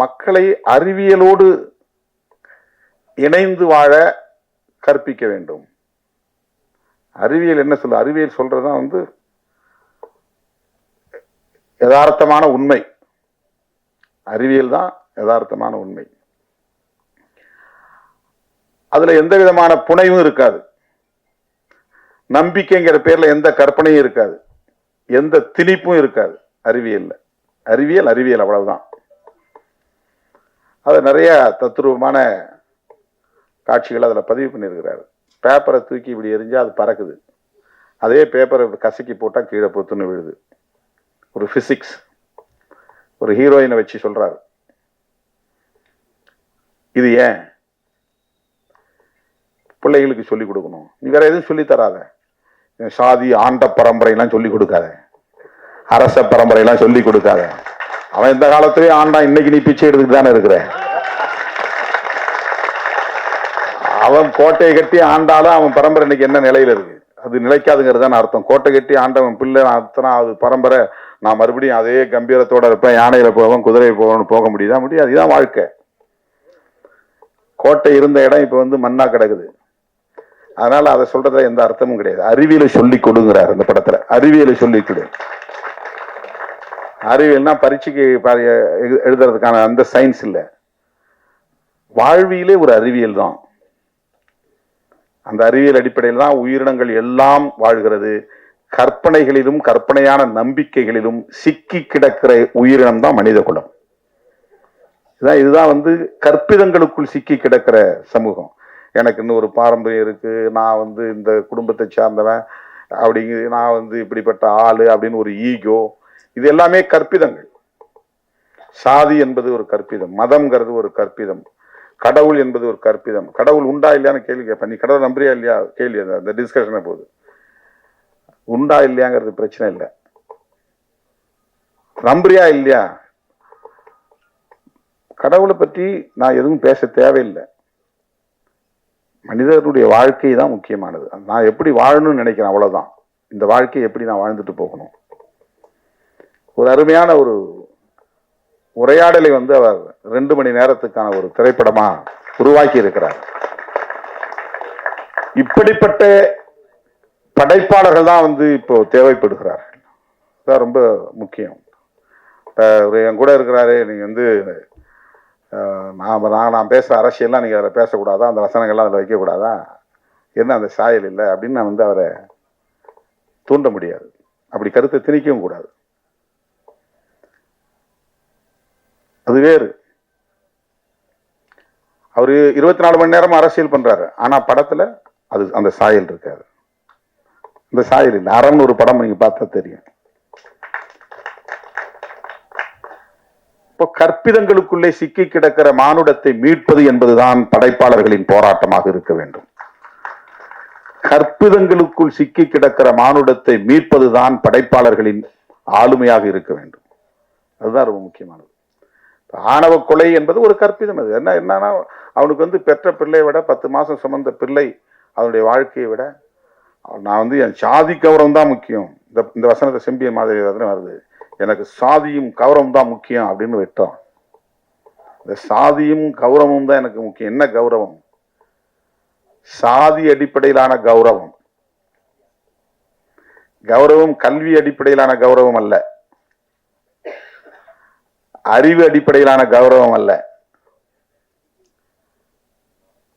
மக்களை அறிவியலோடு இணைந்து வாழ கற்பிக்க வேண்டும். அறிவியல் என்ன சொல்ல? அறிவியல் சொல்றதுதான் யதார்த்தமான உண்மை. அறிவியல் தான் யதார்த்தமான உண்மை. அதுல எந்த விதமான புனைவும் இருக்காது. நம்பிக்கைங்கிற பேர்ல எந்த கற்பனையும் இருக்காது, எந்த திணிப்பும் இருக்காது அறிவியல்ல. அறிவியல் அறிவியல் அவ்வளவுதான். அது நிறைய தத்துரூபமான காட்சிகள் அதுல பதிவு பண்ணியிருக்கிறாரு. பேப்பரை தூக்கி இப்படி எரிஞ்சா அது பறக்குது, அதே பேப்பரை கசக்கி போட்டா கீழே பொத்துன்னு விழுது. ஒரு பிசிக்ஸ். ஒரு ஹீரோயினை வச்சு சொல்றாரு. இது ஏன் பிள்ளைகளுக்கு சொல்லிக் கொடுக்கணும்? நீ வேற எதுவும் சொல்லி தராத. சாதி ஆண்ட பரம்பரையெல்லாம் சொல்லிக் கொடுக்காத, அரச பரம்பரையெல்லாம் சொல்லிக் கொடுக்காத. அவன் இந்த காலத்திலேயே ஆண்டா, இன்னைக்கு நீ பிச்சை எடுத்துட்டு தானே இருக்கிற. அவன் கோட்டையை கட்டி ஆண்டாலும் அவன் பரம்பரை இன்னைக்கு என்ன நிலையில இருக்கு? அது நிலைக்காதுங்கிறதான அர்த்தம். கோட்டை கட்டி ஆண்டவன் பிள்ளை அத்தனை அது பரம்பரை, நான் மறுபடியும் அதே கம்பீரத்தோட இருப்பேன், யானையில போவேன், குதிரையை போவேன்னு போக முடியுதா? முடியாது. இதுதான் வாழ்க்கை. கோட்டை இருந்த இடம் இப்ப மண்ணா கிடக்குது. அதனால அதை சொல்றத எந்த அர்த்தமும் கிடையாது. அறிவியலை சொல்லி கொடுங்கிறார் அந்த படத்துல. அறிவியலை சொல்லி கொடு. அறிவியல்னா பரீட்சைக்கு எழுதுறதுக்கான அந்த சயின்ஸ் இல்ல, வாழ்வியலே ஒரு அறிவியல் தான். அந்த அறிவியல் அடிப்படையில் தான் உயிரினங்கள் எல்லாம் வாழ்கிறது. கற்பனைகளிலும் கற்பனையான நம்பிக்கைகளிலும் சிக்கி கிடக்கிற உயிரினம் தான் மனித குலம். இதுதான் கற்பிதங்களுக்குள் சிக்கி கிடக்கிற சமூகம். எனக்கு இன்னும் ஒரு பாரம்பரியம் இருக்கு, நான் இந்த குடும்பத்தை சார்ந்தவன், அப்படிங்கு நான் வந்து இப்படிப்பட்ட ஆளு அப்படின்னு ஒரு ஈகோ, இது எல்லாமே கற்பிதங்கள். சாதி என்பது ஒரு கற்பிதம், மதம்ங்கிறது ஒரு கற்பிதம், கடவுள் என்பது ஒரு கற்பிதம். கடவுள் உண்டா இல்லையான்னு கேள்வி கேட்பேன். நீ கடவுள் நம்புறியா இல்லையா கேள்வி, அந்த டிஸ்கஷனை போகுது. உண்டா இல்லையாங்கிறது பிரச்சனை இல்லை, நம்புறியா இல்லையா. கடவுளை பற்றி நான் எதுவும் பேச தேவையில்லை. மனிதனுடைய வாழ்க்கை தான் முக்கியமானது. நான் எப்படி வாழணும்னு நினைக்கிறேன், அவ்வளவுதான். இந்த வாழ்க்கையை எப்படி நான் வாழ்ந்துட்டு போகணும். ஒரு அருமையான ஒரு உரையாடலை வந்து அவர் 2 மணி நேரத்துக்கான ஒரு திரைப்படமா உருவாக்கி இருக்கிறார். இப்படிப்பட்ட படைப்பாளர்கள் தான் வந்து இப்போ தேவைப்படுகிறார்கள். அதான் ரொம்ப முக்கியம். என் கூட இருக்கிறாரு, நீங்க வந்து நான் பேசுற அரசியல்லாம் நீங்க அதில் பேசக்கூடாதா, அந்த வசனங்கள்லாம் அதில் வைக்கக்கூடாதா, என்ன அந்த சாயல் இல்லை அப்படின்னு நான் வந்து அவரை தூண்ட முடியாது. அப்படி கருத்தை திணிக்கவும் கூடாது. அது வேறு. அவரு 24 மணி நேரம் அரசியல் பண்றாரு, ஆனா படத்துல அது அந்த சாயல் இருக்காது. இந்த சாயல் இல்லை. அறம்னு ஒரு படம் நீங்க பார்த்தா தெரியும். இப்போ கற்பிதங்களுக்குள்ளே சிக்கி கிடக்கிற மானுடத்தை மீட்பது என்பதுதான் படைப்பாளர்களின் போராட்டமாக இருக்க வேண்டும். கற்பிதங்களுக்குள் சிக்கி கிடக்கிற மானுடத்தை மீட்பதுதான் படைப்பாளர்களின் ஆளுமையாக இருக்க வேண்டும். அதுதான் ரொம்ப முக்கியமானது. ஆணவ கொலை என்பது ஒரு கற்பிதம். அது என்னன்னா அவனுக்கு வந்து பெற்ற பிள்ளையை விட 10 மாசம் சுமந்த பிள்ளை அவனுடைய வாழ்க்கையை விட நான் வந்து என் சாதி கௌரவம் தான் முக்கியம். இந்த வசனத்தை செம்பியன் மாதிரி வருது, எனக்கு சாதியும் கௌரவம் தான் முக்கியம் அப்படின்னு விட்டோம். இந்த சாதியும் கௌரவமும் தான் எனக்கு முக்கியம். என்ன கௌரவம்? சாதி அடிப்படையிலான கௌரவம். கௌரவம் கல்வி அடிப்படையிலான கௌரவம் அல்ல, அறிவு அடிப்படையிலான கௌரவம் அல்ல,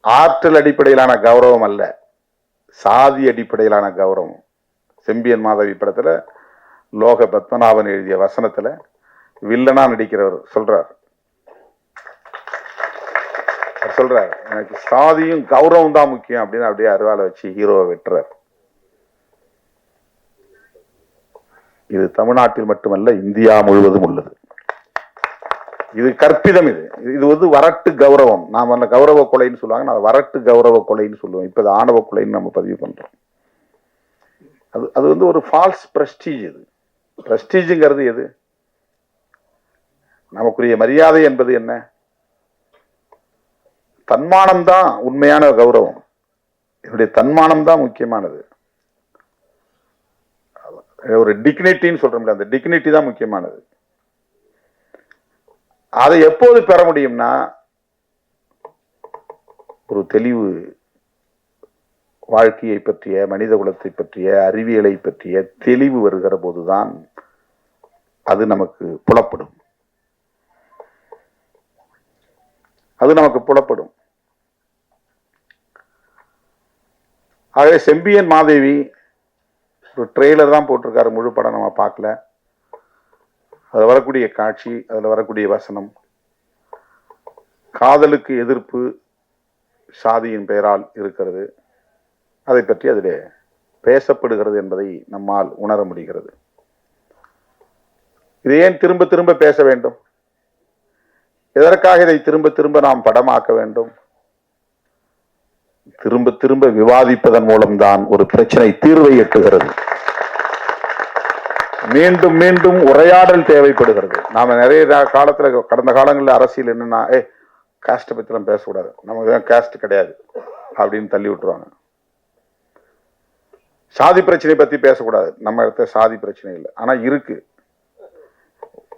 ஆற்றல் அடிப்படையிலான கௌரவம் அல்ல, சாதி அடிப்படையிலான கௌரவம். செம்பியன் மாதவி படத்துல லோக பத்மநாபன் எழுதிய வசனத்துல வில்லனா நடிக்கிறவர் சொல்றார், எனக்கு சாதியும் கௌரவம் தான் முக்கியம் அப்படின்னு அப்படியே அருவாலை வச்சு ஹீரோவை வெட்டுறார். இது தமிழ்நாட்டில் மட்டுமல்ல, இந்தியா முழுவதும் உள்ளது. இது கற்பிதம். இது வந்து வரட்டு கௌரவம். நாம அந்த கௌரவ கொலைன்னு சொல்லுவாங்க, நான் வரட்டு கௌரவ கொலைன்னு சொல்லுவோம். இப்ப இது ஆணவ கொலைன்னு நம்ம பதிவு பண்றோம். அது வந்து ஒரு ஃபால்ஸ் பிரஸ்டீஜ். இது பிரஸ்டீஜுங்கிறது எது? நமக்குரிய மரியாதை என்பது என்ன? தன்மானம் தான் உண்மையான கௌரவம். என்னுடைய தன்மானம் தான் முக்கியமானது. ஒரு டிக்னிட்டின்னு சொல்றோம்ல, அந்த டிக்னிட்டி தான் முக்கியமானது. அதை எப்போது பெற முடியும்னா ஒரு தெளிவு, வாழ்க்கையை பற்றிய, மனித குலத்தை பற்றிய, அறிவியலை பற்றிய தெளிவு வருகிற போதுதான் அது நமக்கு புலப்படும். ஆகவே செம்பியன் மாதேவி ஒரு ட்ரெய்லர் தான் போட்டிருக்காரு, முழு படம் நம்ம பார்க்கல. அதுல வரக்கூடிய காட்சி, அதுல வரக்கூடிய வசனம், காதலுக்கு எதிர்ப்பு சாதியின் பெயரால் இருக்கிறது. அதை பற்றி அதிலே பேசப்படுகிறது என்பதை நம்மால் உணர முடிகிறது. இதை ஏன் திரும்ப திரும்ப பேச வேண்டும்? எதற்காக இதை திரும்ப திரும்ப நாம் படமாக்க வேண்டும்? திரும்ப திரும்ப விவாதிப்பதன் மூலம்தான் ஒரு பிரச்சனை தீர்வை எட்டுகிறது. மீண்டும் மீண்டும் உரையாடல் தேவைப்படுகிறது. நாம நிறைய காலத்துல, கடந்த காலங்களில் அரசியல் என்னன்னா, காஸ்ட் பத்தி எல்லாம் பேசக்கூடாது, நமக்கு காஸ்ட் கிடையாது அப்படின்னு தள்ளி விட்டுருவாங்க. சாதி பிரச்சனை பத்தி பேசக்கூடாது, நம்ம இடத்த சாதி பிரச்சனை இல்லை, ஆனா இருக்கு,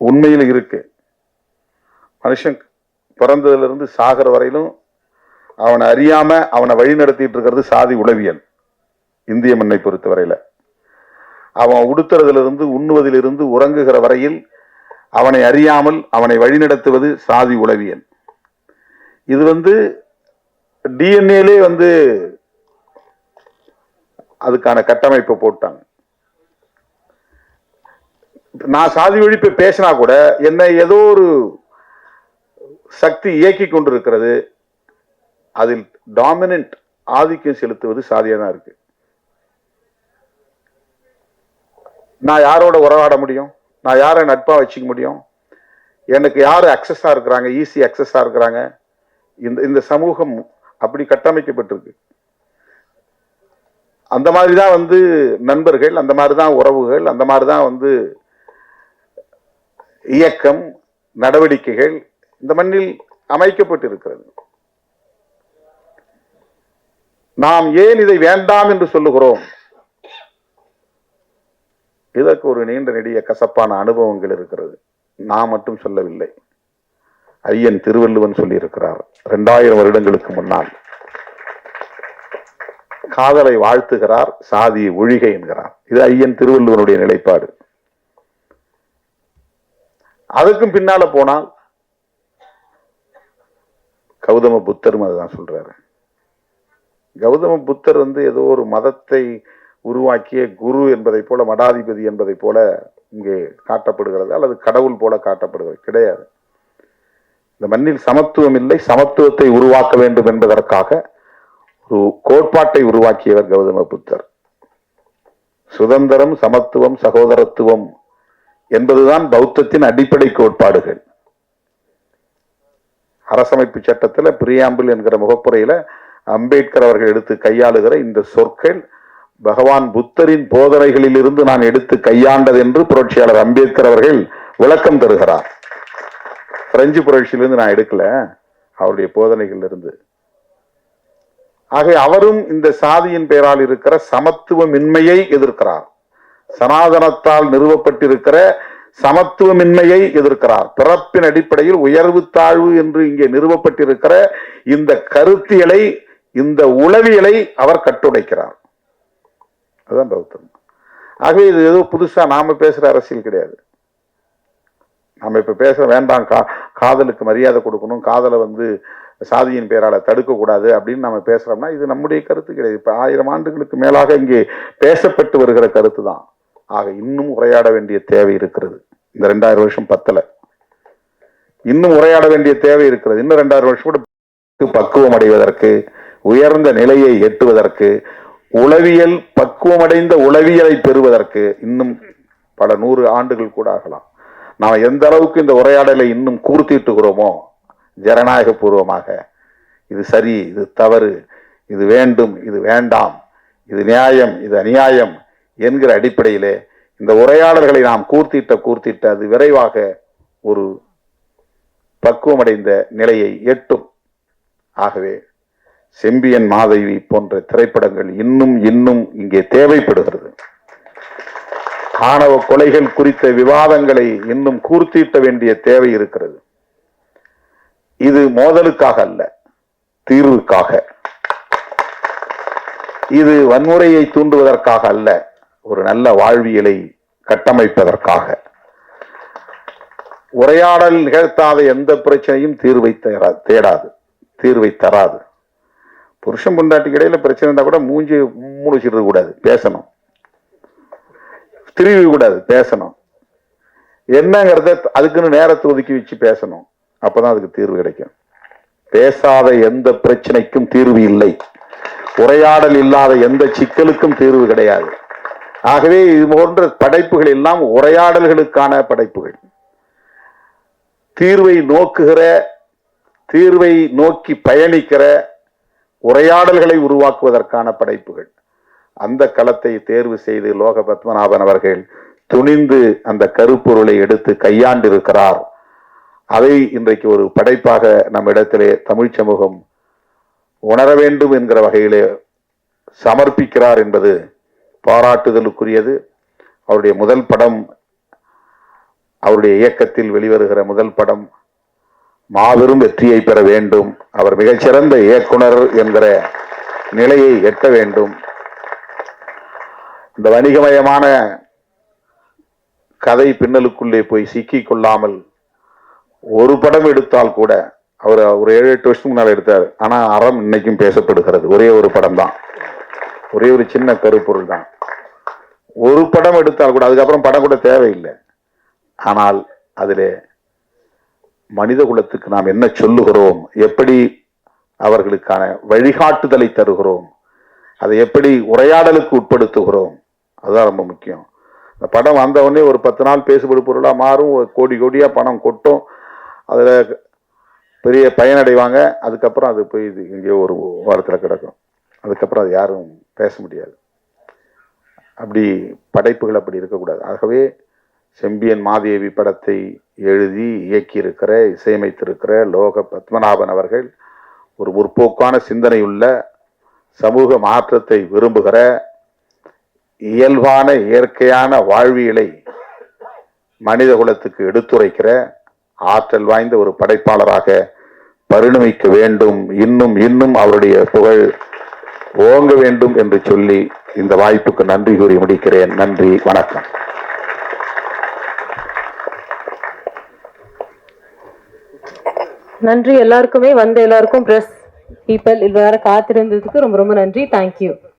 உண்மையில் இருக்கு. மனுஷன் பிறந்ததுல இருந்து சாகிற வரையிலும் அவனை அறியாம அவனை வழி நடத்திட்டு இருக்கிறது சாதி உளவியல். இந்திய மண்ணை பொறுத்தவரையில அவன் உடுத்துறதிலிருந்து, உண்ணுவதிலிருந்து, உறங்குகிற வரையில் அவனை அறியாமல் அவனை வழிநடத்துவது சாதி உளவியல். இது வந்து டிஎன்ஏலே வந்து அதுக்கான கட்டமைப்பை போட்டாங்க. நான் சாதி ஒழிப்பை பேசினா கூட என்னை ஏதோ ஒரு சக்தி இயக்கி கொண்டிருக்கிறது. அதில் டாமினன்ட் ஆதிக்கம் செலுத்துவது சாதியா தான் இருக்கு. நான் யாரோட உறவாட முடியும்? நான் யாரை நட்பா வச்சுக்க முடியும்? எனக்கு யாரு அக்சஸா இருக்கிறாங்க, ஈஸி அக்சஸா இருக்கிறாங்க? இந்த சமூகம் அப்படி கட்டமைக்கப்பட்டிருக்கு. அந்த மாதிரிதான் நண்பர்கள், அந்த மாதிரிதான் உறவுகள், அந்த மாதிரிதான் இயக்கம், நடவடிக்கைகள் இந்த மண்ணில் அமைக்கப்பட்டிருக்கிறது. நாம் ஏன் இதை வேண்டாம் என்று சொல்லுகிறோம்? இதற்கு ஒரு நீண்ட நெடிய கசப்பான அனுபவங்கள் இருக்கிறது. நான் மட்டும் சொல்லவில்லை, ஐயன் திருவள்ளுவன் சொல்லியிருக்கிறார் 2000 வருடங்களுக்கு முன்னால். காதலை வாழ்த்துகிறார், சாதியை ஒழிக என்கிறார். இது ஐயன் திருவள்ளுவனுடைய நிலைப்பாடு. அதுக்கும் பின்னால போனால் கௌதம புத்தரும் அதுதான் சொல்றாரு. கௌதம புத்தர் ஏதோ ஒரு மதத்தை உருவாக்கிய குரு என்பதை போல, மடாதிபதி என்பதை போல இங்கே காட்டப்படுகிறது, அல்லது கடவுள் போல காட்டப்படுகிறது. கிடையாது. இந்த மண்ணில் சமத்துவம் இல்லை, சமத்துவத்தை உருவாக்க வேண்டும் என்பதற்காக ஒரு கோட்பாட்டை உருவாக்கியவர் கௌதம புத்தர். சுதந்திரம், சமத்துவம், சகோதரத்துவம் என்பதுதான் பௌத்தத்தின் அடிப்படை கோட்பாடுகள். அரசமைப்பு சட்டத்தில் பிரியாம்பிள் என்கிற முகப்புரையில அம்பேத்கர் அவர்கள் எடுத்து கையாளுகிற இந்த சொற்கள் பகவான் புத்தரின் போதனைகளில் இருந்து நான் எடுத்து கையாண்டது என்று புரட்சியாளர் அம்பேத்கர் அவர்கள் விளக்கம் தருகிறார். பிரெஞ்சு புரட்சியிலிருந்து நான் எடுக்கல, அவருடைய போதனைகள் இருந்து. ஆக அவரும் இந்த சாதியின் பெயரால் இருக்கிற சமத்துவமின்மையை எதிர்க்கிறார். சனாதனத்தால் நிறுவப்பட்டிருக்கிற சமத்துவமின்மையை எதிர்க்கிறார். பிறப்பின் அடிப்படையில் உயர்வு தாழ்வு என்று இங்கே நிறுவப்பட்டிருக்கிற இந்த கருத்தியலை, இந்த உளவியலை அவர் கட்டுடைக்கிறார். அதுதான் பௌத்தம். ஆகவே இது ஏதோ புதுசா நாம பேசுற அரசியல் கிடையாது. நாம இப்ப பேச வேண்டாம், காதலுக்கு மரியாதை கொடுக்கணும், காதலை சாதியின் பெயரால தடுக்க கூடாது அப்படின்னு நம்ம பேசுறோம்னா இது நம்முடைய கருத்து கிடையாது. இப்ப 1000 ஆண்டுகளுக்கு மேலாக இங்கே பேசப்பட்டு வருகிற கருத்து தான். ஆக இன்னும் உரையாட வேண்டிய தேவை இருக்கிறது. இந்த 2000 வருஷம் பத்தல, இன்னும் உரையாட வேண்டிய தேவை இருக்கிறது. இன்னும் 2000 வருஷம் கூட பக்குவம் அடைவதற்கு, உயர்ந்த நிலையை எட்டுவதற்கு, உளவியல் பக்குவமடைந்த உளவியலை பெறுவதற்கு இன்னும் பல 100 ஆண்டுகள் கூட ஆகலாம். நாம் எந்த அளவுக்கு இந்த உரையாடலை இன்னும் கூர்த்திட்டுகிறோமோ ஜனநாயக பூர்வமாக, இது சரி, இது தவறு, இது வேண்டும், இது வேண்டாம், இது நியாயம், இது அநியாயம் என்கிற அடிப்படையிலே இந்த உரையாடல்களை நாம் கூர்த்திட்ட அது விரைவாக ஒரு பக்குவமடைந்த நிலையை எட்டும். ஆகவே செம்பியன் மாதவி போன்ற திரைப்படங்கள் இன்னும் இங்கே தேவைப்படுகிறது. ஆணவ கொலைகள் குறித்த விவாதங்களை இன்னும் கூர்த்திட்ட வேண்டிய தேவை இருக்கிறது. இது மோதலுக்காக அல்ல, தீர்வுக்காக. இது வன்முறையை தூண்டுவதற்காக அல்ல, ஒரு நல்ல வாழ்வியலை கட்டமைப்பதற்காக. உரையாடல் நிகழ்த்தாத எந்த பிரச்சனையும் தீர்வை தராது. புருஷன் பொண்டாட்டிக்கு இடையில பிரச்சனை இருந்தா கூட மூஞ்சி மூடிச்சிட்டு கூடாது, பேசணும். திருவி கூடாது, பேசணும். என்னங்கிறத அதுக்குன்னு நேரத்தை ஒதுக்கி வச்சு பேசணும். அப்பதான் அதுக்கு தீர்வு கிடைக்கும். பேசாத எந்த பிரச்சனைக்கும் தீர்வு இல்லை, உரையாடல் இல்லாத எந்த சிக்கலுக்கும் தீர்வு கிடையாது. ஆகவே இது போன்ற படைப்புகள் எல்லாம் உரையாடல்களுக்கான படைப்புகள், தீர்வை நோக்குகிற, தீர்வை நோக்கி பயணிக்கிற உரையாடல்களை உருவாக்குவதற்கான படைப்புகள். அந்த களத்தை தேர்வு செய்து லோக பத்மநாபன் அவர்கள் துணிந்து அந்த கருப்பொருளை எடுத்து கையாண்டிருக்கிறார். அதை இன்றைக்கு ஒரு படைப்பாக நம் இடத்திலே தமிழ் சமூகம் உணர வேண்டும் என்கிற வகையிலே சமர்ப்பிக்கிறார் என்பது பாராட்டுதலுக்குரியது. அவருடைய முதல் படம், அவருடைய இயக்கத்தில் வெளிவருகிற முதல் படம் மாபெரும் வெற்றியை பெற வேண்டும். அவர் மிகச்சிறந்த இயக்குனர் என்கிற நிலையை எட்ட வேண்டும். இந்த வணிகமயமான கதை பின்னலுக்குள்ளே போய் சிக்கிக் கொள்ளாமல் ஒரு படம் எடுத்தால் கூட, அவர் ஒரு 7-8 வருஷத்துக்கு முன்னால் எடுத்தார், ஆனா அறம் இன்னைக்கும் பேசப்படுகிறது. ஒரே ஒரு படம் தான், ஒரே ஒரு சின்ன கருப்பொருள் தான். ஒரு படம் எடுத்தால் கூட, அதுக்கப்புறம் படம் கூட தேவையில்லை. ஆனால் அதிலே மனித குலத்துக்கு நாம் என்ன சொல்லுகிறோம், எப்படி அவர்களுக்கான வழிகாட்டுதலை தருகிறோம், அதை எப்படி உரையாடலுக்கு உட்படுத்துகிறோம், அதுதான் ரொம்ப முக்கியம். இந்த படம் வந்த உடனே ஒரு 10 நாள் பேசுபடு பொருளாக மாறும், ஒரு கோடி கோடியாக பணம் கொட்டும், அதில் பெரிய பயனடைவாங்க. அதுக்கப்புறம் அது போய் இது எங்கேயோ ஒரு வாரத்தில் கிடக்கும். அதுக்கப்புறம் அது யாரும் பேச முடியாது. அப்படி படைப்புகள் அப்படி இருக்கக்கூடாது. ஆகவே செம்பியன் மாதேவி படத்தை எழுதி இயக்கியிருக்கிற, இசையமைத்திருக்கிற லோக பத்மநாபன் அவர்கள் ஒரு முற்போக்கான சிந்தனையுள்ள, சமூக மாற்றத்தை விரும்புகிற, இயல்பான இயற்கையான வாழ்வியலை மனித குலத்துக்கு எடுத்துரைக்கிற ஆற்றல் வாய்ந்த ஒரு படைப்பாளராக பரிணமிக்க வேண்டும். இன்னும் இன்னும் அவருடைய புகழ் ஓங்க வேண்டும் என்று சொல்லி இந்த வாய்ப்புக்கு நன்றி கூறி முடிக்கிறேன். நன்றி, வணக்கம். நன்றி எல்லாருக்குமே, வந்த எல்லாருக்கும், பிரஸ் பீப்பிள் எல்லாரும் காத்திருந்ததுக்கு ரொம்ப ரொம்ப நன்றி. தேங்க்யூ.